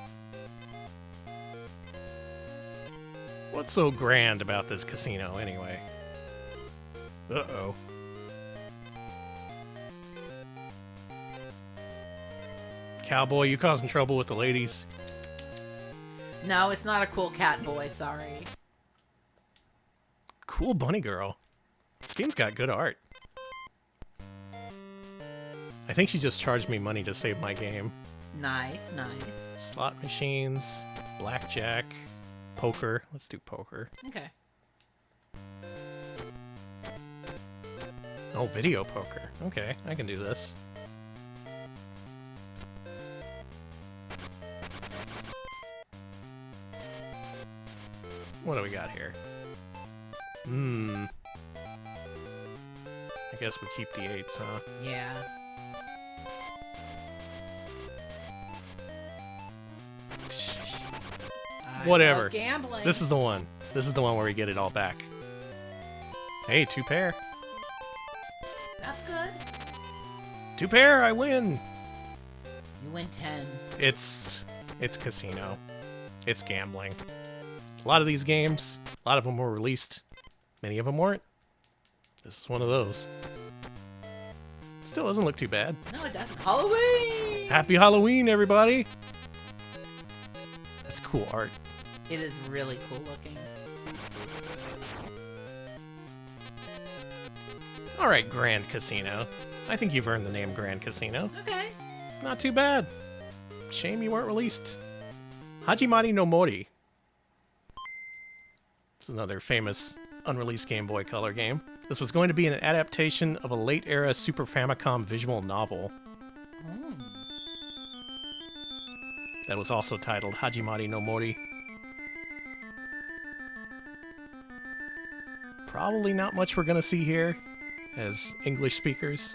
Speaker 1: What's so grand about this casino, anyway? Uh-oh. Cowboy, you causing trouble with the ladies?
Speaker 2: No, it's not a cool cat boy, sorry.
Speaker 1: Cool bunny girl. This game's got good art. I think she just charged me money to save my game.
Speaker 2: Nice, nice.
Speaker 1: Slot machines, blackjack, poker. Let's do poker.
Speaker 2: Okay.
Speaker 1: Oh, video poker. Okay, I can do this. What do we got here? I guess we keep the 8s, huh?
Speaker 2: Yeah. I
Speaker 1: Whatever.
Speaker 2: love gambling.
Speaker 1: This is the one. This is the one where we get it all back. Hey, 2 pair.
Speaker 2: That's good.
Speaker 1: 2 pair, I win.
Speaker 2: You win 10.
Speaker 1: It's casino. It's gambling. A lot of these games, a lot of them were released. Many of them weren't. This is one of those. Still doesn't look too bad.
Speaker 2: No, it doesn't. Halloween!
Speaker 1: Happy Halloween, everybody! That's cool art.
Speaker 2: It is really cool looking.
Speaker 1: Alright, Grand Casino. I think you've earned the name Grand Casino.
Speaker 2: Okay.
Speaker 1: Not too bad. Shame you weren't released. Hajimari no Mori. This is another famous unreleased Game Boy Color game. This was going to be an adaptation of a late-era Super Famicom visual novel that was also titled Hajimari no Mori. Probably not much we're going to see here as English speakers.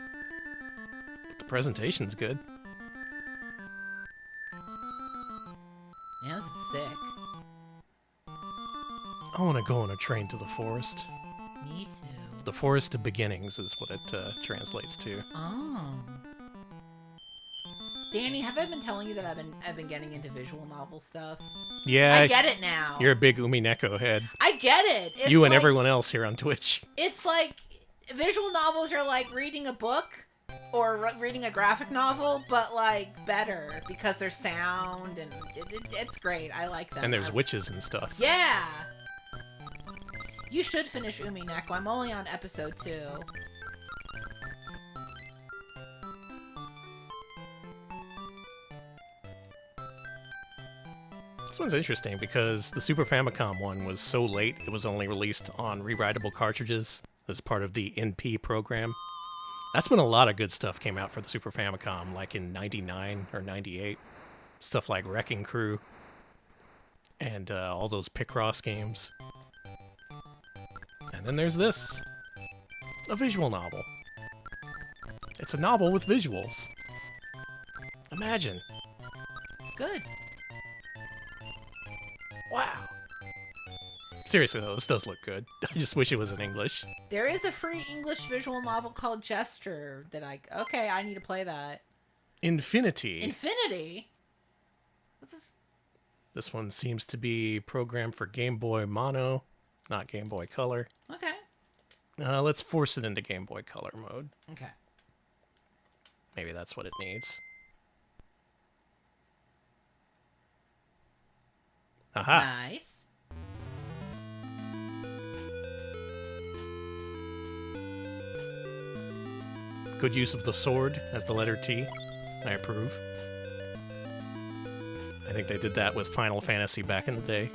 Speaker 1: But the presentation's good.
Speaker 2: Yeah, this is sick.
Speaker 1: I want to go on a train to the forest.
Speaker 2: Me too.
Speaker 1: The Forest of Beginnings is what it translates to.
Speaker 2: Oh. Danny, have I been telling you that I've been getting into visual novel stuff?
Speaker 1: Yeah,
Speaker 2: I get it now.
Speaker 1: You're a big Umineko head.
Speaker 2: I get it. It's
Speaker 1: You and
Speaker 2: like,
Speaker 1: everyone else here on Twitch.
Speaker 2: It's like visual novels are like reading a book or reading a graphic novel, but like better because there's sound and it's great. I like them.
Speaker 1: And there's witches and stuff.
Speaker 2: Yeah. You should finish Umineko. I'm only on episode 2.
Speaker 1: This one's interesting because the Super Famicom one was so late it was only released on rewritable cartridges as part of the NP program. That's when a lot of good stuff came out for the Super Famicom, like in 99 or 98. Stuff like Wrecking Crew and all those Picross games. And then there's this. A visual novel. It's a novel with visuals. Imagine.
Speaker 2: It's good.
Speaker 1: Wow. Seriously though, this does look good. I just wish it was in English.
Speaker 2: There is a free English visual novel called Jester that okay, I need to play that.
Speaker 1: Infinity.
Speaker 2: Infinity? What's this?
Speaker 1: This one seems to be programmed for Game Boy Mono, not Game Boy Color.
Speaker 2: Okay.
Speaker 1: Let's force it into Game Boy Color mode.
Speaker 2: Okay.
Speaker 1: Maybe that's what it needs. Aha.
Speaker 2: Nice.
Speaker 1: Good use of the sword as the letter T. I approve. I think they did that with Final Fantasy back in the day.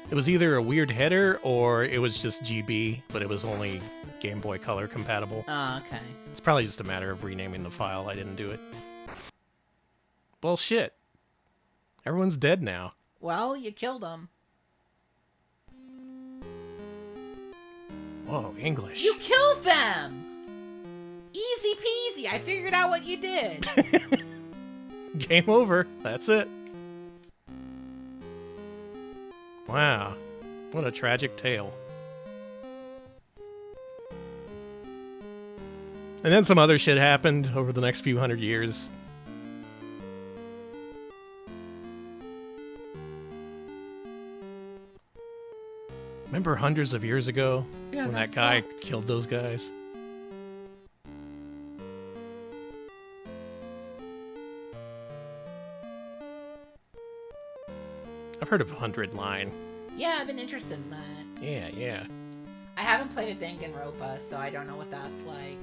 Speaker 1: It was either a weird header or it was just GB, but it was only Game Boy Color compatible.
Speaker 2: Oh, okay.
Speaker 1: It's probably just a matter of renaming the file. I didn't do it. Well, shit. Everyone's dead now.
Speaker 2: Well, you killed him.
Speaker 1: Whoa, English.
Speaker 2: You killed them! Easy peasy. I figured out what you did.
Speaker 1: Game over. That's it. Wow. What a tragic tale. And then some other shit happened over the next few hundred years. Remember hundreds of years ago
Speaker 2: Yeah,
Speaker 1: when that
Speaker 2: that
Speaker 1: guy
Speaker 2: sucked.
Speaker 1: killed those guys? I've heard of 100 Line.
Speaker 2: Yeah, I've been interested in that.
Speaker 1: Yeah, yeah.
Speaker 2: I haven't played a Danganronpa, so I don't know what that's like.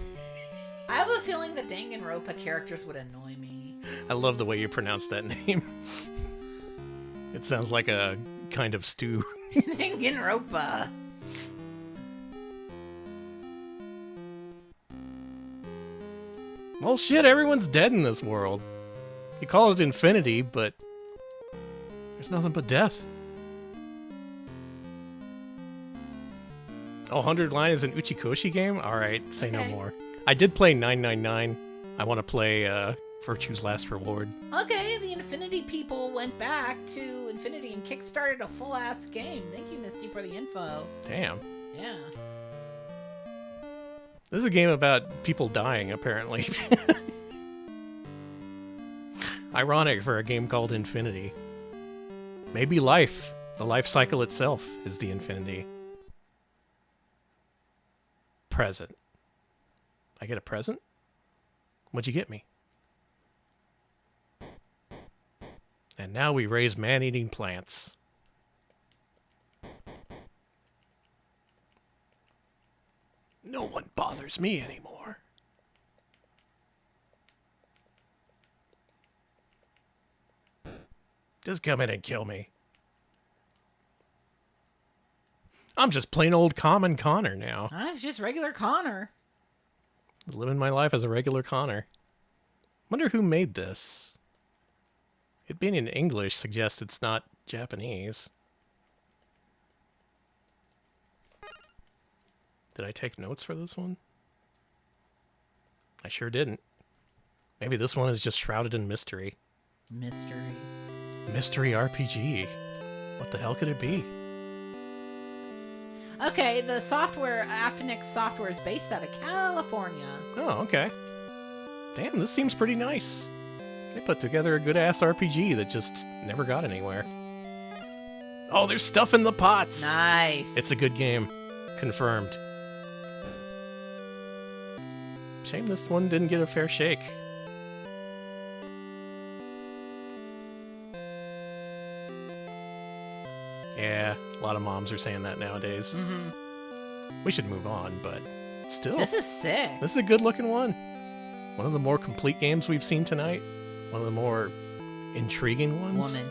Speaker 2: I have a feeling the Danganronpa characters would annoy me.
Speaker 1: I love the way you pronounce that name. It sounds like a kind of stew.
Speaker 2: Danganronpa.
Speaker 1: Well, shit, everyone's dead in this world. You call it infinity, but there's nothing but death. Oh, 100 Line is an Uchikoshi game? Alright, say no
Speaker 2: Okay.
Speaker 1: more. I did play 999. I want to play Virtue's Last Reward.
Speaker 2: Okay, the Infinity people went back to Infinity and kickstarted a full-ass game. Thank you, Misty, for the info.
Speaker 1: Damn.
Speaker 2: Yeah.
Speaker 1: This is a game about people dying, apparently. Ironic for a game called Infinity. Maybe life, the life cycle itself, is the infinity. Present. I get a present? What'd you get me? And now we raise man-eating plants. No one bothers me anymore. Just come in and kill me. I'm just plain old common Connor now.
Speaker 2: I'm just regular Connor.
Speaker 1: Living my life as a regular Connor. Wonder who made this. It being in English suggests it's not Japanese. Did I take notes for this one? I sure didn't. Maybe this one is just shrouded in mystery.
Speaker 2: Mystery.
Speaker 1: Mystery RPG. What the hell could it be?
Speaker 2: Okay, the software, Affinix Software, is based out of California.
Speaker 1: Oh, okay. Damn, this seems pretty nice. They put together a good-ass RPG that just never got anywhere. Oh, there's stuff in the pots!
Speaker 2: Nice.
Speaker 1: It's a good game. Confirmed. Shame this one didn't get a fair shake. Yeah, a lot of moms are saying that nowadays. We should move on, but still.
Speaker 2: This is sick.
Speaker 1: This is a good-looking one. One of the more complete games we've seen tonight. One of the more intriguing ones.
Speaker 2: Woman.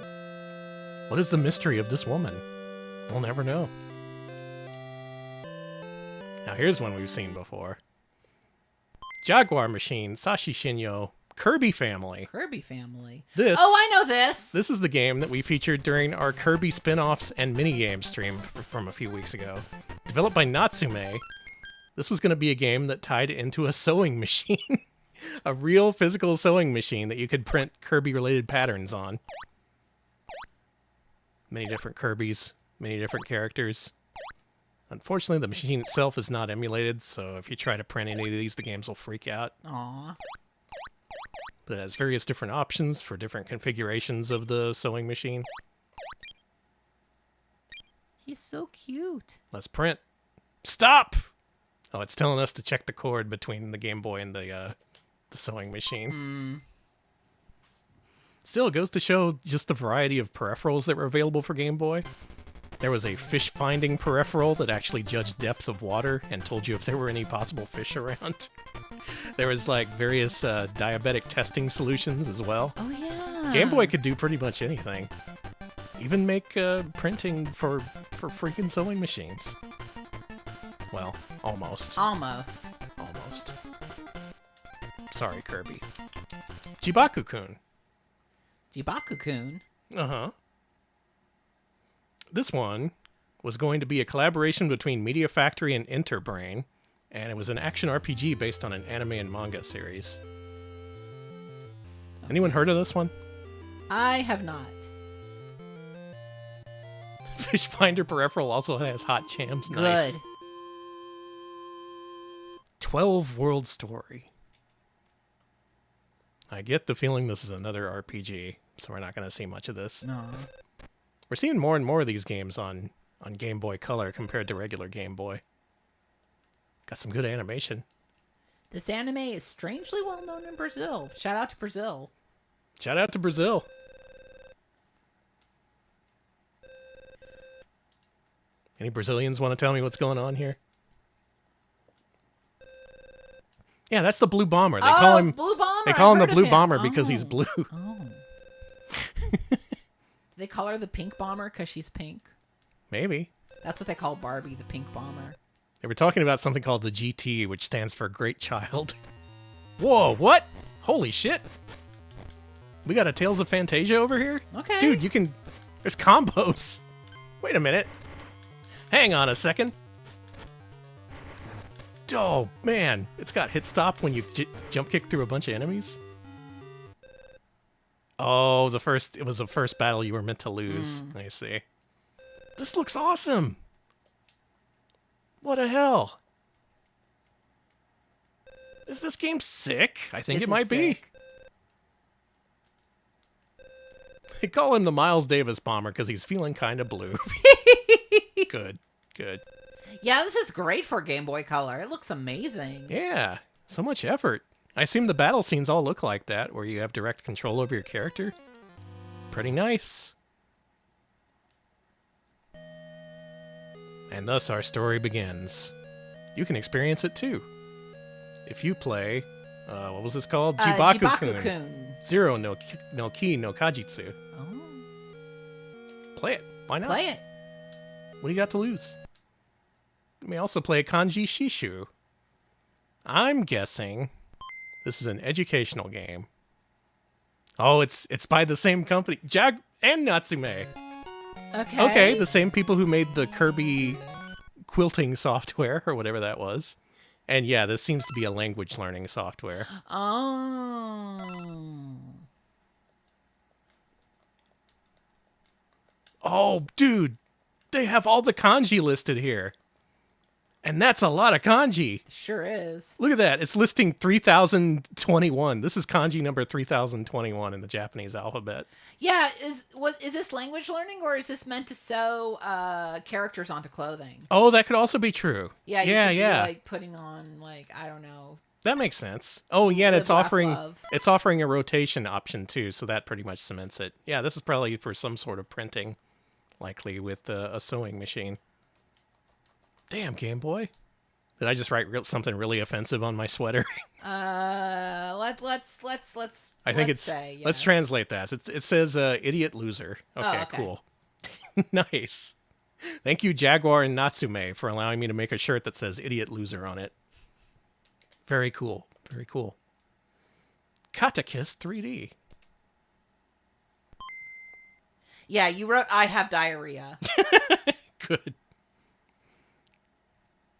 Speaker 1: What is the mystery of this woman? We'll never know. Now here's one we've seen before. Jaguar Machine, Sashi Shinyo, Kirby Family.
Speaker 2: Kirby Family.
Speaker 1: This.
Speaker 2: Oh, I know this.
Speaker 1: This is the game that we featured during our Kirby spin-offs and minigame stream from a few weeks ago. Developed by Natsume, this was going to be a game that tied into a sewing machine. A real physical sewing machine that you could print Kirby-related patterns on. Many different Kirbys, many different characters. Unfortunately, the machine itself is not emulated, so if you try to print any of these, the games will freak out.
Speaker 2: Aw.
Speaker 1: But it has various different options for different configurations of the sewing machine.
Speaker 2: He's so cute.
Speaker 1: Let's print. Stop! Oh, it's telling us to check the cord between the Game Boy and the sewing machine. Still, it goes to show just the variety of peripherals that were available for Game Boy. There was a fish-finding peripheral that actually judged depth of water and told you if there were any possible fish around. There was, like, various diabetic testing solutions as well.
Speaker 2: Oh, yeah.
Speaker 1: Game Boy could do pretty much anything. Even make printing for freaking sewing machines. Well, almost.
Speaker 2: Almost.
Speaker 1: Almost. Sorry, Kirby. Jibaku-kun.
Speaker 2: Jibaku-kun?
Speaker 1: Uh-huh. This one was going to be a collaboration between Media Factory and Interbrain, and it was an action RPG based on an anime and manga series. Anyone heard of this one?
Speaker 2: I have not.
Speaker 1: Fish Finder peripheral also has hot jams. Nice.
Speaker 2: Good.
Speaker 1: 12 World Story. I get the feeling this is another RPG, so we're not going to see much of this.
Speaker 2: No.
Speaker 1: We're seeing more and more of these games on Game Boy Color compared to regular Game Boy. Got some good animation.
Speaker 2: This anime is strangely well known in Brazil. Shout out to Brazil.
Speaker 1: Shout out to Brazil. Any Brazilians want to tell me what's going on here? Yeah, that's the Blue Bomber. They call him
Speaker 2: Blue Bomber.
Speaker 1: They call him the
Speaker 2: I've heard
Speaker 1: Blue
Speaker 2: of
Speaker 1: Bomber because he's blue.
Speaker 2: Oh. They call her the Pink Bomber because she's pink.
Speaker 1: Maybe.
Speaker 2: That's what they call Barbie, the Pink Bomber.
Speaker 1: They were talking about something called the GT, which stands for Great Child. Whoa, what? Holy shit. We got a Tales of Fantasia over here?
Speaker 2: Okay.
Speaker 1: Dude, you can... There's combos. Wait a minute. Hang on a second. Oh, man. It's got hit stop when you jump kick through a bunch of enemies. Oh, it was the first battle you were meant to lose. I see. This looks awesome. What the hell? Is this game sick? I think it might be. They call him the Miles Davis Bomber because he's feeling kind of blue. Good, good.
Speaker 2: Yeah, this is great for Game Boy Color. It looks amazing.
Speaker 1: Yeah, so much effort. I assume the battle scenes all look like that, where you have direct control over your character. Pretty nice. And thus our story begins. You can experience it too. If you play, what was this called? Jibaku-kun. Zero no Ki no Kajitsu.
Speaker 2: Oh.
Speaker 1: Play it. Why not?
Speaker 2: Play it.
Speaker 1: What do you got to lose? You may also play Kanji Shishu. I'm guessing this is an educational game. Oh, it's by the same company. Jag and Natsume.
Speaker 2: Okay.
Speaker 1: Okay, the same people who made the Kirby quilting software, or whatever that was. And yeah, this seems to be a language learning software.
Speaker 2: Oh.
Speaker 1: Oh, dude. They have all the kanji listed here. And that's a lot of kanji.
Speaker 2: Sure is.
Speaker 1: Look at that. It's listing 3021. This is kanji number 3021 in the Japanese alphabet.
Speaker 2: Yeah, is this language learning, or is this meant to sew characters onto clothing?
Speaker 1: Oh, that could also be true.
Speaker 2: Yeah, you could be, like putting on, like, I don't know.
Speaker 1: That makes sense. Oh, yeah, and it's
Speaker 2: Live, laugh,
Speaker 1: offering
Speaker 2: love.
Speaker 1: it's offering a rotation option too, so that pretty much cements it. Yeah, this is probably for some sort of printing, likely with a sewing machine. Damn, Game Boy. Did I just write something really offensive on my sweater?
Speaker 2: Let's
Speaker 1: I think it's
Speaker 2: say, yes.
Speaker 1: Let's translate that. It says idiot loser. Okay,
Speaker 2: okay.
Speaker 1: Cool. Nice. Thank you, Jaguar and Natsume, for allowing me to make a shirt that says idiot loser on it. Very cool. Very cool. Katakis 3D.
Speaker 2: Yeah, you wrote I have diarrhea.
Speaker 1: Good.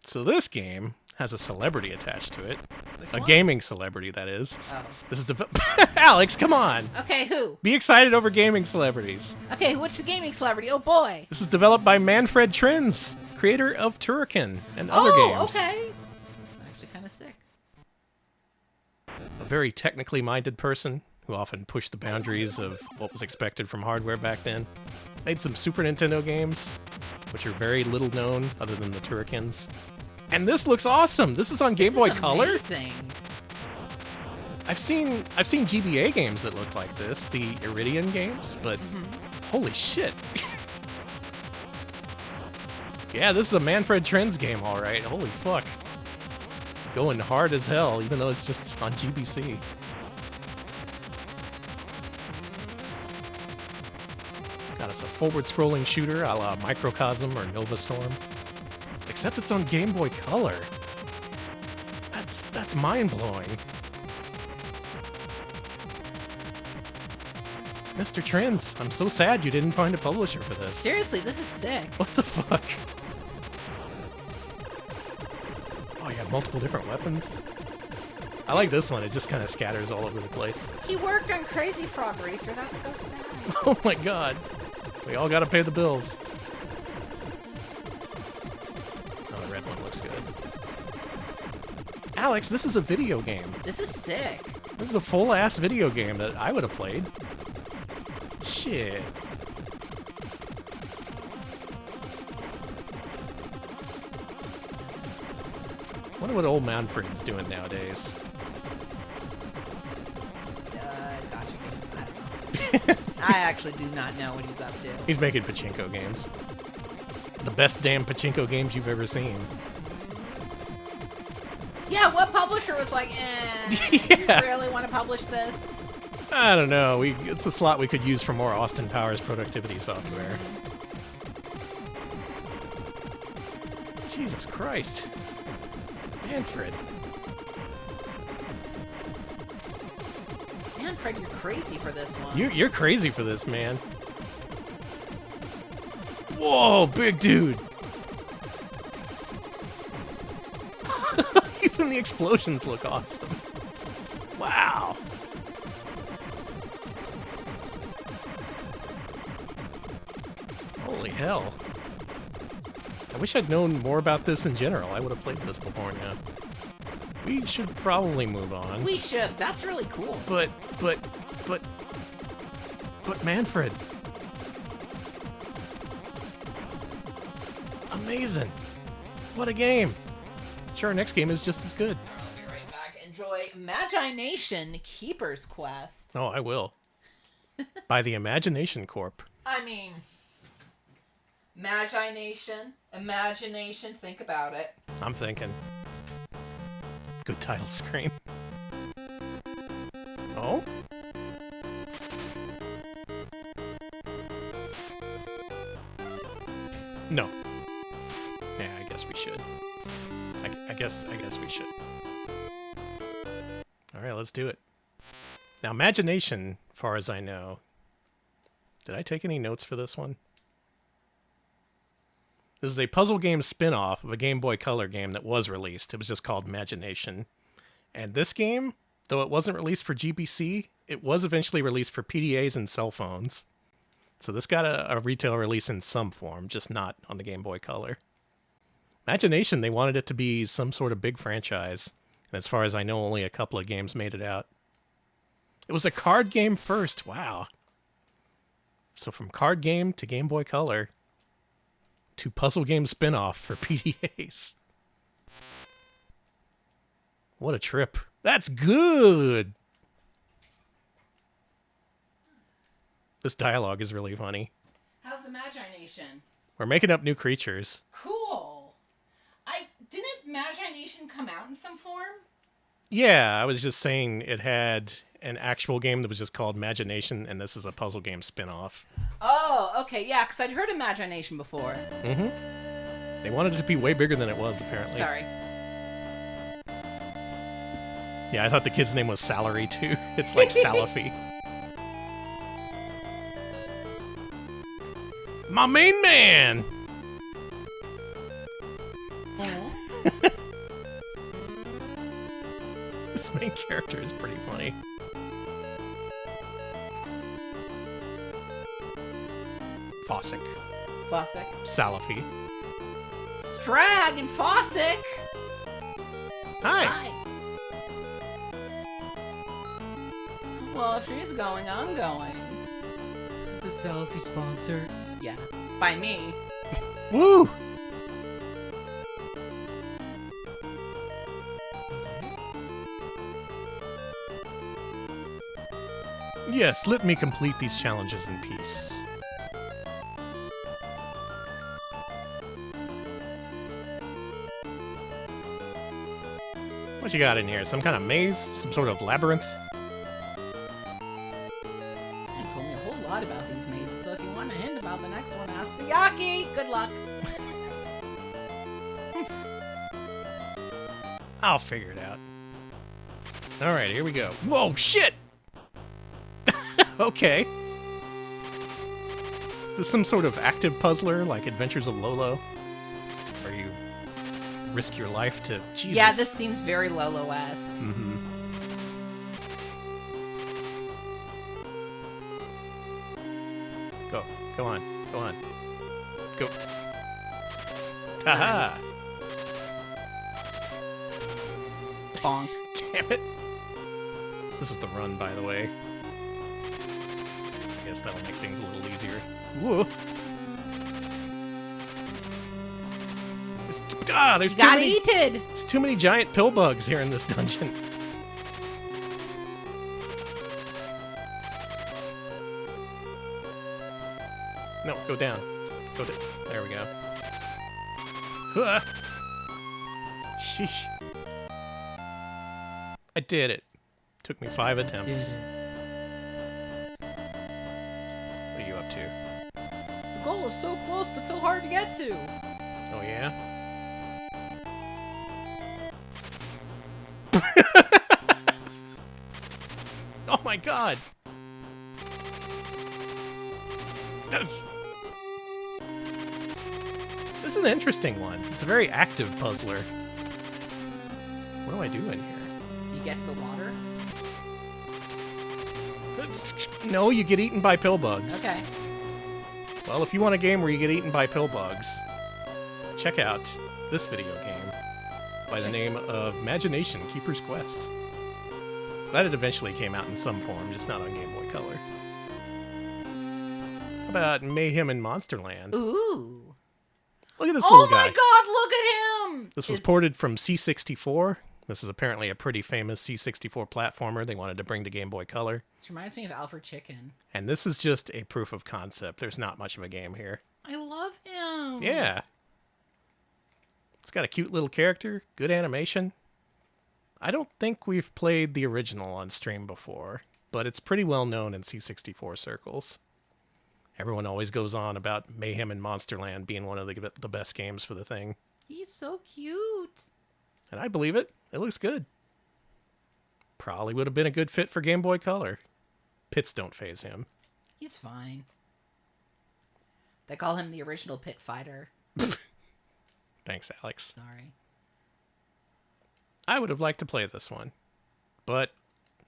Speaker 1: So this game has a celebrity attached to it.
Speaker 2: Which
Speaker 1: A
Speaker 2: one?
Speaker 1: gaming celebrity, that is.
Speaker 2: Oh.
Speaker 1: This is Alex, come on.
Speaker 2: Okay, who?
Speaker 1: Be excited over gaming celebrities.
Speaker 2: Okay, which the gaming celebrity? Oh boy.
Speaker 1: This is developed by Manfred Trins, creator of Turrican and other games.
Speaker 2: Okay. That's actually kind of sick.
Speaker 1: A very technically minded person who often pushed the boundaries of what was expected from hardware back then. Made some Super Nintendo games. which are very little known other than the Turrikins. And this looks awesome. This is on Game Boy Color.
Speaker 2: Amazing.
Speaker 1: I've seen GBA games that look like this, the Iridian games, but holy shit. Yeah, this is a Manfred Trends game, all right. Holy fuck. Going hard as hell, even though it's just on GBC. Got us a forward-scrolling shooter a la Microcosm or Nova Storm. Except it's on Game Boy Color. That's mind-blowing. Mr. Trends, I'm so sad you didn't find a publisher for this.
Speaker 2: Seriously, this is sick.
Speaker 1: What the fuck? Oh, you have multiple different weapons? I like this one. It just kind of scatters all over the place.
Speaker 2: He worked on Crazy Frog Racer. That's so sad.
Speaker 1: Oh my god. We all gotta pay the bills. Oh, the red one looks good. Alex, this is a video game.
Speaker 2: This is sick.
Speaker 1: This is a full-ass video game that I would have played. Shit. Wonder what old Manfred's doing nowadays.
Speaker 2: Gosh, I actually do not know what he's up to.
Speaker 1: He's making pachinko games. The best damn pachinko games you've ever seen.
Speaker 2: Yeah, what publisher was like,
Speaker 1: Yeah.
Speaker 2: You really want to publish this?
Speaker 1: I don't know. It's a slot we could use for more Austin Powers productivity software. Jesus Christ. Manfred.
Speaker 2: Manfred, you're crazy for this one.
Speaker 1: You're crazy for this, man. Whoa, big dude. Even the explosions look awesome. Wow. Holy hell. I wish I'd known more about this in general. I would have played this before now. We should probably move on.
Speaker 2: We should. That's really cool.
Speaker 1: But Manfred. Amazing. What a game. Sure, our next game is just as good.
Speaker 2: I'll be right back. Enjoy Magi-nation Keeper's Quest.
Speaker 1: Oh, I will. By the Imagination Corp.
Speaker 2: I mean, Magi-nation, imagination, think about it.
Speaker 1: I'm thinking. Good title screen. Oh? No. Yeah, I guess we should. I guess we should. All right, let's do it. Now, Imagination, far as I know. Did I take any notes for this one? This is a puzzle game spin-off of a Game Boy Color game that was released. It was just called Imagination. And this game, though it wasn't released for GBC, it was eventually released for PDAs and cell phones. So this got a retail release in some form, just not on the Game Boy Color. Imagination, they wanted it to be some sort of big franchise. And as far as I know, only a couple of games made it out. It was a card game first. Wow. So from card game to Game Boy Color to puzzle game spin-off for PDAs. What a trip. That's good. This dialogue is really funny.
Speaker 2: How's the Magi-nation?
Speaker 1: We're making up new creatures.
Speaker 2: Cool. Didn't Magi-nation come out in some form?
Speaker 1: Yeah, I was just saying it had an actual game that was just called Imagination, and this is a puzzle game spin-off.
Speaker 2: Oh, okay, yeah, because I'd heard of Magi-nation before.
Speaker 1: Mm-hmm. They wanted it to be way bigger than it was, apparently.
Speaker 2: Sorry.
Speaker 1: Yeah, I thought the kid's name was Salary, too. It's like Salafi. My main man! This main character is pretty funny. Fossick.
Speaker 2: Fossick.
Speaker 1: Salafi.
Speaker 2: Strag and Fossick!
Speaker 1: Hi!
Speaker 2: Well, if she's going, I'm going. The Salafi sponsor? Yeah. By me.
Speaker 1: Woo! Yes, let me complete these challenges in peace. What you got in here? Some kind of maze? Some sort of labyrinth?
Speaker 2: And told me a whole lot about these mazes, so if you want a hint about the next one, ask the Yaki! Good luck!
Speaker 1: I'll figure it out. Alright, here we go. Whoa, shit! Okay. Is this some sort of active puzzler, like Adventures of Lolo? Where you risk your life to... Jesus.
Speaker 2: Yeah, this seems very Lolo-esque.
Speaker 1: Mm-hmm. Go. Go on. Go on. Go. Haha!
Speaker 2: Nice. Bonk.
Speaker 1: Damn it. This is the run, by the way. I guess that'll make things a little easier. Whoa! There's too
Speaker 2: Got
Speaker 1: many...
Speaker 2: eated!
Speaker 1: There's too many giant pill bugs here in this dungeon. No, go down. Go down. There we go. Huh. Sheesh. I did it. Took me 5 attempts. What are you up to?
Speaker 2: The goal is so close, but so hard to get to.
Speaker 1: Oh, yeah? Oh my god! This is an interesting one. It's a very active puzzler. What do I do in here?
Speaker 2: You get to the water?
Speaker 1: No, you get eaten by pill bugs.
Speaker 2: Okay.
Speaker 1: Well, if you want a game where you get eaten by pill bugs, check out this video game by the name of Magi-nation Keeper's Quest. That it eventually came out in some form, just not on Game Boy Color. How about Mayhem in Monsterland?
Speaker 2: Ooh.
Speaker 1: Look at this little guy.
Speaker 2: Oh my god, look at him!
Speaker 1: This was ported from C64. This is apparently a pretty famous C64 platformer they wanted to bring to Game Boy Color.
Speaker 2: This reminds me of Alfred Chicken.
Speaker 1: And this is just a proof of concept. There's not much of a game here.
Speaker 2: I love him.
Speaker 1: Yeah. It's got a cute little character, good animation. I don't think we've played the original on stream before, but it's pretty well known in C64 circles. Everyone always goes on about Mayhem in Monsterland being one of the best games for the thing.
Speaker 2: He's so cute.
Speaker 1: And I believe it. It looks good. Probably would have been a good fit for Game Boy Color. Pits don't phase him.
Speaker 2: He's fine. They call him the original pit fighter.
Speaker 1: Thanks, Alex.
Speaker 2: Sorry.
Speaker 1: I would have liked to play this one, but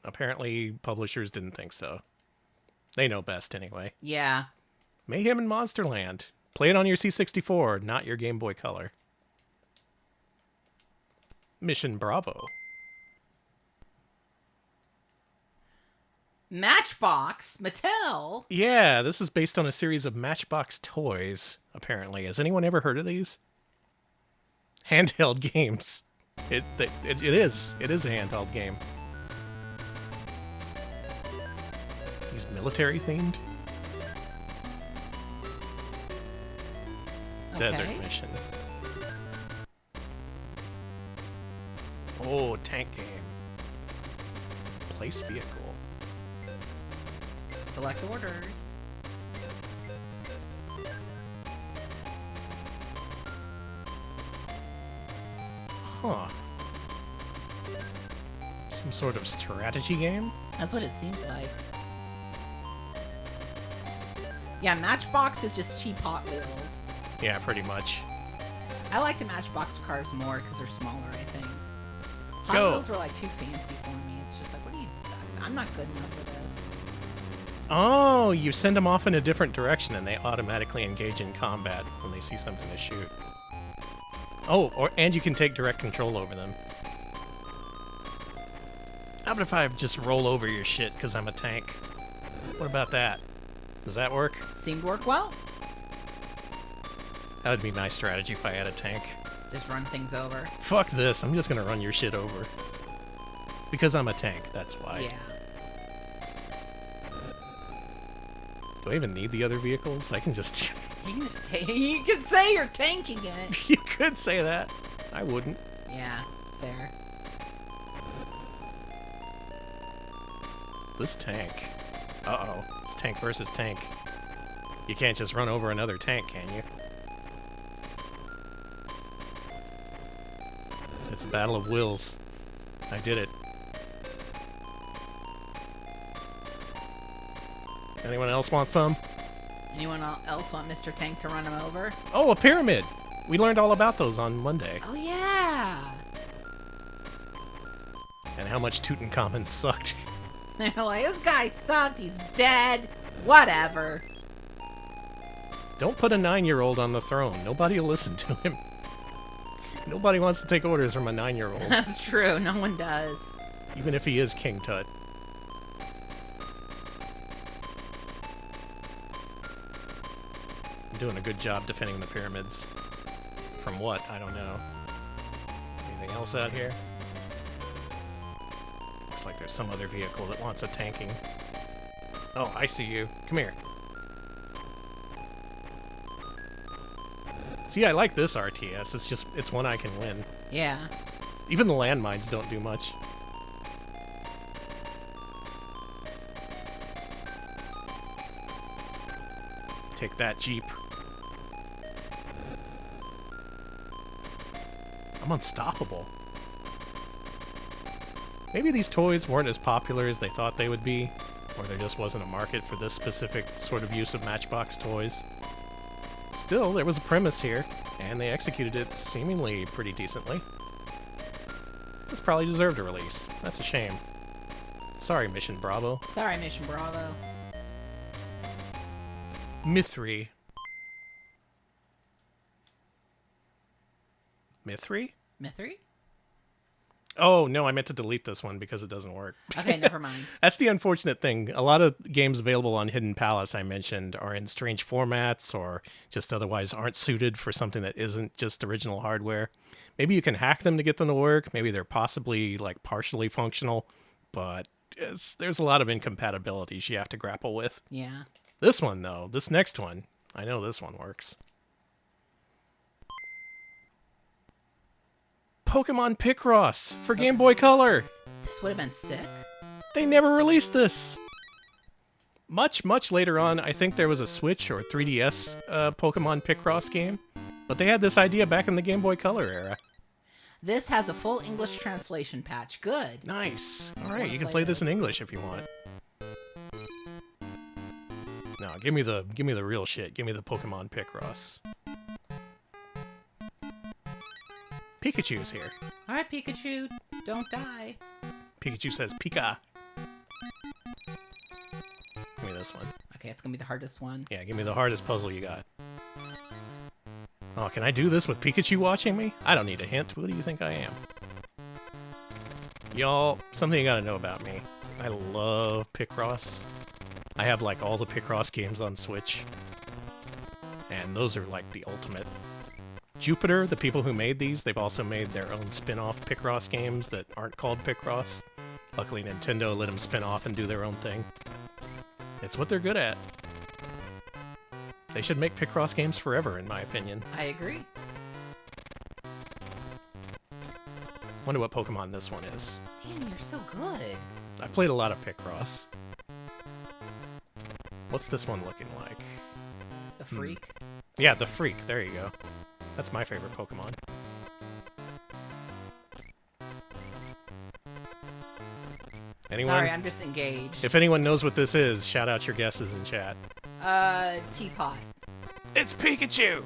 Speaker 1: apparently publishers didn't think so. They know best anyway.
Speaker 2: Yeah.
Speaker 1: Mayhem in Monsterland. Play it on your C64, not your Game Boy Color. Mission Bravo.
Speaker 2: Matchbox? Mattel?
Speaker 1: Yeah, this is based on a series of Matchbox toys, apparently. Has anyone ever heard of these? Handheld games. It is. It is a handheld game. He's military themed. Desert
Speaker 2: Okay.
Speaker 1: mission. Oh, tank game. Place vehicle.
Speaker 2: Select orders.
Speaker 1: Huh. Some sort of strategy game?
Speaker 2: That's what it seems like. Yeah, Matchbox is just cheap Hot Wheels.
Speaker 1: Yeah, pretty much.
Speaker 2: I like the Matchbox cars more because they're smaller, I think. Hot
Speaker 1: Go.
Speaker 2: Wheels were like too fancy for me. It's just like, what are you... I'm not good enough for this.
Speaker 1: Oh, you send them off in a different direction and they automatically engage in combat when they see something to shoot. Oh, and you can take direct control over them. How about if I just roll over your shit because I'm a tank? What about that? Does that work?
Speaker 2: Seemed to work well.
Speaker 1: That would be nice strategy if I had a tank.
Speaker 2: Just run things over.
Speaker 1: Fuck this, I'm just gonna run your shit over. Because I'm a tank, that's why.
Speaker 2: Yeah.
Speaker 1: Do I even need the other vehicles? I can just...
Speaker 2: You can just you can say you're tanking it.
Speaker 1: You could say that. I wouldn't.
Speaker 2: Yeah, fair.
Speaker 1: This tank. Uh-oh. It's tank versus tank. You can't just run over another tank, can you? It's a battle of wills. I did it. Anyone else want some?
Speaker 2: Anyone else want Mr. Tank to run him over?
Speaker 1: Oh, a pyramid! We learned all about those on Monday.
Speaker 2: Oh, yeah!
Speaker 1: And how much Tutankhamun sucked.
Speaker 2: They're like, this guy sucked, he's dead, whatever.
Speaker 1: Don't put a 9-year-old on the throne. Nobody will listen to him. Nobody wants to take orders from a 9-year-old.
Speaker 2: That's true, no one does.
Speaker 1: Even if he is King Tut. I'm doing a good job defending the pyramids. From what? I don't know. Anything else out here? Looks like there's some other vehicle that wants a tanking. Oh, I see you. Come here. See, I like this RTS. It's one I can win.
Speaker 2: Yeah.
Speaker 1: Even the landmines don't do much. Take that, Jeep. I'm unstoppable. Maybe these toys weren't as popular as they thought they would be, or there just wasn't a market for this specific sort of use of Matchbox toys. Still, there was a premise here, and they executed it seemingly pretty decently. This probably deserved a release. That's a shame. Sorry, Mission Bravo.
Speaker 2: Sorry, Mission Bravo.
Speaker 1: Mithri. Mithri?
Speaker 2: Mithri?
Speaker 1: Oh, no, I meant to delete this one because it doesn't work.
Speaker 2: Okay, never mind.
Speaker 1: That's the unfortunate thing. A lot of games available on Hidden Palace I mentioned are in strange formats or just otherwise aren't suited for something that isn't just original hardware. Maybe you can hack them to get them to work. Maybe they're possibly like partially functional, but there's a lot of incompatibilities you have to grapple with.
Speaker 2: Yeah.
Speaker 1: This one, though, this next one, I know this one works. Pokemon Picross for Game Boy Color.
Speaker 2: This would have been sick.
Speaker 1: They never released this. Much, much later on, I think there was a Switch or 3DS Pokemon Picross game, but they had this idea back in the Game Boy Color era.
Speaker 2: This has a full English translation patch. Good.
Speaker 1: Nice. All right, you can play this in English if you want. No, give me the real shit. Give me the Pokemon Picross. Pikachu's here.
Speaker 2: All right, Pikachu, don't die.
Speaker 1: Pikachu says Pika. Give me this one.
Speaker 2: Okay, it's gonna be the hardest one.
Speaker 1: Yeah, give me the hardest puzzle you got. Oh, can I do this with Pikachu watching me? I don't need a hint. Who do you think I am? Y'all, something you gotta know about me. I love Picross. I have like all the Picross games on Switch. And those are like the ultimate. Jupiter, the people who made these, they've also made their own spin-off Picross games that aren't called Picross. Luckily, Nintendo let them spin off and do their own thing. It's what they're good at. They should make Picross games forever, in my opinion.
Speaker 2: I agree.
Speaker 1: Wonder what Pokemon this one is.
Speaker 2: Damn, you're so good.
Speaker 1: I've played a lot of Picross. What's this one looking like?
Speaker 2: The freak.
Speaker 1: Yeah, the Freak. There you go. That's my favorite Pokemon. Anyone?
Speaker 2: Sorry, I'm just engaged.
Speaker 1: If anyone knows what this is, shout out your guesses in chat.
Speaker 2: Teapot.
Speaker 1: It's Pikachu!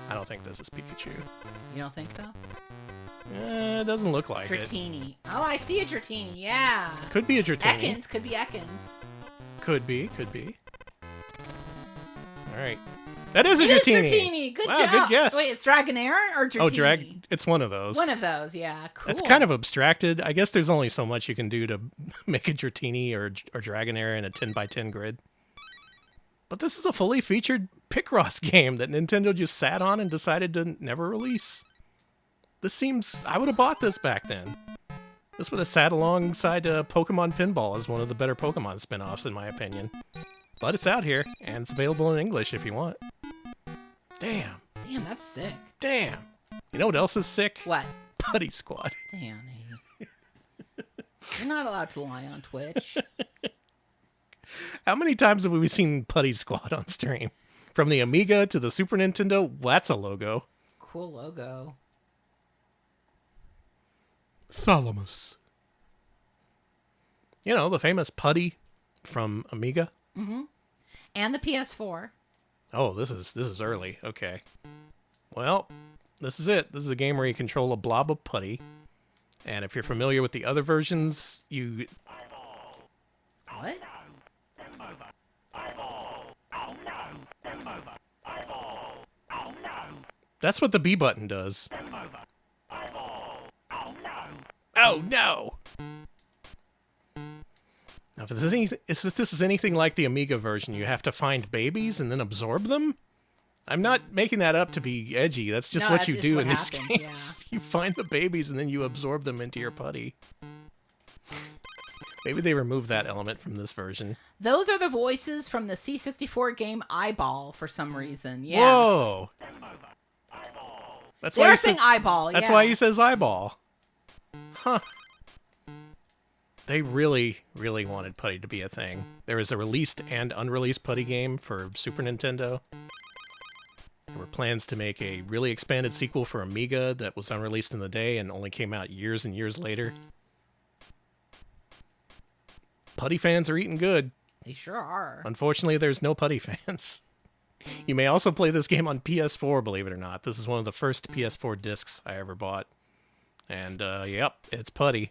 Speaker 1: I don't think this is Pikachu.
Speaker 2: You don't think so?
Speaker 1: It doesn't look like it.
Speaker 2: Dratini. Oh, I see a Dratini, yeah.
Speaker 1: Could be a Dratini.
Speaker 2: Ekans, could be Ekans.
Speaker 1: Could be. Alright. That is a
Speaker 2: It is
Speaker 1: Dratini!
Speaker 2: Dratini, good
Speaker 1: wow,
Speaker 2: job.
Speaker 1: good guess.
Speaker 2: Wait, it's Dragonair or Dratini?
Speaker 1: It's one of those.
Speaker 2: One of those, yeah. Cool.
Speaker 1: It's kind of abstracted. I guess there's only so much you can do to make a Dratini or Dragonair in a 10x10 grid. But this is a fully featured Picross game that Nintendo just sat on and decided to never release. This seems... I would have bought this back then. This would have sat alongside Pokemon Pinball as one of the better Pokemon spin-offs, in my opinion. But it's out here, and it's available in English if you want. Damn.
Speaker 2: Damn, that's sick.
Speaker 1: Damn. You know what else is sick?
Speaker 2: What?
Speaker 1: Putty Squad.
Speaker 2: Damn. You're not allowed to lie on Twitch.
Speaker 1: How many times have we seen Putty Squad on stream? From the Amiga to the Super Nintendo, that's a logo.
Speaker 2: Cool logo.
Speaker 1: Thalamus. You know, the famous Putty from Amiga.
Speaker 2: Mm-hmm. And the PS4.
Speaker 1: Oh, this is early. Okay. Well, this is it. This is a game where you control a blob of putty. And if you're familiar with the other versions, you...
Speaker 2: What?
Speaker 1: That's what the B button does. Oh, no! Now, if this is anything like the Amiga version, you have to find babies and then absorb them? I'm not making that up to be edgy. That's just what you do in these games. Yeah. You find the babies and then you absorb them into your putty. Maybe they removed that element from this version.
Speaker 2: Those are the voices from the C64 game Eyeball for some reason. Yeah.
Speaker 1: Whoa! That's why
Speaker 2: they're saying Eyeball.
Speaker 1: That's why he says Eyeball. Huh. They really, really wanted putty to be a thing. There is a released and unreleased putty game for Super Nintendo. There were plans to make a really expanded sequel for Amiga that was unreleased in the day and only came out years and years later. Putty fans are eating good.
Speaker 2: They sure are.
Speaker 1: Unfortunately, there's no putty fans. You may also play this game on PS4, believe it or not. This is one of the first PS4 discs I ever bought. And, yep, it's putty.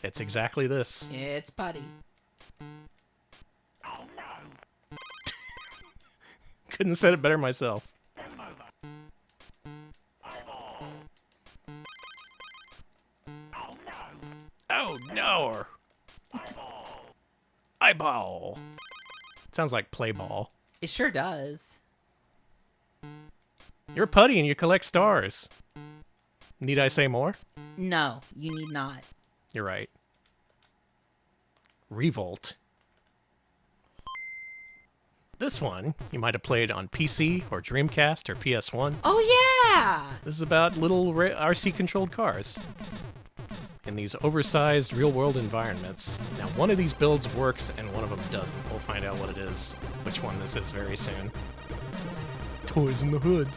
Speaker 1: It's exactly this.
Speaker 2: It's putty.
Speaker 3: Oh no!
Speaker 1: Couldn't have said it better myself. Oh no! Eyeball. Sounds like play ball.
Speaker 2: It sure does.
Speaker 1: You're putty and you collect stars. Need I say more?
Speaker 2: No, you need not.
Speaker 1: You're right. Revolt. This one, you might have played on PC or Dreamcast or PS1.
Speaker 2: Oh, yeah!
Speaker 1: This is about little RC-controlled cars in these oversized real-world environments. Now, one of these builds works and one of them doesn't. We'll find out what it is, which one this is very soon. Toys in the Hood.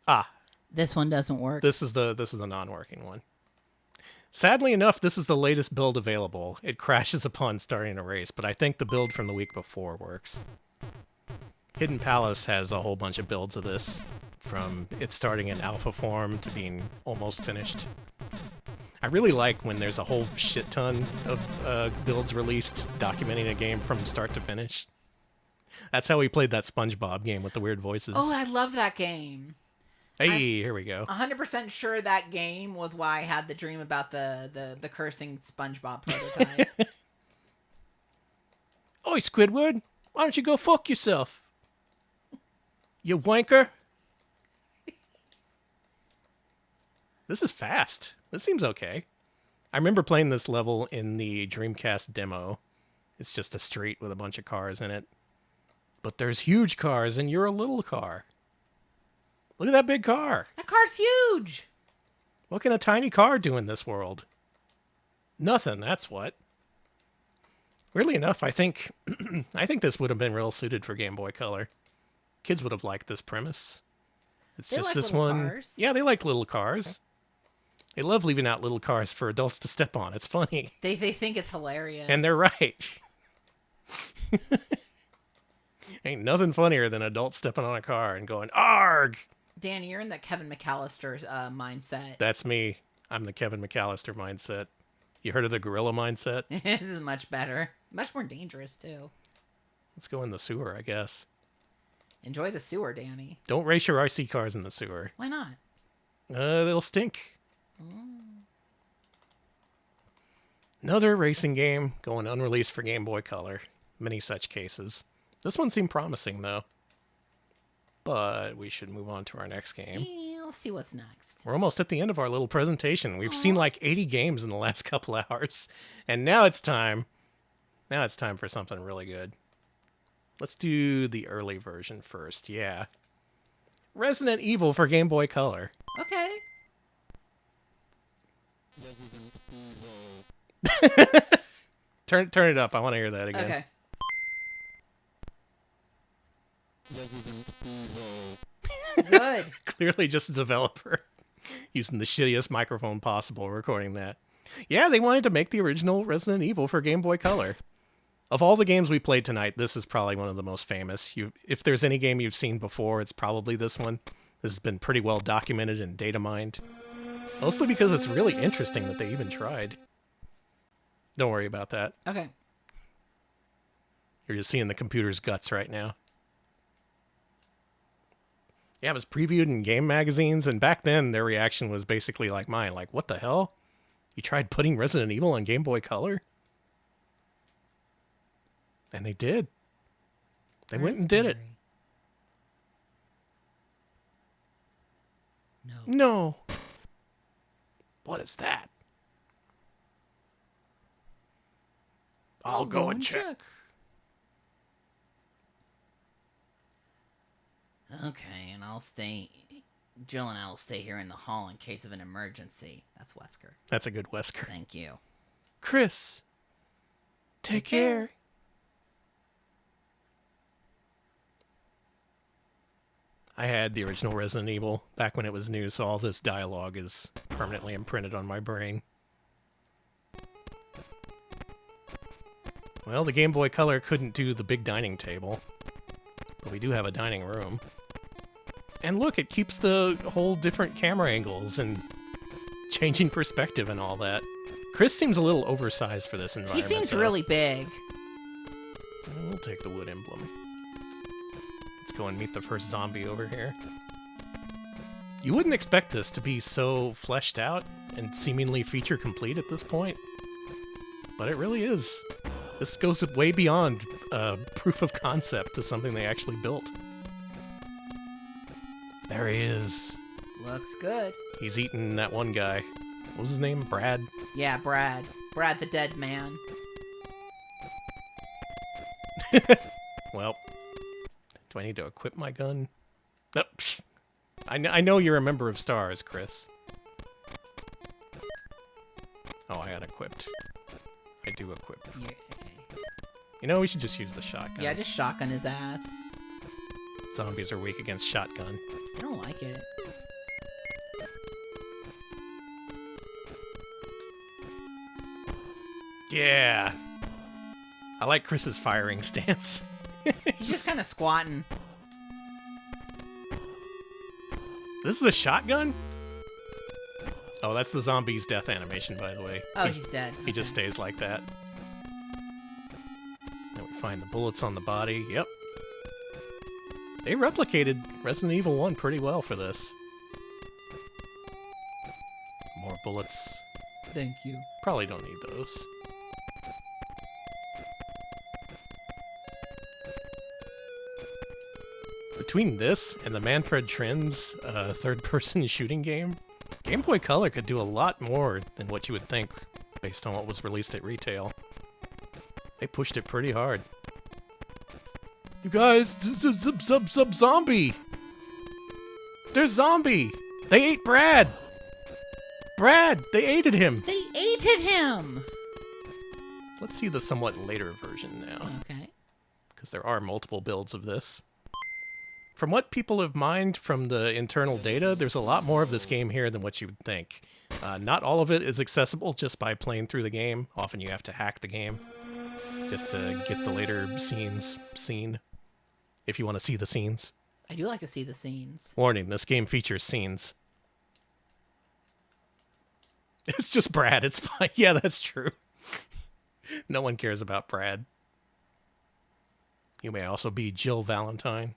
Speaker 1: Ah.
Speaker 2: This one doesn't work.
Speaker 1: This is the non-working one. Sadly enough, this is the latest build available. It crashes upon starting a race, but I think the build from the week before works. Hidden Palace has a whole bunch of builds of this, from it starting in alpha form to being almost finished. I really like when there's a whole shit ton of builds released documenting a game from start to finish. That's how we played that SpongeBob game with the weird voices.
Speaker 2: Oh, I love that game.
Speaker 1: Hey, here we go.
Speaker 2: 100% sure that game was why I had the dream about the cursing SpongeBob prototype.
Speaker 1: Oi, Squidward, why don't you go fuck yourself? You wanker. This is fast. This seems okay. I remember playing this level in the Dreamcast demo. It's just a street with a bunch of cars in it. But there's huge cars and you're a little car. Look at that big car.
Speaker 2: That car's huge.
Speaker 1: What can a tiny car do in this world? Nothing, that's what. Weirdly enough, I think this would have been real suited for Game Boy Color. Kids would have liked this premise. It's
Speaker 2: They
Speaker 1: just
Speaker 2: like
Speaker 1: this
Speaker 2: little
Speaker 1: one.
Speaker 2: cars.
Speaker 1: Yeah, they like little cars. They love leaving out little cars for adults to step on. It's funny.
Speaker 2: They think it's hilarious.
Speaker 1: And they're right. Ain't nothing funnier than adults stepping on a car and going, "Arg!"
Speaker 2: Danny, you're in the Kevin McAllister mindset.
Speaker 1: That's me. I'm the Kevin McAllister mindset. You heard of the gorilla mindset?
Speaker 2: This is much better. Much more dangerous, too.
Speaker 1: Let's go in the sewer, I guess.
Speaker 2: Enjoy the sewer, Danny.
Speaker 1: Don't race your RC cars in the sewer.
Speaker 2: Why not?
Speaker 1: They'll stink. Another racing game going unreleased for Game Boy Color. Many such cases. This one seemed promising, though. But we should move on to our next game.
Speaker 2: Yeah, let's see what's next.
Speaker 1: We're almost at the end of our little presentation. We've seen like 80 games in the last couple hours. And now it's time. Now it's time for something really good. Let's do the early version first. Yeah. Resident Evil for Game Boy Color.
Speaker 2: Okay.
Speaker 1: Turn it up. I want to hear that again.
Speaker 2: Okay. Good.
Speaker 1: Clearly just a developer using the shittiest microphone possible recording that. Yeah, they wanted to make the original Resident Evil for Game Boy Color. Of all the games we played tonight, this is probably one of the most famous. If there's any game you've seen before, it's probably this one. This has been pretty well documented and data mined. Mostly because it's really interesting that they even tried. Don't worry about that.
Speaker 2: Okay.
Speaker 1: You're just seeing the computer's guts right now. Yeah, it was previewed in game magazines, and back then their reaction was basically like mine. Like, what the hell? You tried putting Resident Evil on Game Boy Color? And they did. They went and did it. No. What is that? I'll go and check.
Speaker 2: Okay, and I'll stay. Jill and I will stay here in the hall in case of an emergency. That's Wesker.
Speaker 1: That's a good Wesker.
Speaker 2: Thank you.
Speaker 1: Chris, take care. I had the original Resident Evil back when it was new, so all this dialogue is permanently imprinted on my brain. Well, the Game Boy Color couldn't do the big dining table, but we do have a dining room. And look, it keeps the whole different camera angles and changing perspective and all that. Chris seems a little oversized for this environment.
Speaker 2: He seems
Speaker 1: though.
Speaker 2: really big.
Speaker 1: We'll take the wood emblem. Let's go and meet the first zombie over here. You wouldn't expect this to be so fleshed out and seemingly feature complete at this point, but it really is. This goes way beyond proof of concept to something they actually built. There he is.
Speaker 2: Looks good.
Speaker 1: He's eating that one guy. What was his name? Brad?
Speaker 2: Yeah, Brad. Brad the dead man.
Speaker 1: Well, do I need to equip my gun? No, I know you're a member of STARS, Chris. Oh, I got equipped. I do equip.
Speaker 2: Yeah, okay.
Speaker 1: You know, we should just use the shotgun.
Speaker 2: Yeah, just shotgun his ass.
Speaker 1: Zombies are weak against shotgun.
Speaker 2: I don't like it.
Speaker 1: Yeah. I like Chris's firing stance.
Speaker 2: He's just kind of squatting.
Speaker 1: This is a shotgun? Oh, that's the zombie's death animation, by the way.
Speaker 2: Oh, he's dead.
Speaker 1: He just stays like that. Then we find the bullets on the body. Yep. They replicated Resident Evil 1 pretty well for this. More bullets.
Speaker 2: Thank you.
Speaker 1: Probably don't need those. Between this and the Manfred Trends third-person shooting game, Game Boy Color could do a lot more than what you would think based on what was released at retail. They pushed it pretty hard. You guys, zombie! There's zombie! They ate Brad! Brad! They ate him!
Speaker 2: They ate him!
Speaker 1: Let's see the somewhat later version now,
Speaker 2: Okay.
Speaker 1: because there are multiple builds of this. From what people have mined from the internal data, there's a lot more of this game here than what you would think. Not all of it is accessible just by playing through the game. Often you have to hack the game just to get the later scenes seen, if you want to see the scenes.
Speaker 2: I do like to see the scenes.
Speaker 1: Warning, this game features scenes. It's just Brad, it's fine. Yeah, that's true. No one cares about Brad. You may also be Jill Valentine.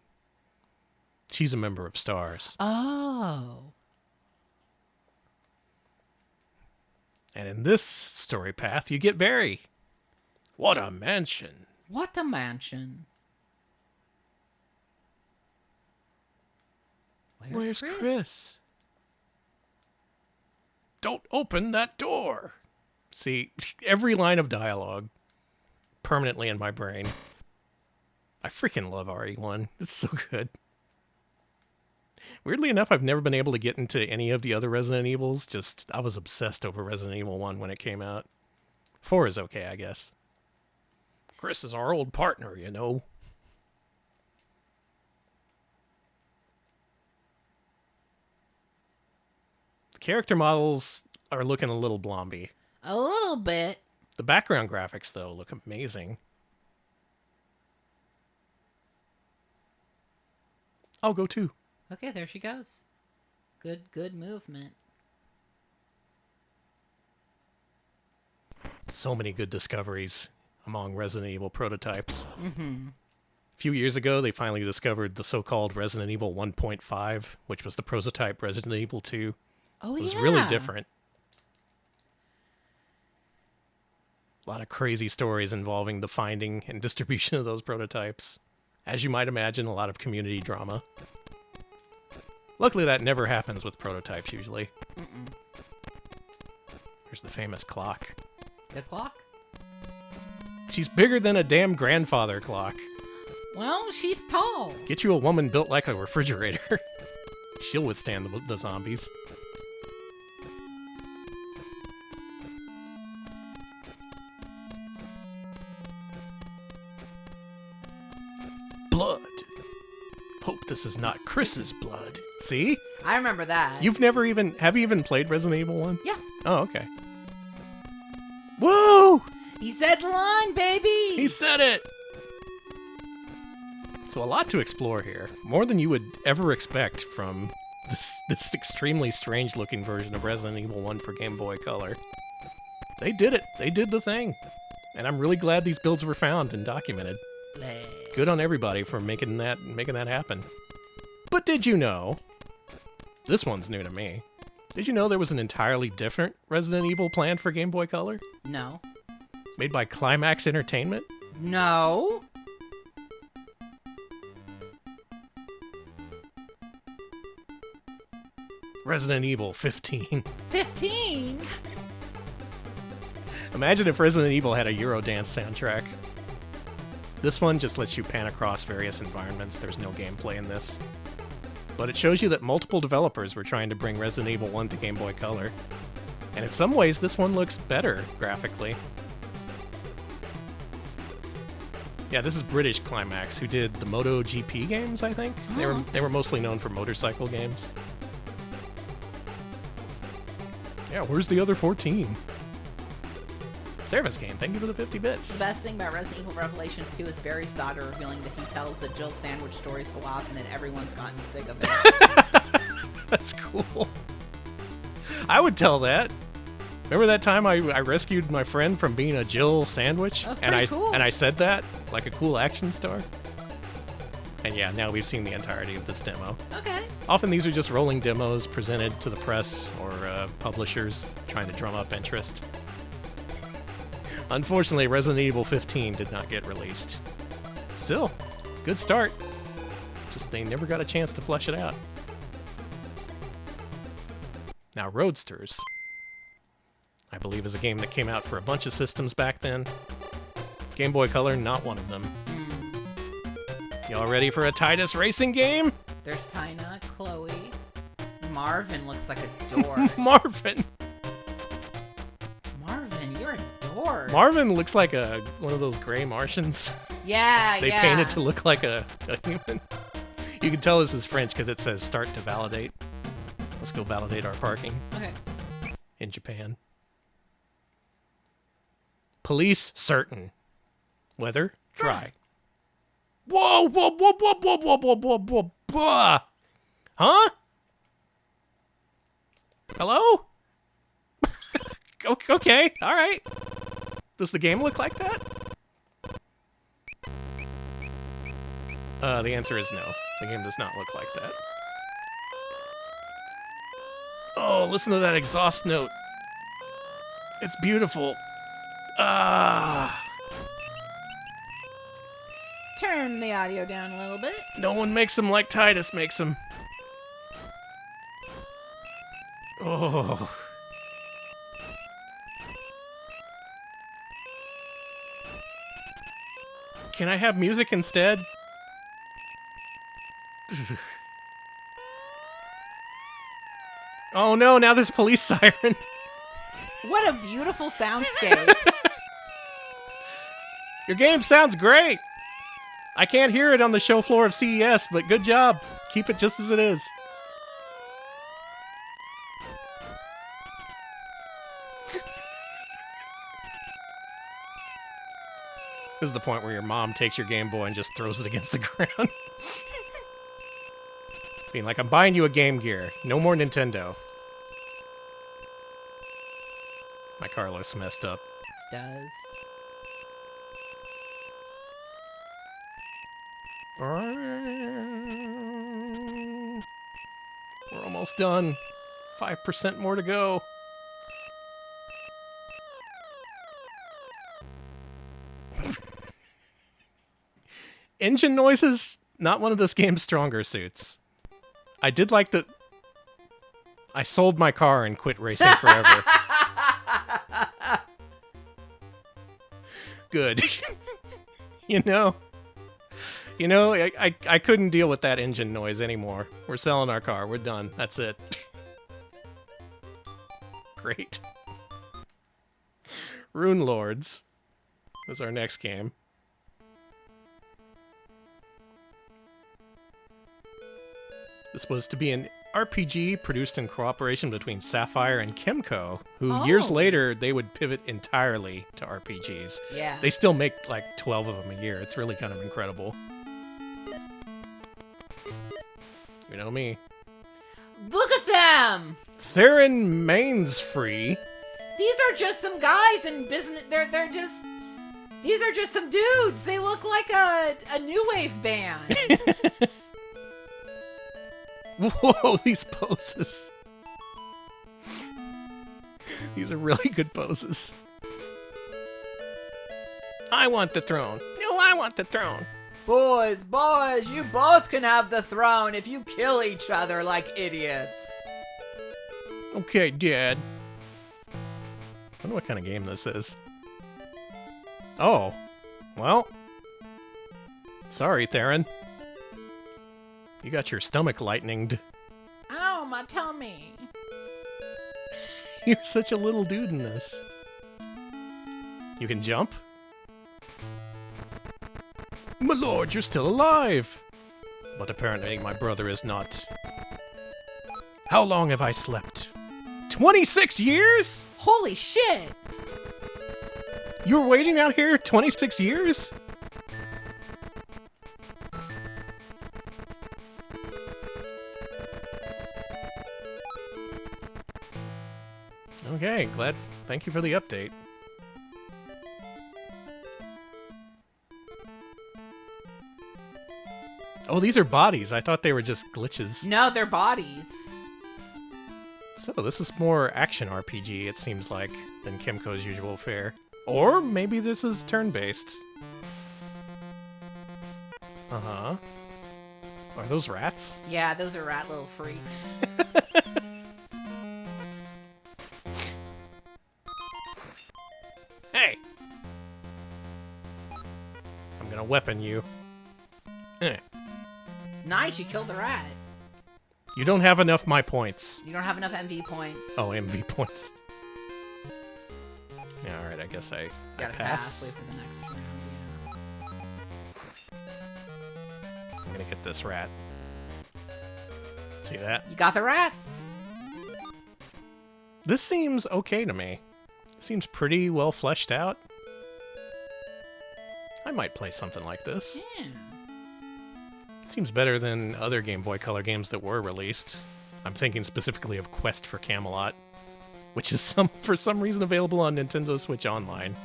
Speaker 1: She's a member of STARS.
Speaker 2: Oh.
Speaker 1: And in this story path, you get Barry. What a mansion.
Speaker 2: What a mansion.
Speaker 1: Where's Chris? Don't open that door. See, every line of dialogue permanently in my brain. I freaking love RE1. It's so good. Weirdly enough, I've never been able to get into any of the other Resident Evils. Just, I was obsessed over Resident Evil 1 when it came out. 4 is okay, I guess. Chris is our old partner, you know. The character models are looking a little blomby.
Speaker 2: A little bit.
Speaker 1: The background graphics, though, look amazing. I'll go too.
Speaker 2: Okay, there she goes. Good movement.
Speaker 1: So many good discoveries among Resident Evil prototypes.
Speaker 2: Mm-hmm.
Speaker 1: A few years ago, they finally discovered the so-called Resident Evil 1.5, which was the prototype Resident Evil 2.
Speaker 2: Oh,
Speaker 1: It was
Speaker 2: yeah.
Speaker 1: really different. A lot of crazy stories involving the finding and distribution of those prototypes. As you might imagine, a lot of community drama. Luckily, that never happens with prototypes, usually.
Speaker 2: Mm-mm.
Speaker 1: There's the famous clock.
Speaker 2: The clock?
Speaker 1: She's bigger than a damn grandfather clock.
Speaker 2: Well, she's tall.
Speaker 1: Get you a woman built like a refrigerator. She'll withstand the zombies. Blood. Hope this is not Chris's blood. See?
Speaker 2: I remember that.
Speaker 1: Have you even played Resident Evil 1?
Speaker 2: Yeah.
Speaker 1: Oh, okay. Woo!
Speaker 2: He said the line, baby!
Speaker 1: He said it! So a lot to explore here. More than you would ever expect from this extremely strange-looking version of Resident Evil 1 for Game Boy Color. They did it. They did the thing. And I'm really glad these builds were found and documented. Good on everybody for making that happen. But did you know? This one's new to me. Did you know there was an entirely different Resident Evil planned for Game Boy Color?
Speaker 2: No.
Speaker 1: Made by Climax Entertainment?
Speaker 2: No.
Speaker 1: Resident Evil 15.
Speaker 2: 15?
Speaker 1: Imagine if Resident Evil had a Eurodance soundtrack. This one just lets you pan across various environments. There's no gameplay in this. But it shows you that multiple developers were trying to bring Resident Evil 1 to Game Boy Color. And in some ways, this one looks better graphically. Yeah, this is British Climax, who did the MotoGP games, I think.
Speaker 2: Oh.
Speaker 1: They were mostly known for motorcycle games. Yeah, where's the other 14? Service game, thank you for the 50 bits.
Speaker 2: The best thing about Resident Evil Revelations 2 is Barry's daughter revealing that he tells the Jill sandwich story so often that everyone's gotten sick of it.
Speaker 1: That's cool. I would tell that. Remember that time I rescued my friend from being a Jill sandwich?
Speaker 2: That was pretty cool.
Speaker 1: And I said that like a cool action star? And yeah, now we've seen the entirety of this demo.
Speaker 2: Okay.
Speaker 1: Often these are just rolling demos presented to the press or publishers trying to drum up interest. Unfortunately, Resident Evil 15 did not get released. Still, good start. Just they never got a chance to flesh it out. Now, Roadsters, I believe, is a game that came out for a bunch of systems back then. Game Boy Color, not one of them. Y'all ready for a Titus racing game?
Speaker 2: There's Tina, Chloe. Marvin looks like a dork.
Speaker 1: Marvin!
Speaker 2: Marvin, you're a dork.
Speaker 1: Marvin looks like one of those gray Martians.
Speaker 2: Yeah,
Speaker 1: They painted to look like a human. You can tell this is French because it says start to validate. Let's go validate our parking
Speaker 2: Okay.
Speaker 1: in Japan. Police certain. Weather dry. Whoa, whoa, whoa, whoa, whoa, whoa, whoa, whoa, whoa, whoa. Huh? Hello? Okay, all right. Does the game look like that? The answer is no. The game does not look like that. Oh, listen to that exhaust note. It's beautiful. Ah.
Speaker 2: Turn the audio down a little bit.
Speaker 1: No one makes them like Titus makes them. Oh. Can I have music instead? Oh no, now there's a police siren.
Speaker 2: What a beautiful soundscape.
Speaker 1: Your game sounds great. I can't hear it on the show floor of CES, but good job. Keep it just as it is. This is the point where your mom takes your Game Boy and just throws it against the ground. Being like, I'm buying you a Game Gear. No more Nintendo. My car looks messed up.
Speaker 2: Does.
Speaker 1: We're almost done. 5% more to go. Engine noises, not one of this game's stronger suits. I did like the... I sold my car and quit racing forever. Good. You know, I couldn't deal with that engine noise anymore. We're selling our car. We're done. That's it. Great. Rune Lords is our next game. This was to be an RPG produced in cooperation between Sapphire and Kemco, who years later, they would pivot entirely to RPGs.
Speaker 2: Yeah.
Speaker 1: They still make like 12 of them a year. It's really kind of incredible. You know me.
Speaker 2: Look at them!
Speaker 1: Theron Main's free.
Speaker 2: These are just some guys in business. These are just some dudes. They look like a new wave band.
Speaker 1: Whoa, these poses. These are really good poses. I want the throne. No, I want the throne.
Speaker 2: Boys, you both can have the throne if you kill each other like idiots.
Speaker 1: Okay, Dad. I wonder what kind of game this is. Oh. Well. Sorry, Theron. You got your stomach lightninged.
Speaker 2: Ow, my tummy.
Speaker 1: You're such a little dude in this. You can jump? My lord, you're still alive! But apparently my brother is not. How long have I slept? 26 years?!
Speaker 2: Holy shit!
Speaker 1: You were waiting out here 26 years? Okay, glad. Thank you for the update. Oh, these are bodies. I thought they were just glitches.
Speaker 2: No, they're bodies.
Speaker 1: So this is more action RPG, it seems like, than Kemco's usual fare. Or maybe this is turn-based. Uh-huh. Are those rats?
Speaker 2: Yeah, those are rat little freaks.
Speaker 1: Hey! I'm gonna weapon you.
Speaker 2: Nice, you killed the rat.
Speaker 1: You don't have enough my points.
Speaker 2: You don't have enough MV points.
Speaker 1: Oh, MV points. Yeah, alright, I guess I
Speaker 2: Gotta
Speaker 1: pass.
Speaker 2: wait for the next round, yeah.
Speaker 1: I'm gonna get this rat. See that?
Speaker 2: You got the rats.
Speaker 1: This seems okay to me. It seems pretty well fleshed out. I might play something like this.
Speaker 2: Yeah.
Speaker 1: It seems better than other Game Boy Color games that were released. I'm thinking specifically of Quest for Camelot, which is for some reason available on Nintendo Switch Online.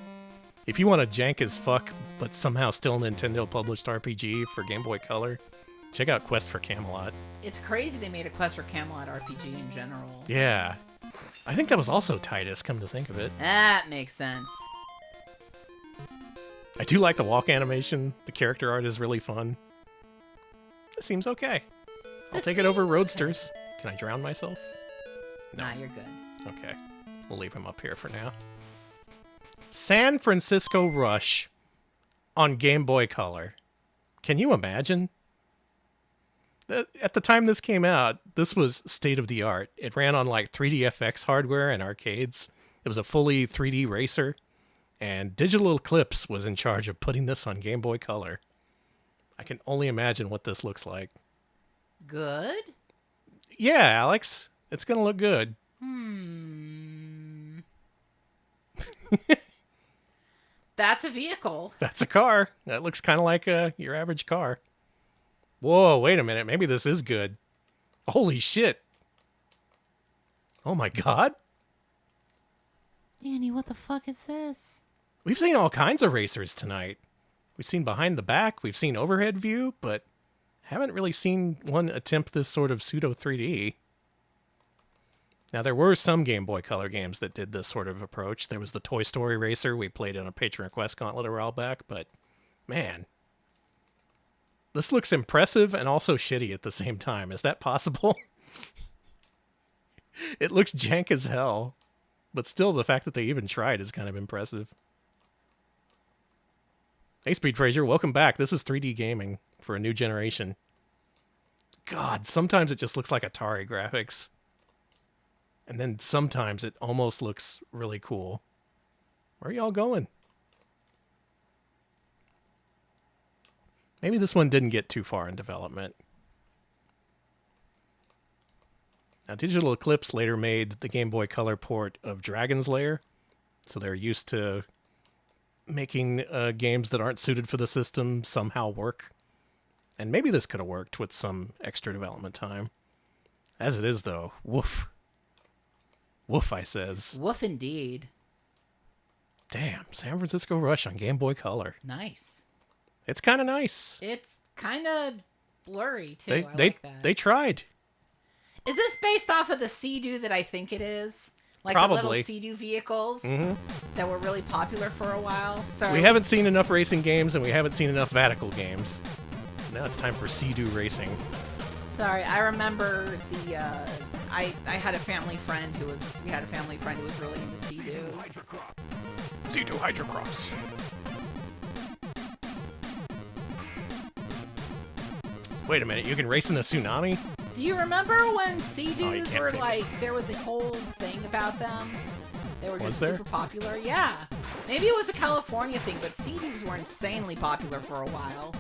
Speaker 1: If you want a jank as fuck, but somehow still Nintendo published RPG for Game Boy Color, check out Quest for Camelot.
Speaker 2: It's crazy they made a Quest for Camelot RPG in general.
Speaker 1: Yeah. I think that was also Titus, come to think of it.
Speaker 2: That makes sense.
Speaker 1: I do like the walk animation. The character art is really fun. It seems okay. I'll take it over
Speaker 2: seems
Speaker 1: Roadsters. Can I drown myself? No.
Speaker 2: Nah, you're good.
Speaker 1: Okay. We'll leave him up here for now. San Francisco Rush on Game Boy Color. Can you imagine? At the time this came out, this was state of the art. It ran on like 3DFX hardware and arcades. It was a fully 3D racer. And Digital Eclipse was in charge of putting this on Game Boy Color. I can only imagine what this looks like.
Speaker 2: Good?
Speaker 1: Yeah, Alex. It's going to look good.
Speaker 2: That's a vehicle.
Speaker 1: That's a car. That looks kind of like your average car. Whoa, wait a minute. Maybe this is good. Holy shit. Oh my god.
Speaker 2: Danny, what the fuck is this?
Speaker 1: We've seen all kinds of racers tonight. We've seen behind the back, we've seen overhead view, but haven't really seen one attempt this sort of pseudo 3D. Now, there were some Game Boy Color games that did this sort of approach. There was the Toy Story Racer we played in a Patron Request Gauntlet a while back, but man, this looks impressive and also shitty at the same time. Is that possible? It looks jank as hell, but still the fact that they even tried is kind of impressive. Hey, Speed Fraser, welcome back. This is 3D gaming for a new generation. God, sometimes it just looks like Atari graphics. And then sometimes it almost looks really cool. Where are y'all going? Maybe this one didn't get too far in development. Now, Digital Eclipse later made the Game Boy Color port of Dragon's Lair, so they're used to making games that aren't suited for the system somehow work. And maybe this could have worked with some extra development time. As it is, though, woof. Woof, I says.
Speaker 2: Woof indeed.
Speaker 1: Damn, San Francisco Rush on Game Boy Color.
Speaker 2: Nice.
Speaker 1: It's kind of nice.
Speaker 2: It's kind of blurry, too.
Speaker 1: They
Speaker 2: I like that.
Speaker 1: They tried.
Speaker 2: Is this based off of the Sea-Doo that I think it is? Like
Speaker 1: Probably.
Speaker 2: the little Sea-Doo vehicles that were really popular for a while? So
Speaker 1: We haven't seen enough racing games, and we haven't seen enough Vatical games. Now it's time for Sea-Doo racing.
Speaker 2: Sorry, I remember the I had a family friend who was really into Sea-Doos.
Speaker 1: Sea-Doo Hydrocross. Wait a minute, you can race in a tsunami?
Speaker 2: Do you remember when Sea-Doos
Speaker 1: can't
Speaker 2: were
Speaker 1: pick it.
Speaker 2: like, there was a whole thing about them? They were
Speaker 1: Was
Speaker 2: just
Speaker 1: there?
Speaker 2: super popular. Yeah. Maybe it was a California thing, but Sea-Doos were insanely popular for a while.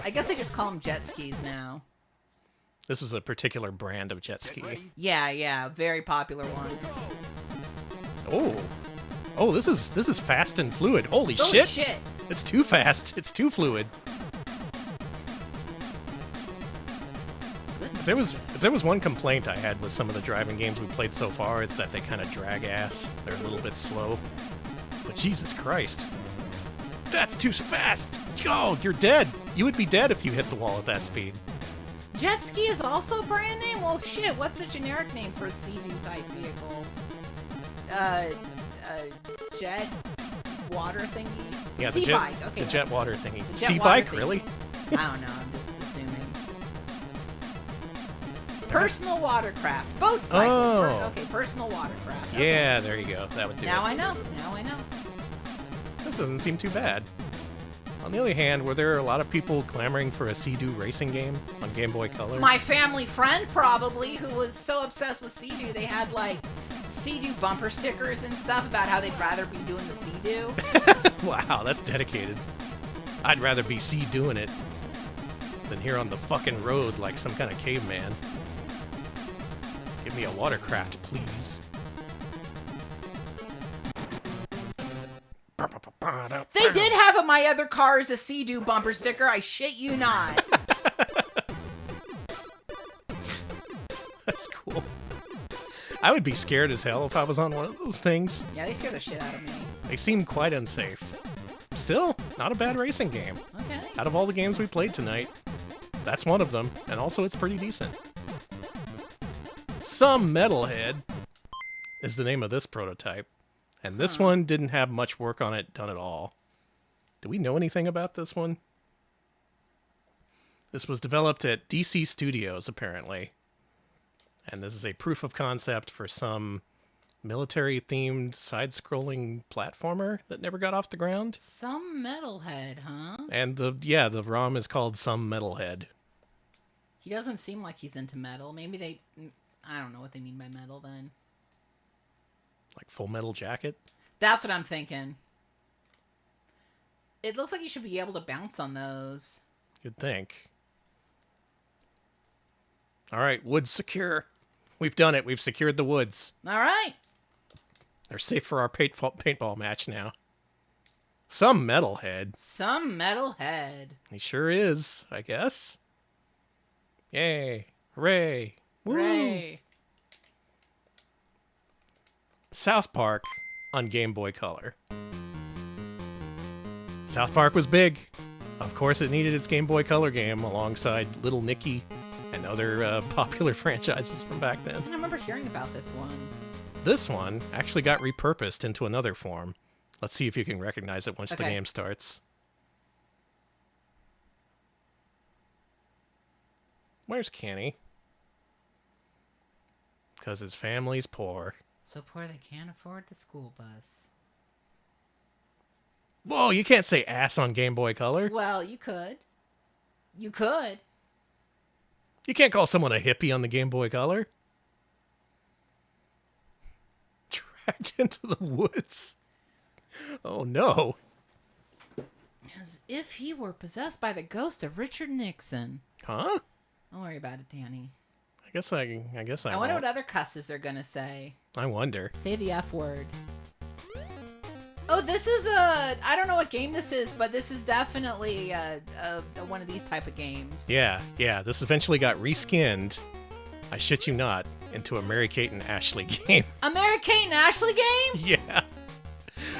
Speaker 2: I guess they just call them jet skis now.
Speaker 1: This was a particular brand of jet ski.
Speaker 2: Yeah, very popular one.
Speaker 1: Oh, this is fast and fluid. Holy
Speaker 2: Holy
Speaker 1: shit!
Speaker 2: shit!
Speaker 1: It's too fast. It's too fluid. If there was one complaint I had with some of the driving games we played so far, it's that they kind of drag ass. They're a little bit slow. But Jesus Christ. That's too fast! Oh, you're dead! You would be dead if you hit the wall at that speed.
Speaker 2: Jet ski is also a brand name? Well, shit, what's the generic name for Sea-Doo type vehicles? Jet water thingy?
Speaker 1: Yeah,
Speaker 2: Sea bike. Okay,
Speaker 1: the
Speaker 2: that's
Speaker 1: jet
Speaker 2: it.
Speaker 1: water thingy.
Speaker 2: The jet
Speaker 1: Sea
Speaker 2: water
Speaker 1: bike,
Speaker 2: thingy.
Speaker 1: really?
Speaker 2: I don't know, I'm just assuming. Personal watercraft. Boat cycle.
Speaker 1: Oh.
Speaker 2: Okay, personal watercraft. Okay.
Speaker 1: Yeah, there you go. That would do
Speaker 2: Now
Speaker 1: it.
Speaker 2: I know.
Speaker 1: This doesn't seem too bad. On the other hand, were there a lot of people clamoring for a Sea-Doo racing game on Game Boy Color?
Speaker 2: My family friend probably, who was so obsessed with Sea-Doo, they had like Sea-Doo bumper stickers and stuff about how they'd rather be doing the Sea-Doo.
Speaker 1: Wow, that's dedicated. I'd rather be doing it than here on the fucking road like some kind of caveman. Give me a watercraft, please.
Speaker 2: They did have a My Other Car is a Sea-Doo bumper sticker, I shit you not.
Speaker 1: That's cool. I would be scared as hell if I was on one of those things.
Speaker 2: Yeah, they scare the shit out of me.
Speaker 1: They seem quite unsafe. Still, not a bad racing game.
Speaker 2: Okay.
Speaker 1: Out of all the games we played tonight, that's one of them, and also it's pretty decent. Some metalhead is the name of this prototype. And this one didn't have much work on it done at all. Do we know anything about this one? This was developed at DC Studios, apparently. And this is a proof of concept for some military-themed side-scrolling platformer that never got off the ground.
Speaker 2: Some metalhead, huh?
Speaker 1: And the ROM is called Some Metalhead.
Speaker 2: He doesn't seem like he's into metal. Maybe they... I don't know what they mean by metal, then.
Speaker 1: Like Full Metal Jacket?
Speaker 2: That's what I'm thinking. It looks like you should be able to bounce on those.
Speaker 1: You'd think. All right, woods secure. We've done it. We've secured the woods.
Speaker 2: All right.
Speaker 1: They're safe for our paintball match now. Some metalhead.
Speaker 2: Some metalhead.
Speaker 1: He sure is, I guess. Yay. Hooray. Woo.
Speaker 2: Hooray.
Speaker 1: South Park on Game Boy Color. South Park was big. Of course, it needed its Game Boy Color game alongside Little Nicky and other popular franchises from back then.
Speaker 2: I remember hearing about this one.
Speaker 1: This one actually got repurposed into another form. Let's see if you can recognize it once the
Speaker 2: Okay.
Speaker 1: game starts. Where's Kenny? Because his family's poor.
Speaker 2: So poor they can't afford the school bus.
Speaker 1: Whoa, you can't say ass on Game Boy Color.
Speaker 2: Well, you could. You could.
Speaker 1: You can't call someone a hippie on the Game Boy Color. Dragged into the woods. Oh no.
Speaker 2: As if he were possessed by the ghost of Richard Nixon.
Speaker 1: Huh?
Speaker 2: Don't worry about it, Danny.
Speaker 1: I guess I
Speaker 2: I wonder what other cusses they're gonna say.
Speaker 1: I wonder.
Speaker 2: Say the F word. Oh, this is I don't know what game this is, but this is definitely one of these type of games.
Speaker 1: Yeah. This eventually got reskinned, I shit you not, into a Mary-Kate and Ashley game.
Speaker 2: A Mary-Kate and Ashley game?
Speaker 1: Yeah.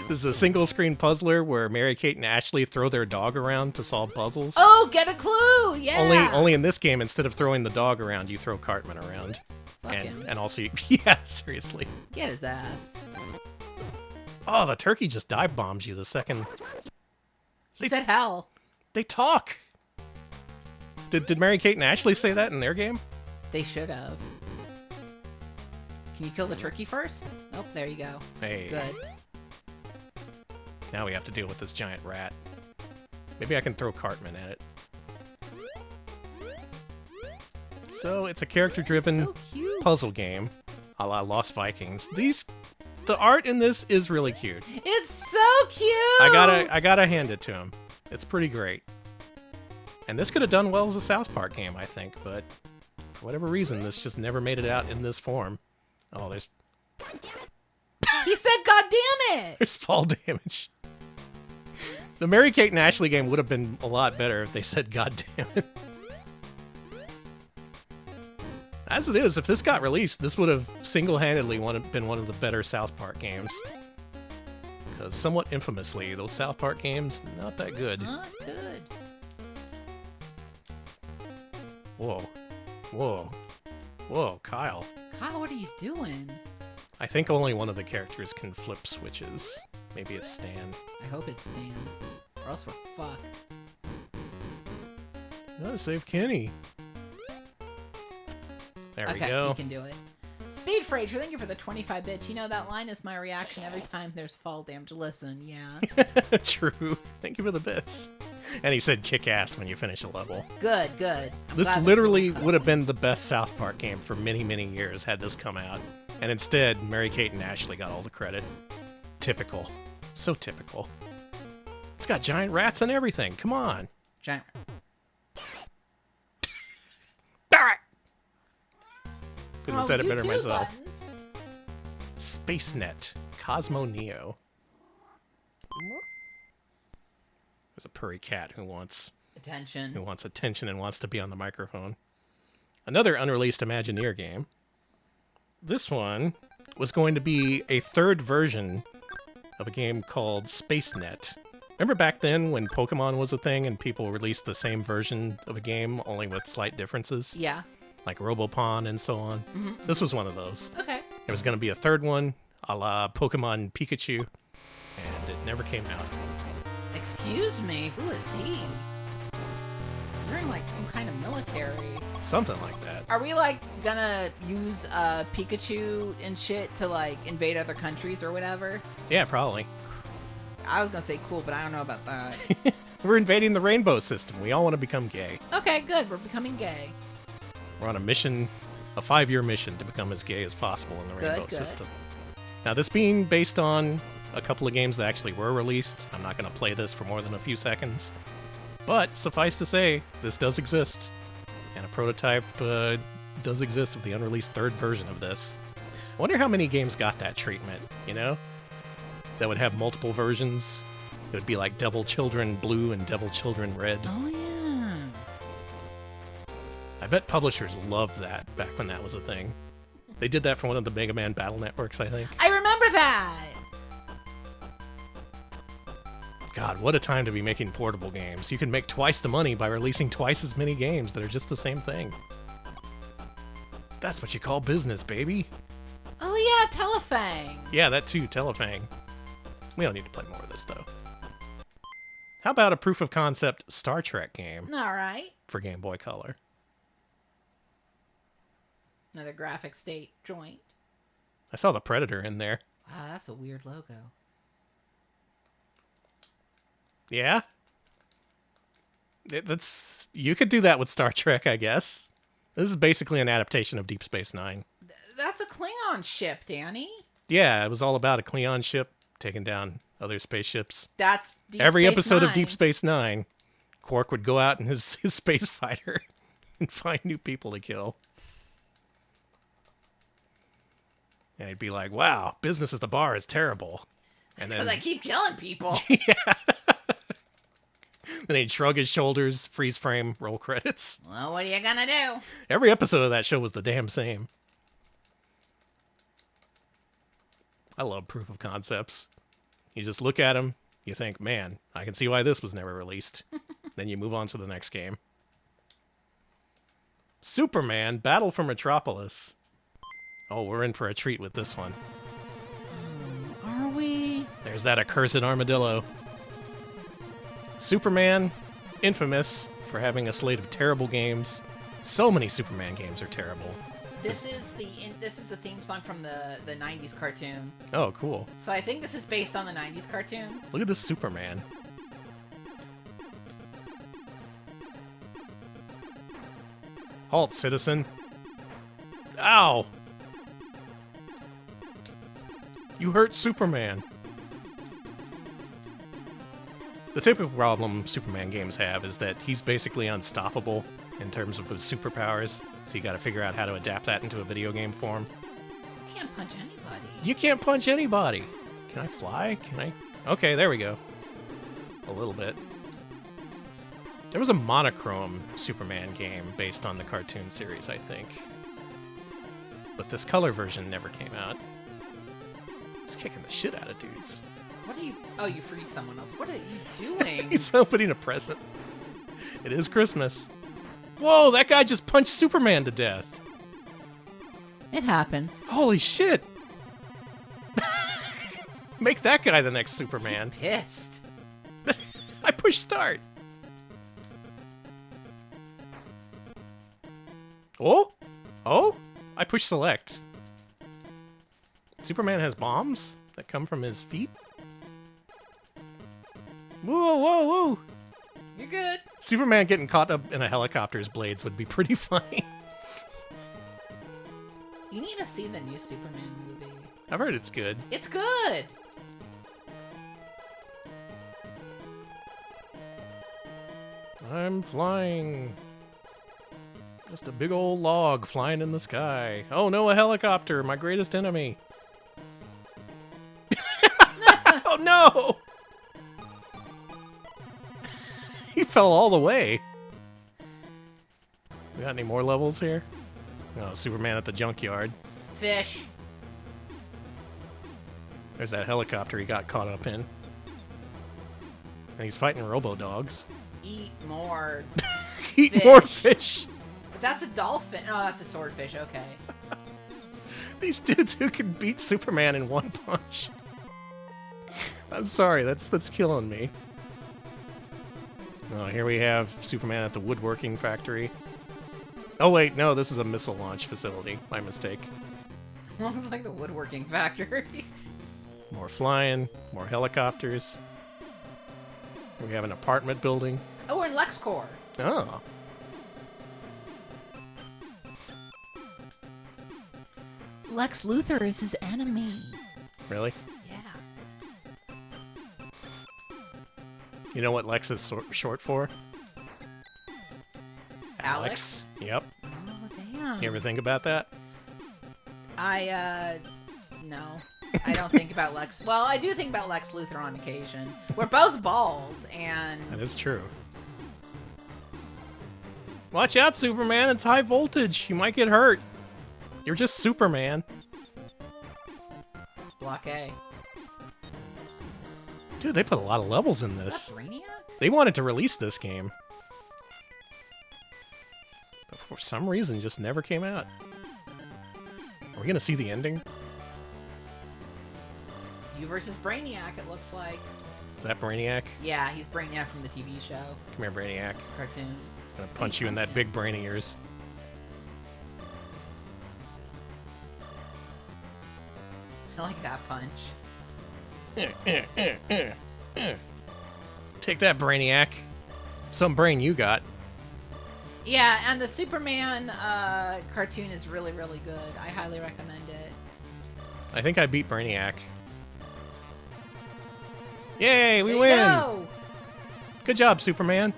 Speaker 1: This is a single-screen puzzler where Mary-Kate and Ashley throw their dog around to solve puzzles.
Speaker 2: Oh, get a clue! Yeah.
Speaker 1: Only in this game, instead of throwing the dog around, you throw Cartman around.
Speaker 2: Fuck him.
Speaker 1: And also, yeah, seriously.
Speaker 2: Get his ass.
Speaker 1: Oh, the turkey just dive bombs you the second.
Speaker 2: He said hell.
Speaker 1: They talk. Did Mary-Kate and Ashley say that in their game?
Speaker 2: They should have. Can you kill the turkey first? Oh, there you go.
Speaker 1: Hey.
Speaker 2: Good.
Speaker 1: Now we have to deal with this giant rat. Maybe I can throw Cartman at it. So it's a character-driven
Speaker 2: So cute.
Speaker 1: puzzle game, a la Lost Vikings. The art in this is really cute.
Speaker 2: It's so cute.
Speaker 1: I gotta hand it to him. It's pretty great. And this could have done well as a South Park game, I think, but for whatever reason, this just never made it out in this form. Oh, there's
Speaker 2: He said, "God damn it!"
Speaker 1: there's fall damage. The Mary-Kate and Ashley game would have been a lot better if they said "God damn it." As it is, if this got released, this would have single-handedly been one of the better South Park games. Because somewhat infamously, those South Park games, not that good.
Speaker 2: Not good.
Speaker 1: Whoa, Kyle.
Speaker 2: Kyle, what are you doing?
Speaker 1: I think only one of the characters can flip switches. Maybe it's Stan.
Speaker 2: I hope it's Stan, or else we're fucked.
Speaker 1: Oh, save Kenny. There we
Speaker 2: Okay,
Speaker 1: go.
Speaker 2: you can do it. Speed Fraser, thank you for the 25 bits. You know that line is my reaction every time there's fall damage. Listen, yeah.
Speaker 1: True. Thank you for the bits. And he said kick ass when you finish a level.
Speaker 2: Good. I'm
Speaker 1: This
Speaker 2: glad
Speaker 1: literally
Speaker 2: that's what
Speaker 1: would have
Speaker 2: it
Speaker 1: been the best South Park game for many, many years had this come out. And instead, Mary-Kate and Ashley got all the credit. Typical. So typical. It's got giant rats and everything. Come on.
Speaker 2: Giant.
Speaker 1: Couldn't have said it better
Speaker 2: YouTube
Speaker 1: myself.
Speaker 2: buttons.
Speaker 1: SpaceNet. Cosmo Neo. There's a purry cat who wants
Speaker 2: Attention.
Speaker 1: attention and wants to be on the microphone. Another unreleased Imagineer game. This one was going to be a third version of a game called SpaceNet. Remember back then when Pokemon was a thing and people released the same version of a game, only with slight differences?
Speaker 2: Yeah.
Speaker 1: Like Robopon and so on. This was one of those.
Speaker 2: Okay.
Speaker 1: There was going to be a third one, a la Pokemon Pikachu, and it never came out.
Speaker 2: Excuse me, who is he? You're in like some kind of military.
Speaker 1: Something like that.
Speaker 2: Are we like gonna use Pikachu and shit to like invade other countries or whatever?
Speaker 1: Yeah, probably.
Speaker 2: I was gonna say cool, but I don't know about that.
Speaker 1: We're invading the rainbow system. We all want to become gay.
Speaker 2: Okay, good. We're becoming gay.
Speaker 1: We're on a mission, a 5-year mission to become as gay as possible in the rainbow
Speaker 2: Good.
Speaker 1: system. Now, this being based on a couple of games that actually were released, I'm not going to play this for more than a few seconds. But suffice to say, this does exist. And a prototype does exist of the unreleased third version of this. I wonder how many games got that treatment, you know? That would have multiple versions. It would be like Devil Children Blue and Devil Children Red.
Speaker 2: Oh yeah.
Speaker 1: I bet publishers loved that back when that was a thing. They did that for one of the Mega Man Battle Networks, I think.
Speaker 2: I remember that.
Speaker 1: God, what a time to be making portable games. You can make twice the money by releasing twice as many games that are just the same thing. That's what you call business, baby.
Speaker 2: Oh yeah, Telefang.
Speaker 1: Yeah, that too, Telefang. We don't need to play more of this, though. How about a proof of concept Star Trek game
Speaker 2: All right.
Speaker 1: for Game Boy Color?
Speaker 2: Another graphic state joint.
Speaker 1: I saw the Predator in there.
Speaker 2: Wow, that's a weird logo.
Speaker 1: Yeah? That's you could do that with Star Trek, I guess. This is basically an adaptation of Deep Space Nine.
Speaker 2: That's a Klingon ship, Danny.
Speaker 1: Yeah, it was all about a Klingon ship taking down other spaceships.
Speaker 2: That's Deep
Speaker 1: Every
Speaker 2: Space
Speaker 1: episode
Speaker 2: Nine.
Speaker 1: of Deep Space Nine, Quark would go out in his space fighter and find new people to kill. And he'd be like, wow, business at the bar is terrible. And
Speaker 2: Because
Speaker 1: then,
Speaker 2: I keep killing people.
Speaker 1: then he'd shrug his shoulders, freeze frame, roll credits.
Speaker 2: Well, what are you gonna do?
Speaker 1: Every episode of that show was the damn same. I love proof of concepts. You just look at them, you think, man, I can see why this was never released. Then you move on to the next game. Superman Battle for Metropolis. Oh, we're in for a treat with this one.
Speaker 2: Are we?
Speaker 1: There's that accursed armadillo. Superman, infamous for having a slate of terrible games. So many Superman games are terrible.
Speaker 2: This is the theme song from the 90s cartoon.
Speaker 1: Oh, cool.
Speaker 2: So I think this is based on the 90s cartoon.
Speaker 1: Look at this Superman. Halt, citizen. Ow! You hurt Superman. The typical problem Superman games have is that he's basically unstoppable in terms of his superpowers, so you gotta figure out how to adapt that into a video game form.
Speaker 2: You can't punch anybody.
Speaker 1: You can't punch anybody. Can I fly? Can I? Okay, there we go. A little bit. There was a monochrome Superman game based on the cartoon series, I think. But this color version never came out. He's kicking the shit out of dudes.
Speaker 2: What are you? Oh, you freed someone else. What are you doing?
Speaker 1: He's opening a present. It is Christmas. Whoa, that guy just punched Superman to death.
Speaker 2: It happens.
Speaker 1: Holy shit. Make that guy the next Superman.
Speaker 2: He's pissed.
Speaker 1: I pushed start. Oh? Oh? I pushed select. Superman has bombs that come from his feet? Whoa, whoa, whoa.
Speaker 2: You're good.
Speaker 1: Superman getting caught up in a helicopter's blades would be pretty funny.
Speaker 2: You need to see the new Superman movie.
Speaker 1: I've heard it's good.
Speaker 2: It's good.
Speaker 1: I'm flying. Just a big old log flying in the sky. Oh no, a helicopter, my greatest enemy. Oh no! He fell all the way. We got any more levels here? Oh, Superman at the junkyard.
Speaker 2: Fish.
Speaker 1: There's that helicopter he got caught up in. And he's fighting robo-dogs.
Speaker 2: Eat more.
Speaker 1: Eat more fish.
Speaker 2: But that's a dolphin. Oh, that's a swordfish. Okay.
Speaker 1: These dudes who can beat Superman in one punch. I'm sorry, that's killing me. Oh, here we have Superman at the woodworking factory. Oh wait, no, this is a missile launch facility. My mistake.
Speaker 2: Looks like the woodworking factory.
Speaker 1: More flying, more helicopters. Here we have an apartment building.
Speaker 2: Oh, we're in LexCorp.
Speaker 1: Oh.
Speaker 2: Lex Luthor is his enemy.
Speaker 1: Really?
Speaker 2: Yeah.
Speaker 1: You know what Lex is short for?
Speaker 2: Alex?
Speaker 1: Yep.
Speaker 2: Oh, damn.
Speaker 1: You ever think about that?
Speaker 2: No. I don't think about Lex. Well, I do think about Lex Luthor on occasion. We're both bald, and...
Speaker 1: That is true. Watch out, Superman. It's high voltage. You might get hurt. You're just Superman.
Speaker 2: Block A.
Speaker 1: Dude, they put a lot of levels in
Speaker 2: Is
Speaker 1: this.
Speaker 2: that Brainiac?
Speaker 1: They wanted to release this game. But for some reason, just never came out. Are we going to see the ending?
Speaker 2: You versus Brainiac, it looks like.
Speaker 1: Is that Brainiac?
Speaker 2: Yeah, he's Brainiac from the TV show.
Speaker 1: Come here, Brainiac.
Speaker 2: Cartoon.
Speaker 1: I'm going to punch you in that big brain of yours.
Speaker 2: I like that punch.
Speaker 1: Take that, Brainiac. Some brain you got.
Speaker 2: Yeah, and the Superman cartoon is really, really good. I highly recommend it.
Speaker 1: I think I beat Brainiac. Yay, we
Speaker 2: There you
Speaker 1: win!
Speaker 2: go.
Speaker 1: Good job, Superman.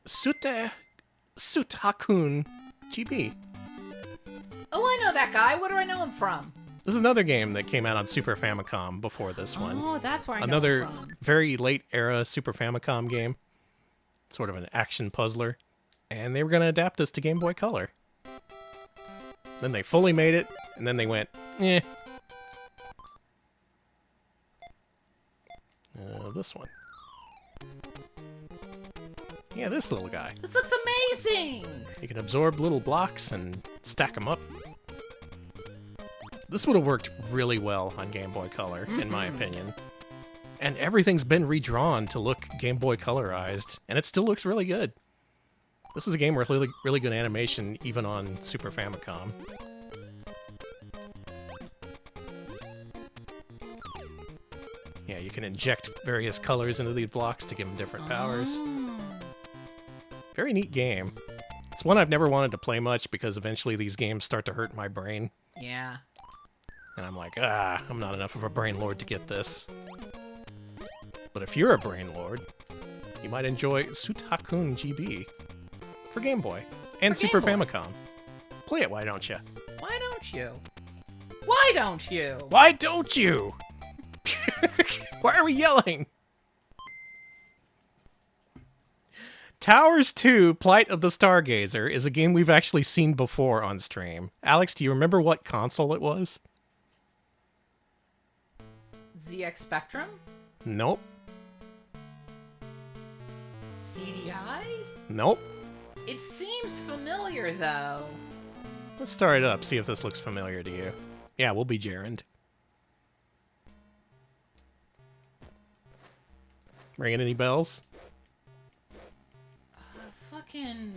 Speaker 1: Sutakun GB.
Speaker 2: Oh, I know that guy. What do I know him from?
Speaker 1: This is another game that came out on Super Famicom before this one.
Speaker 2: Oh, that's where I know
Speaker 1: Another
Speaker 2: him from.
Speaker 1: very late era Super Famicom game. Sort of an action puzzler. And they were going to adapt this to Game Boy Color. Then they fully made it, and then they went, eh. This one. Yeah, this little guy.
Speaker 2: This looks amazing!
Speaker 1: You can absorb little blocks and stack them up. This would have worked really well on Game Boy Color, in my opinion. And everything's been redrawn to look Game Boy colorized, and it still looks really good. This is a game with really, really good animation, even on Super Famicom. Yeah, you can inject various colors into these blocks to give them different powers. Very neat game. It's one I've never wanted to play much because eventually these games start to hurt my brain.
Speaker 2: Yeah.
Speaker 1: And I'm like, I'm not enough of a brain lord to get this. But if you're a brain lord, you might enjoy Sutakun GB for Game Boy and
Speaker 2: For
Speaker 1: Super
Speaker 2: Game Boy.
Speaker 1: Famicom. Play it, why don't you?
Speaker 2: Why don't you? Why don't you?
Speaker 1: Why don't you? Why are we yelling? Towers 2, Plight of the Stargazer is a game we've actually seen before on stream. Alex, do you remember what console it was?
Speaker 2: ZX Spectrum?
Speaker 1: Nope.
Speaker 2: CDI?
Speaker 1: Nope.
Speaker 2: It seems familiar, though.
Speaker 1: Let's start it up, see if this looks familiar to you. Yeah, we'll be gerund. Ringing any bells?
Speaker 2: Fucking...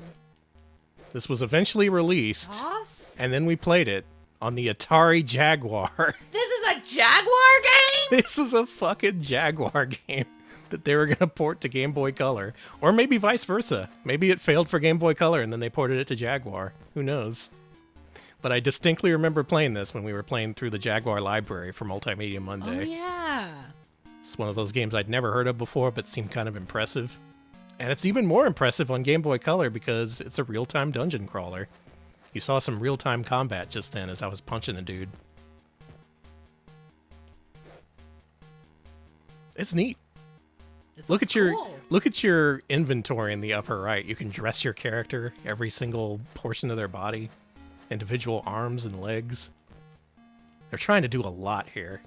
Speaker 1: This was eventually released,
Speaker 2: Boss?
Speaker 1: and then we played it on the Atari Jaguar.
Speaker 2: This is a Jaguar game?
Speaker 1: This is a fucking Jaguar game that they were going to port to Game Boy Color. Or maybe vice versa. Maybe it failed for Game Boy Color and then they ported it to Jaguar. Who knows? But I distinctly remember playing this when we were playing through the Jaguar library for Multimedia Monday.
Speaker 2: Oh, yeah.
Speaker 1: It's one of those games I'd never heard of before, but seemed kind of impressive. And it's even more impressive on Game Boy Color because it's a real-time dungeon crawler. You saw some real-time combat just then as I was punching a dude. It's neat.
Speaker 2: This
Speaker 1: Look
Speaker 2: looks cool.
Speaker 1: at your inventory in the upper right. You can dress your character, every single portion of their body, individual arms and legs. They're trying to do a lot here.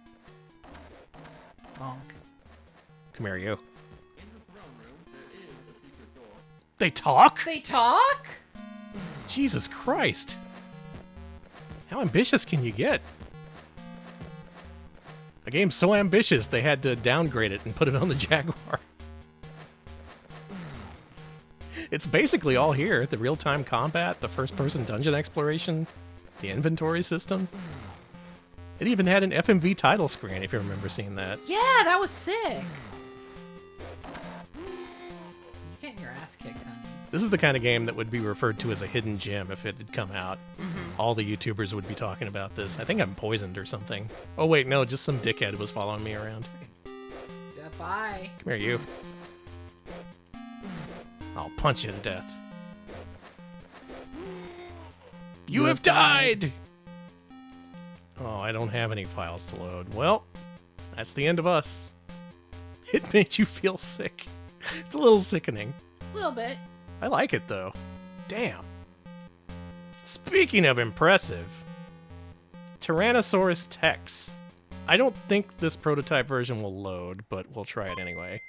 Speaker 2: Bonk.
Speaker 1: Come here, you. They talk?
Speaker 2: They talk?
Speaker 1: Jesus Christ. How ambitious can you get? A game so ambitious they had to downgrade it and put it on the Jaguar. It's basically all here. The real-time combat, the first-person dungeon exploration, the inventory system. It even had an FMV title screen, if you remember seeing that.
Speaker 2: Yeah, that was sick. You're getting your ass kicked, honey.
Speaker 1: This is the kind of game that would be referred to as a hidden gem if it had come out. All the YouTubers would be talking about this. I think I'm poisoned or something. Oh, wait, no, just some dickhead was following me around.
Speaker 2: Yeah, bye.
Speaker 1: Come here, you. I'll punch you to death. You have died! Oh, I don't have any files to load. Well, that's the end of us. It made you feel sick. It's a little sickening.
Speaker 2: A little bit.
Speaker 1: I like it, though. Damn. Speaking of impressive, Tyrannosaurus Tex. I don't think this prototype version will load, but we'll try it anyway.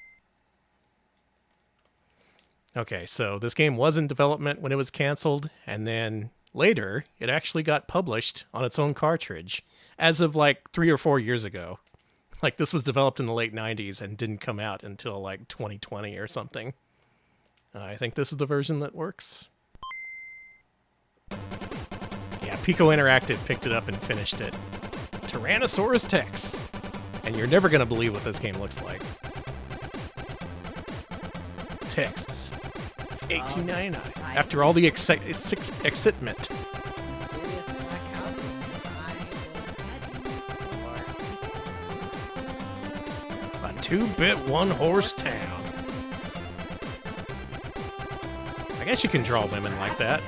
Speaker 1: Okay, so this game was in development when it was canceled, and then later, it actually got published on its own cartridge, as of like 3 or 4 years ago. Like, this was developed in the late 90s and didn't come out until like 2020 or something. I think this is the version that works. Yeah, Pico Interactive picked it up and finished it. Tyrannosaurus Tex. And you're never going to believe what this game looks like. Texas. 1899. After all the excitement.
Speaker 2: Mysterious black cowboy. I was heading for
Speaker 1: A 2-bit, one-horse town. I guess you can draw women like that.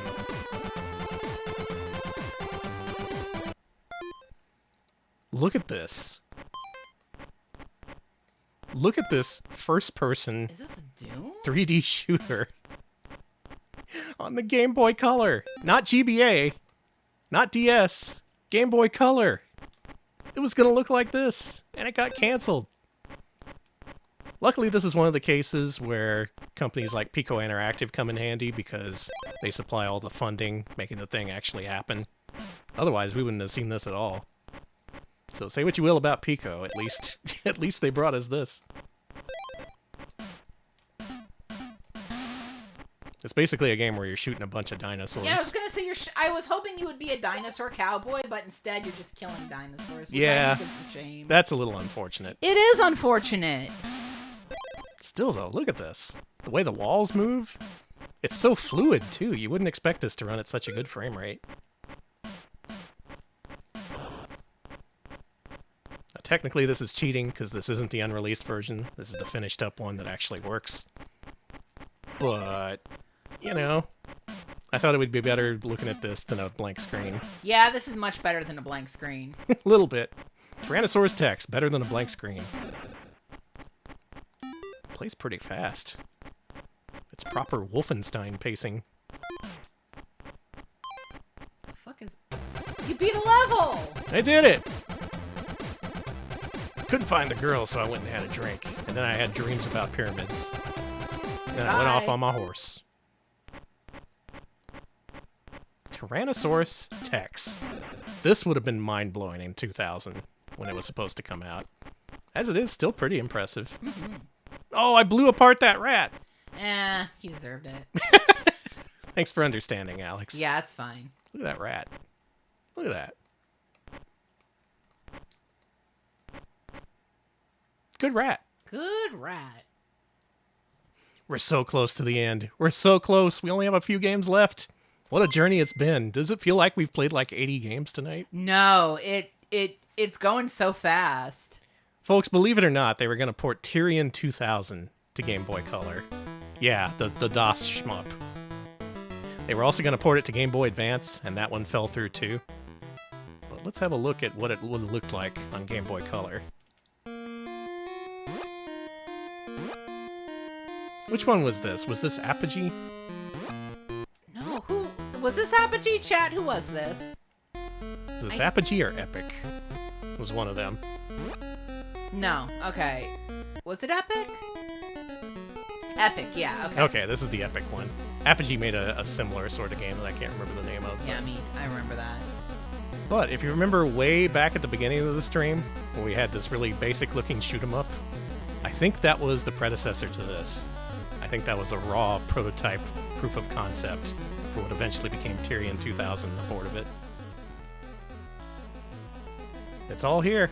Speaker 1: Look at this. Look at this first-person
Speaker 2: Is this Doom?
Speaker 1: 3D shooter on the Game Boy Color. Not GBA, not DS, Game Boy Color. It was going to look like this, and it got canceled. Luckily, this is one of the cases where companies like Pico Interactive come in handy because they supply all the funding, making the thing actually happen. Otherwise, we wouldn't have seen this at all. So say what you will about Pico, at least they brought us this. It's basically a game where you're shooting a bunch of dinosaurs.
Speaker 2: Yeah, I was gonna say I was hoping you would be a dinosaur cowboy, but instead you're just killing dinosaurs. Which
Speaker 1: Yeah,
Speaker 2: I think is a shame.
Speaker 1: That's a little unfortunate.
Speaker 2: It is unfortunate.
Speaker 1: Still, though, look at this. The way the walls move. It's so fluid, too. You wouldn't expect this to run at such a good frame rate. Technically, this is cheating, because this isn't the unreleased version. This is the finished-up one that actually works. But, you know, I thought it would be better looking at this than a blank screen.
Speaker 2: Yeah, this is much better than a blank screen.
Speaker 1: A little bit. Tyrannosaurus Tex, better than a blank screen. Plays pretty fast. It's proper Wolfenstein pacing.
Speaker 2: The fuck is... You beat a level!
Speaker 1: I did it! Couldn't find the girl, so I went and had a drink. And then I had dreams about pyramids. And then I went off on my horse. Tyrannosaurus Tex. This would have been mind-blowing in 2000 when it was supposed to come out. As it is, still pretty impressive. Oh, I blew apart that rat!
Speaker 2: He deserved it.
Speaker 1: Thanks for understanding, Alex.
Speaker 2: Yeah, it's fine.
Speaker 1: Look at that rat. Look at that. Good rat.
Speaker 2: Good rat.
Speaker 1: We're so close to the end. We're so close. We only have a few games left. What a journey it's been. Does it feel like we've played like 80 games tonight?
Speaker 2: No, it's going so fast.
Speaker 1: Folks, believe it or not, they were going to port Tyrion 2000 to Game Boy Color. Yeah, the DOS shmup. They were also going to port it to Game Boy Advance, and that one fell through too. But let's have a look at what it would have looked like on Game Boy Color. Which one was this? Was this Apogee?
Speaker 2: No, who... Was this Apogee, chat? Who was this?
Speaker 1: Was this Apogee or Epic? It was one of them.
Speaker 2: No, okay. Was it Epic? Epic, yeah, okay.
Speaker 1: Okay, this is the Epic one. Apogee made a similar sort of game that I can't remember the name of.
Speaker 2: Yeah, I remember that.
Speaker 1: But if you remember way back at the beginning of the stream, when we had this really basic looking shoot 'em up, I think that was the predecessor to this. I think that was a raw prototype proof of concept for what eventually became Tyrion 2000 aboard of it. It's all here.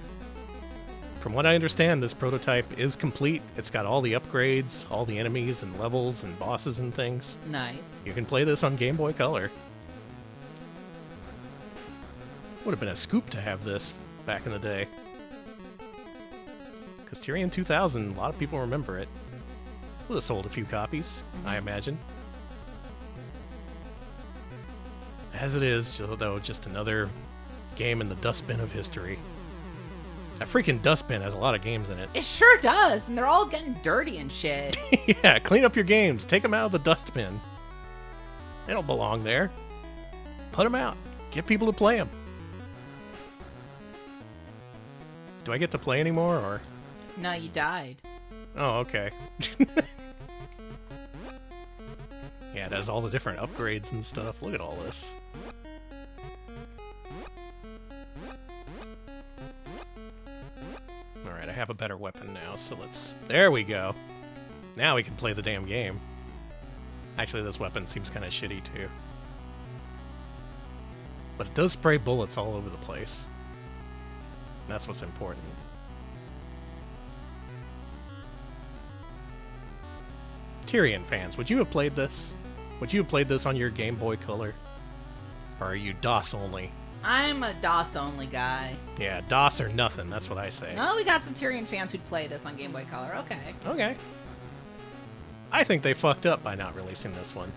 Speaker 1: From what I understand, this prototype is complete. It's got all the upgrades, all the enemies and levels and bosses and things.
Speaker 2: Nice.
Speaker 1: You can play this on Game Boy Color. Would have been a scoop to have this back in the day. Because Tyrion 2000, a lot of people remember it. Would have sold a few copies, I imagine. As it is, though, just another game in the dustbin of history. That freaking dustbin has a lot of games in it.
Speaker 2: It sure does, and they're all getting dirty and shit.
Speaker 1: Yeah, clean up your games. Take them out of the dustbin. They don't belong there. Put them out. Get people to play them. Do I get to play anymore, or?
Speaker 2: No, you died.
Speaker 1: Oh, okay. Yeah, it has all the different upgrades and stuff. Look at all this. Alright, I have a better weapon now, so let's... There we go. Now we can play the damn game. Actually, this weapon seems kind of shitty, too. But it does spray bullets all over the place. That's what's important. Tyrion fans, would you have played this? Would you have played this on your Game Boy Color? Or are you DOS only?
Speaker 2: I'm a DOS only guy.
Speaker 1: Yeah, DOS or nothing, that's what I say.
Speaker 2: No, we got some Tyrion fans who'd play this on Game Boy Color. Okay.
Speaker 1: Okay. I think they fucked up by not releasing this one.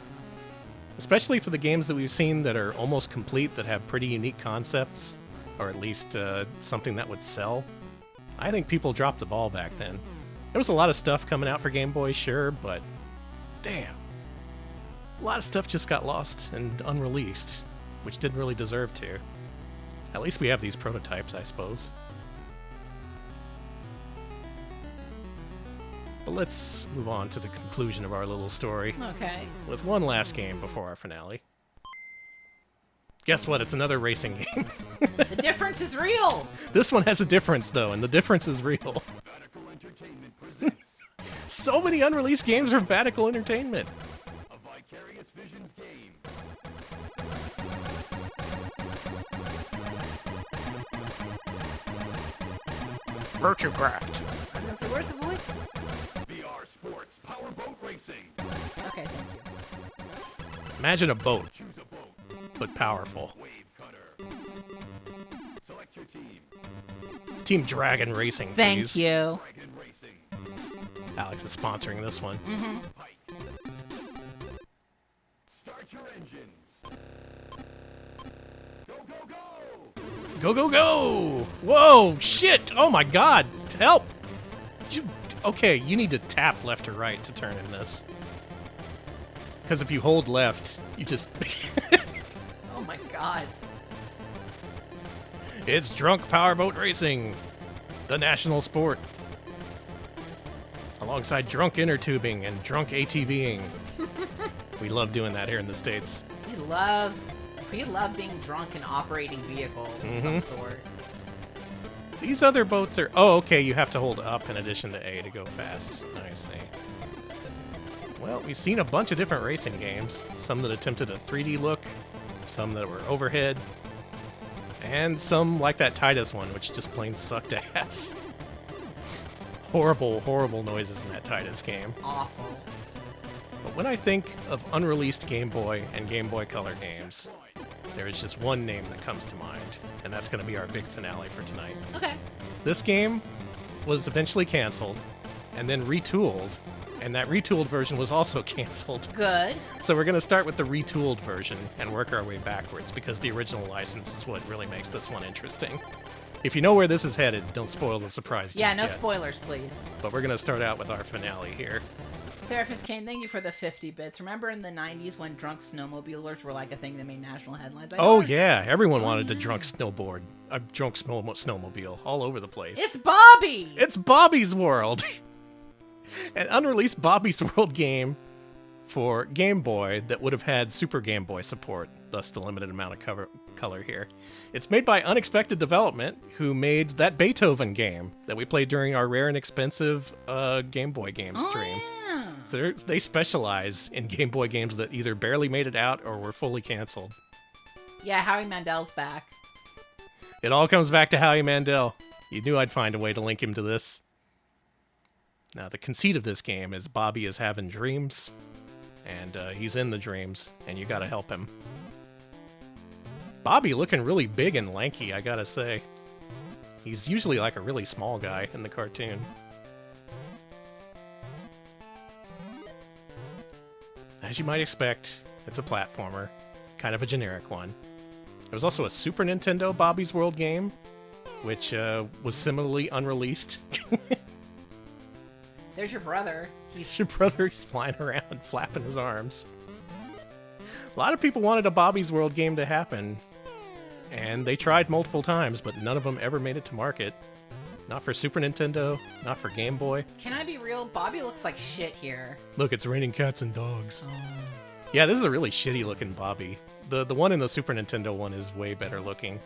Speaker 1: Especially for the games that we've seen that are almost complete, that have pretty unique concepts, or at least something that would sell. I think people dropped the ball back then. There was a lot of stuff coming out for Game Boy, sure, but damn. A lot of stuff just got lost and unreleased, which didn't really deserve to. At least we have these prototypes, I suppose. But let's move on to the conclusion of our little story.
Speaker 2: Okay.
Speaker 1: With one last game before our finale. Guess what? It's another racing game.
Speaker 2: The difference is real.
Speaker 1: This one has a difference, though, and the difference is real.
Speaker 3: Radical Entertainment presents
Speaker 1: So many unreleased games from Radical Entertainment.
Speaker 3: a Vicarious Visions game.
Speaker 1: Virtuecraft.
Speaker 2: I was gonna say, where's the voices?
Speaker 3: VR Sports Powerboat Racing.
Speaker 2: Okay, thank you.
Speaker 1: Imagine a boat,
Speaker 3: Choose a boat.
Speaker 1: but powerful.
Speaker 3: Wave Cutter. Select your team.
Speaker 1: Team Dragon Racing,
Speaker 2: Thank
Speaker 1: please.
Speaker 2: you.
Speaker 3: Dragon Racing.
Speaker 1: Alex is sponsoring this one.
Speaker 3: Pike. Start your engines. Go, go, go!
Speaker 1: Go, go, go! Whoa, shit! Oh my god! Help! Okay, you need to tap left or right to turn in this. Because if you hold left, you just...
Speaker 2: Oh my god.
Speaker 1: It's Drunk Powerboat Racing, the national sport. Alongside drunk inner tubing and drunk ATVing. We love doing that here in the States.
Speaker 2: We love being drunk and operating vehicles of some sort.
Speaker 1: These other boats are... Oh, okay, you have to hold up in addition to A to go fast. I see. Well, we've seen a bunch of different racing games. Some that attempted a 3D look, some that were overhead, and some like that Titus one, which just plain sucked ass. Horrible, horrible noises in that Titus game.
Speaker 2: Awful.
Speaker 1: But when I think of unreleased Game Boy and Game Boy Color games, there is just one name that comes to mind, and that's going to be our big finale for tonight.
Speaker 2: Okay.
Speaker 1: This game was eventually canceled and then retooled, and that retooled version was also canceled.
Speaker 2: Good.
Speaker 1: So we're going to start with the retooled version and work our way backwards, because the original license is what really makes this one interesting. If you know where this is headed, don't spoil the surprise
Speaker 2: Yeah,
Speaker 1: just
Speaker 2: no
Speaker 1: yet.
Speaker 2: spoilers, please.
Speaker 1: But we're going to start out with our finale here.
Speaker 2: Seraphis Kane, thank you for the 50 bits. Remember in the 90s when drunk snowmobilers were like a thing that made national headlines?
Speaker 1: Oh yeah, everyone wanted to drunk snowboard, a drunk snowmobile all over the place.
Speaker 2: It's Bobby!
Speaker 1: It's Bobby's World! An unreleased Bobby's World game for Game Boy that would have had Super Game Boy support. thus the limited amount of color here. It's made by Unexpected Development, who made that Beethoven game that we played during our rare and expensive Game Boy game stream.
Speaker 2: Yeah.
Speaker 1: They specialize in Game Boy games that either barely made it out or were fully canceled.
Speaker 2: Yeah, Howie Mandel's back.
Speaker 1: It all comes back to Howie Mandel. You knew I'd find a way to link him to this. Now, the conceit of this game is Bobby is having dreams, and he's in the dreams, and you gotta help him. Bobby looking really big and lanky, I gotta say. He's usually like a really small guy in the cartoon. As you might expect, it's a platformer, kind of a generic one. There was also a Super Nintendo Bobby's World game, which was similarly unreleased.
Speaker 2: There's your brother.
Speaker 1: Your brother's flying around, flapping his arms. A lot of people wanted a Bobby's World game to happen, and they tried multiple times, but none of them ever made it to market. Not for Super Nintendo, not for Game Boy.
Speaker 2: Can I be real? Bobby looks like shit here.
Speaker 1: Look, it's raining cats and dogs.
Speaker 2: Oh.
Speaker 1: Yeah, this is a really shitty looking Bobby. The one in the Super Nintendo one is way better looking.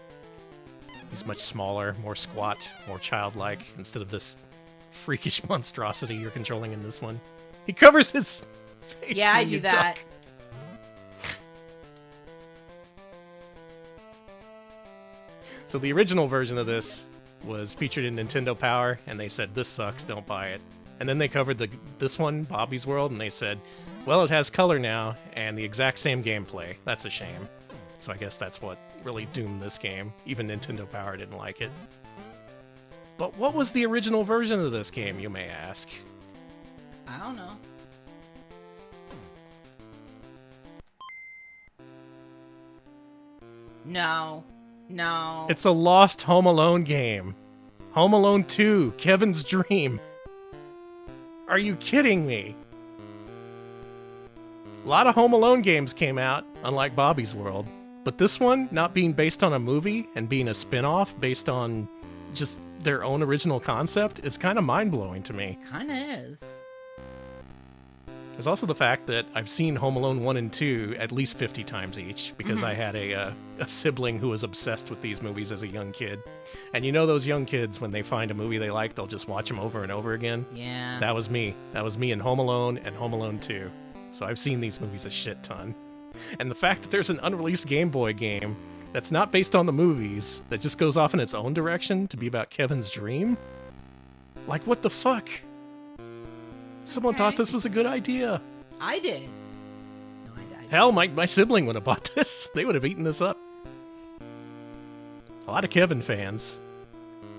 Speaker 1: He's much smaller, more squat, more childlike, instead of this freakish monstrosity you're controlling in this one. He covers his face.
Speaker 2: Yeah, I
Speaker 1: when
Speaker 2: do
Speaker 1: you
Speaker 2: that.
Speaker 1: duck. So the original version of this was featured in Nintendo Power, and they said, this sucks, don't buy it. And then they covered this one, Bobby's World, and they said, well, it has color now, and the exact same gameplay. That's a shame. So I guess that's what really doomed this game. Even Nintendo Power didn't like it. But what was the original version of this game, you may ask?
Speaker 2: I don't know. No. No.
Speaker 1: It's a lost Home Alone game. Home Alone 2, Kevin's Dream. Are you kidding me? A lot of Home Alone games came out, unlike Bobby's World. But this one, not being based on a movie and being a spin-off based on just their own original concept, is kind of mind-blowing to me.
Speaker 2: Kinda is.
Speaker 1: There's also the fact that I've seen Home Alone 1 and 2 at least 50 times each, because I had a sibling who was obsessed with these movies as a young kid. And you know those young kids, when they find a movie they like, they'll just watch them over and over again?
Speaker 2: Yeah.
Speaker 1: That was me. That was me in Home Alone and Home Alone 2. So I've seen these movies a shit ton. And the fact that there's an unreleased Game Boy game that's not based on the movies, that just goes off in its own direction to be about Kevin's dream? Like, what the fuck? Someone
Speaker 2: Okay.
Speaker 1: thought this was a good idea.
Speaker 2: I did. No, I did.
Speaker 1: Hell, my sibling would have bought this. They would have eaten this up. A lot of Kevin fans.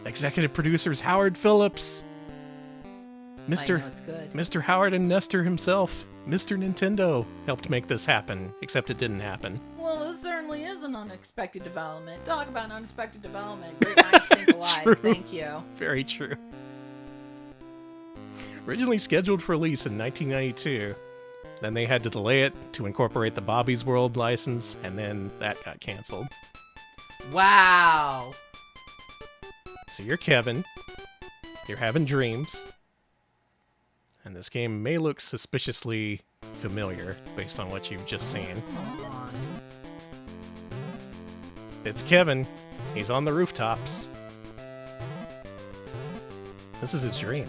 Speaker 1: Executive producers Howard Phillips.
Speaker 2: I know
Speaker 1: Mr.
Speaker 2: it's good.
Speaker 1: Mr. Howard and Nestor himself. Mr. Nintendo helped make this happen, except it didn't happen.
Speaker 2: Well, this certainly is an unexpected development. Talk about unexpected development. Great minds think alike.
Speaker 1: True.
Speaker 2: Thank you.
Speaker 1: Very true. Originally scheduled for release in 1992, then they had to delay it to incorporate the Bobby's World license, and then that got canceled.
Speaker 2: Wow.
Speaker 1: So you're Kevin, you're having dreams, and this game may look suspiciously familiar based on what you've just seen.
Speaker 2: Come on.
Speaker 1: It's Kevin. He's on the rooftops. This is his dream.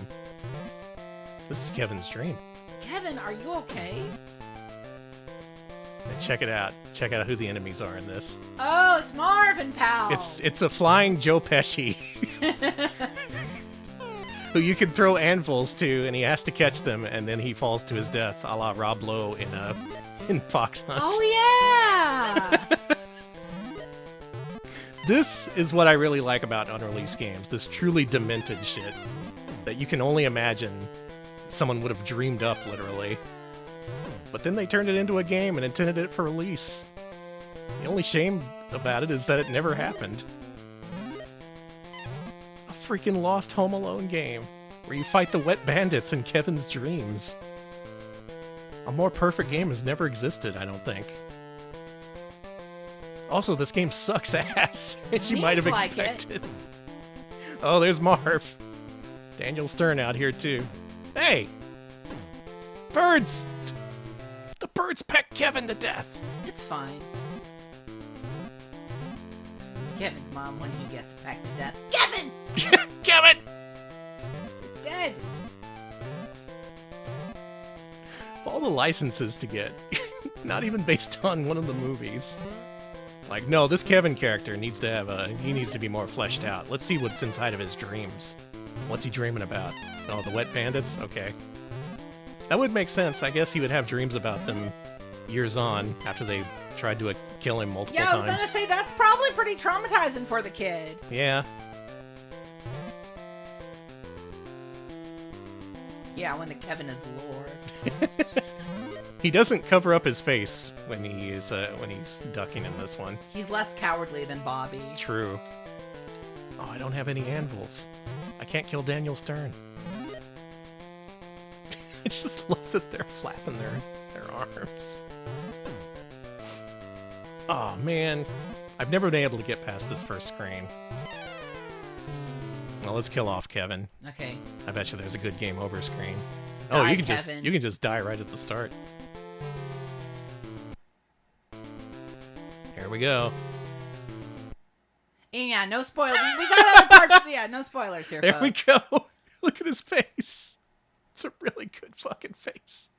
Speaker 1: This is Kevin's dream.
Speaker 2: Kevin, are you okay?
Speaker 1: And check it out. Check out who the enemies are in this.
Speaker 2: Oh, it's Marvin, pal.
Speaker 1: It's a flying Joe Pesci who you can throw anvils to, and he has to catch them, and then he falls to his death, a la Rob Lowe in Fox Hunt.
Speaker 2: Oh, yeah.
Speaker 1: This is what I really like about unreleased games. This truly demented shit that you can only imagine someone would have dreamed up, literally. But then they turned it into a game and intended it for release. The only shame about it is that it never happened. A freaking lost Home Alone game where you fight the wet bandits in Kevin's dreams. A more perfect game has never existed, I don't think. Also, this game sucks ass, as you might have
Speaker 2: Seems like it.
Speaker 1: expected. Oh, there's Marv. Daniel Stern out here, too. Hey! Birds! The birds peck Kevin to death!
Speaker 2: It's fine. Kevin's mom when he gets back to death. Kevin!
Speaker 1: Kevin!
Speaker 2: You're dead.
Speaker 1: All the licenses to get, not even based on one of the movies. Like, no, this Kevin character needs to have he needs to be more fleshed out. Let's see what's inside of his dreams. What's he dreaming about? Oh, the wet bandits? Okay. That would make sense. I guess he would have dreams about them years on after they tried to kill him multiple times.
Speaker 2: Yeah, I was gonna say, that's probably pretty traumatizing for the kid.
Speaker 1: Yeah.
Speaker 2: Yeah, when the Kevin is Lord.
Speaker 1: He doesn't cover up his face when he's ducking in this one.
Speaker 2: He's less cowardly than Bobby.
Speaker 1: True. Oh, I don't have any anvils. I can't kill Daniel Stern. I just love that they're flapping their arms. Oh man, I've never been able to get past this first screen. Well, let's kill off Kevin.
Speaker 2: Okay.
Speaker 1: I bet you there's a good game over screen.
Speaker 2: Die,
Speaker 1: Oh, you can
Speaker 2: Kevin.
Speaker 1: just die right at the start. Here we go.
Speaker 2: Yeah, no spoilers. We got other parts. Yeah, no spoilers here,
Speaker 1: There
Speaker 2: folks.
Speaker 1: we go. Look at his face. It's a really good fucking face.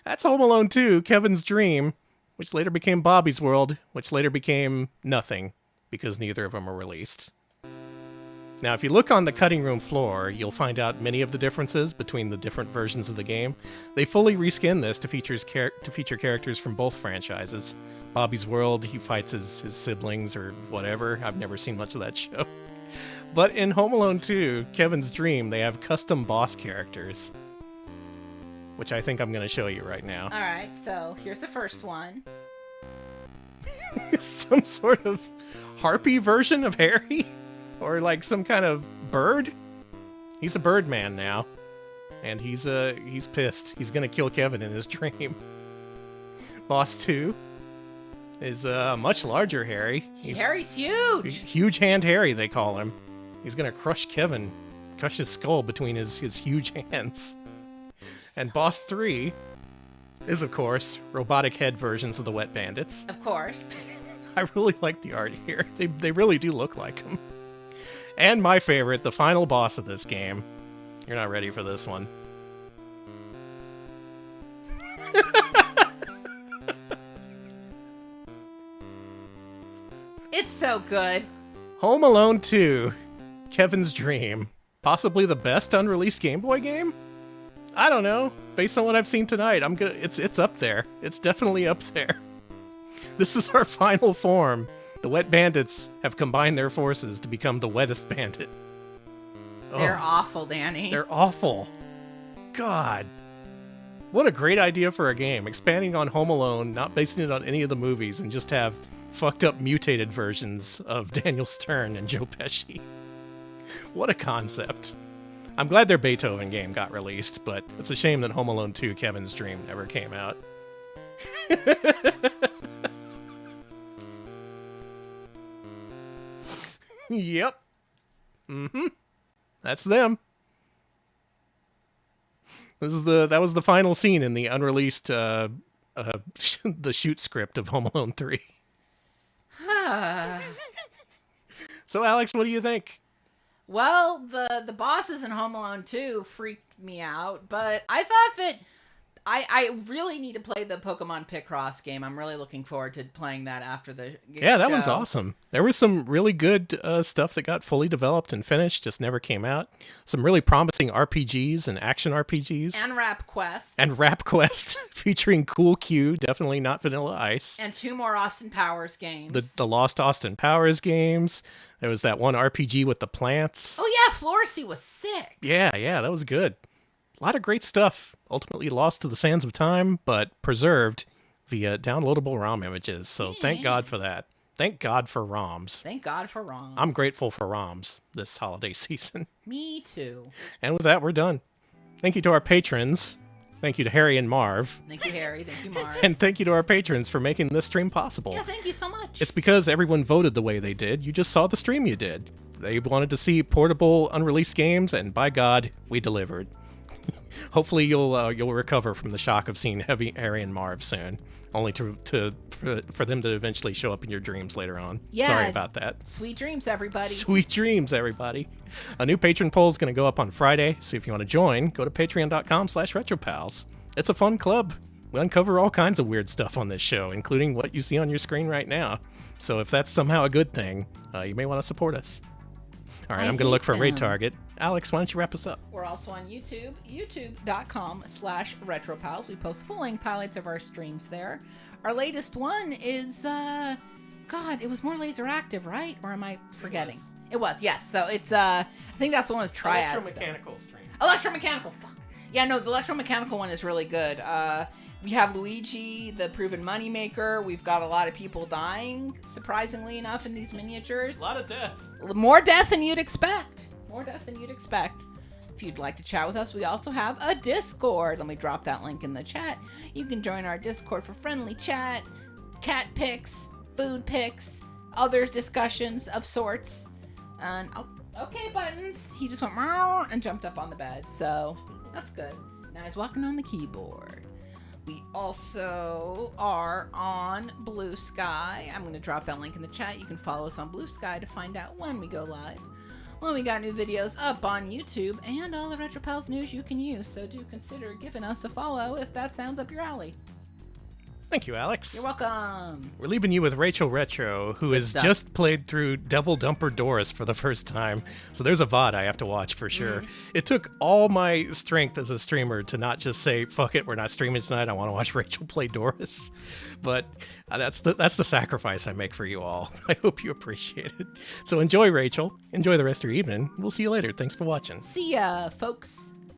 Speaker 1: That's Home Alone 2, Kevin's Dream, which later became Bobby's World, which later became nothing, because neither of them were released. Now, if you look on the cutting room floor, you'll find out many of the differences between the different versions of the game. They fully reskinned this to feature characters from both franchises. Bobby's World, he fights his siblings or whatever. I've never seen much of that show. But in Home Alone 2, Kevin's Dream, they have custom boss characters, which I think I'm going to show you right now.
Speaker 2: All right, so here's the first one.
Speaker 1: Some sort of harpy version of Harry? Or like some kind of bird? He's a bird man now. And he's pissed. He's gonna kill Kevin in his dream. Boss 2 is a much larger Harry.
Speaker 2: Harry's huge.
Speaker 1: Huge hand Harry, they call him. He's gonna crush Kevin. Crush his skull between his huge hands. And Boss 3 is, of course, robotic head versions of the Wet Bandits.
Speaker 2: Of course.
Speaker 1: I really like the art here. They really do look like him. And my favorite, the final boss of this game. You're not ready for this one.
Speaker 2: It's so good.
Speaker 1: Home Alone 2, Kevin's Dream. Possibly the best unreleased Game Boy game? I don't know. Based on what I've seen tonight, it's up there. It's definitely up there. This is our final form. The Wet Bandits have combined their forces to become the wettest bandit.
Speaker 2: They're awful, Danny.
Speaker 1: They're awful. God. What a great idea for a game. Expanding on Home Alone, not basing it on any of the movies, and just have fucked up mutated versions of Daniel Stern and Joe Pesci. What a concept. I'm glad their Beethoven game got released, but it's a shame that Home Alone 2 Kevin's Dream never came out. Yep. That's them. That was the final scene in the unreleased the shoot script of Home Alone 3. So Alex, what do you think?
Speaker 2: Well, the bosses in Home Alone 2 freaked me out, but I thought that I really need to play the Pokemon Picross game. I'm really looking forward to playing that after the
Speaker 1: Yeah, that
Speaker 2: show.
Speaker 1: one's awesome. There was some really good stuff that got fully developed and finished, just never came out. Some really promising RPGs and action RPGs.
Speaker 2: And Rap Quest.
Speaker 1: And Rap Quest featuring Cool Q, definitely not Vanilla Ice.
Speaker 2: And 2 more Austin Powers games.
Speaker 1: The Lost Austin Powers games. There was that one RPG with the plants.
Speaker 2: Oh yeah, Floresy was sick.
Speaker 1: Yeah, that was good. A lot of great stuff. Ultimately lost to the sands of time, but preserved via downloadable ROM images. So thank God for that. Thank God for ROMs.
Speaker 2: Thank God for ROMs.
Speaker 1: I'm grateful for ROMs this holiday season.
Speaker 2: Me too.
Speaker 1: And with that, we're done. Thank you to our patrons. Thank you to Harry and Marv.
Speaker 2: Thank you, Harry. Thank you, Marv.
Speaker 1: And thank you to our patrons for making this stream possible.
Speaker 2: Yeah, thank you so much.
Speaker 1: It's because everyone voted the way they did. You just saw the stream you did. They wanted to see portable, unreleased games, and by God, we delivered. Hopefully you'll recover from the shock of seeing Heavy, Harry, and Marv soon, only for them to eventually show up in your dreams later on.
Speaker 2: Yeah.
Speaker 1: Sorry about that.
Speaker 2: Sweet dreams, everybody.
Speaker 1: Sweet dreams, everybody. A new patron poll is going to go up on Friday, so if you want to join, go to patreon.com/retropals. It's a fun club. We uncover all kinds of weird stuff on this show, including what you see on your screen right now. So if that's somehow a good thing, you may want to support us. All right, I'm going to look for a raid target. Alex, why don't you wrap us up?
Speaker 2: We're also on YouTube, youtube.com/retropals. We post full-length highlights of our streams there. Our latest one is, God, it was more laser active, right? Or am I forgetting? It was, yes. So it's, I think that's the one with triads.
Speaker 1: Electromechanical stream.
Speaker 2: Electromechanical, fuck. Yeah, no, the electromechanical one is really good. We have Luigi, the proven moneymaker. We've got a lot of people dying, surprisingly enough, in these miniatures.
Speaker 1: A lot of death.
Speaker 2: More death than you'd expect. More death than you'd expect. If you'd like to chat with us, we also have a Discord. Let me drop that link in the chat. You can join our Discord for friendly chat, cat pics, food pics, other discussions of sorts. And, oh, okay, Buttons. He just went meow and jumped up on the bed. So, that's good. Now he's walking on the keyboard. We also are on Blue Sky. I'm going to drop that link in the chat. You can follow us on Blue Sky to find out when we go live. When we got new videos up on YouTube and all the RetroPals news you can use. So do consider giving us a follow if that sounds up your alley.
Speaker 1: Thank you, Alex.
Speaker 2: You're welcome.
Speaker 1: We're leaving you with Rachel Retro, who has just played through Devil Dumper Doris for the first time. So there's a VOD I have to watch for sure. It took all my strength as a streamer to not just say, fuck it, we're not streaming tonight. I want to watch Rachel play Doris. But that's the sacrifice I make for you all. I hope you appreciate it. So enjoy, Rachel. Enjoy the rest of your evening. We'll see you later. Thanks for watching.
Speaker 2: See ya, folks.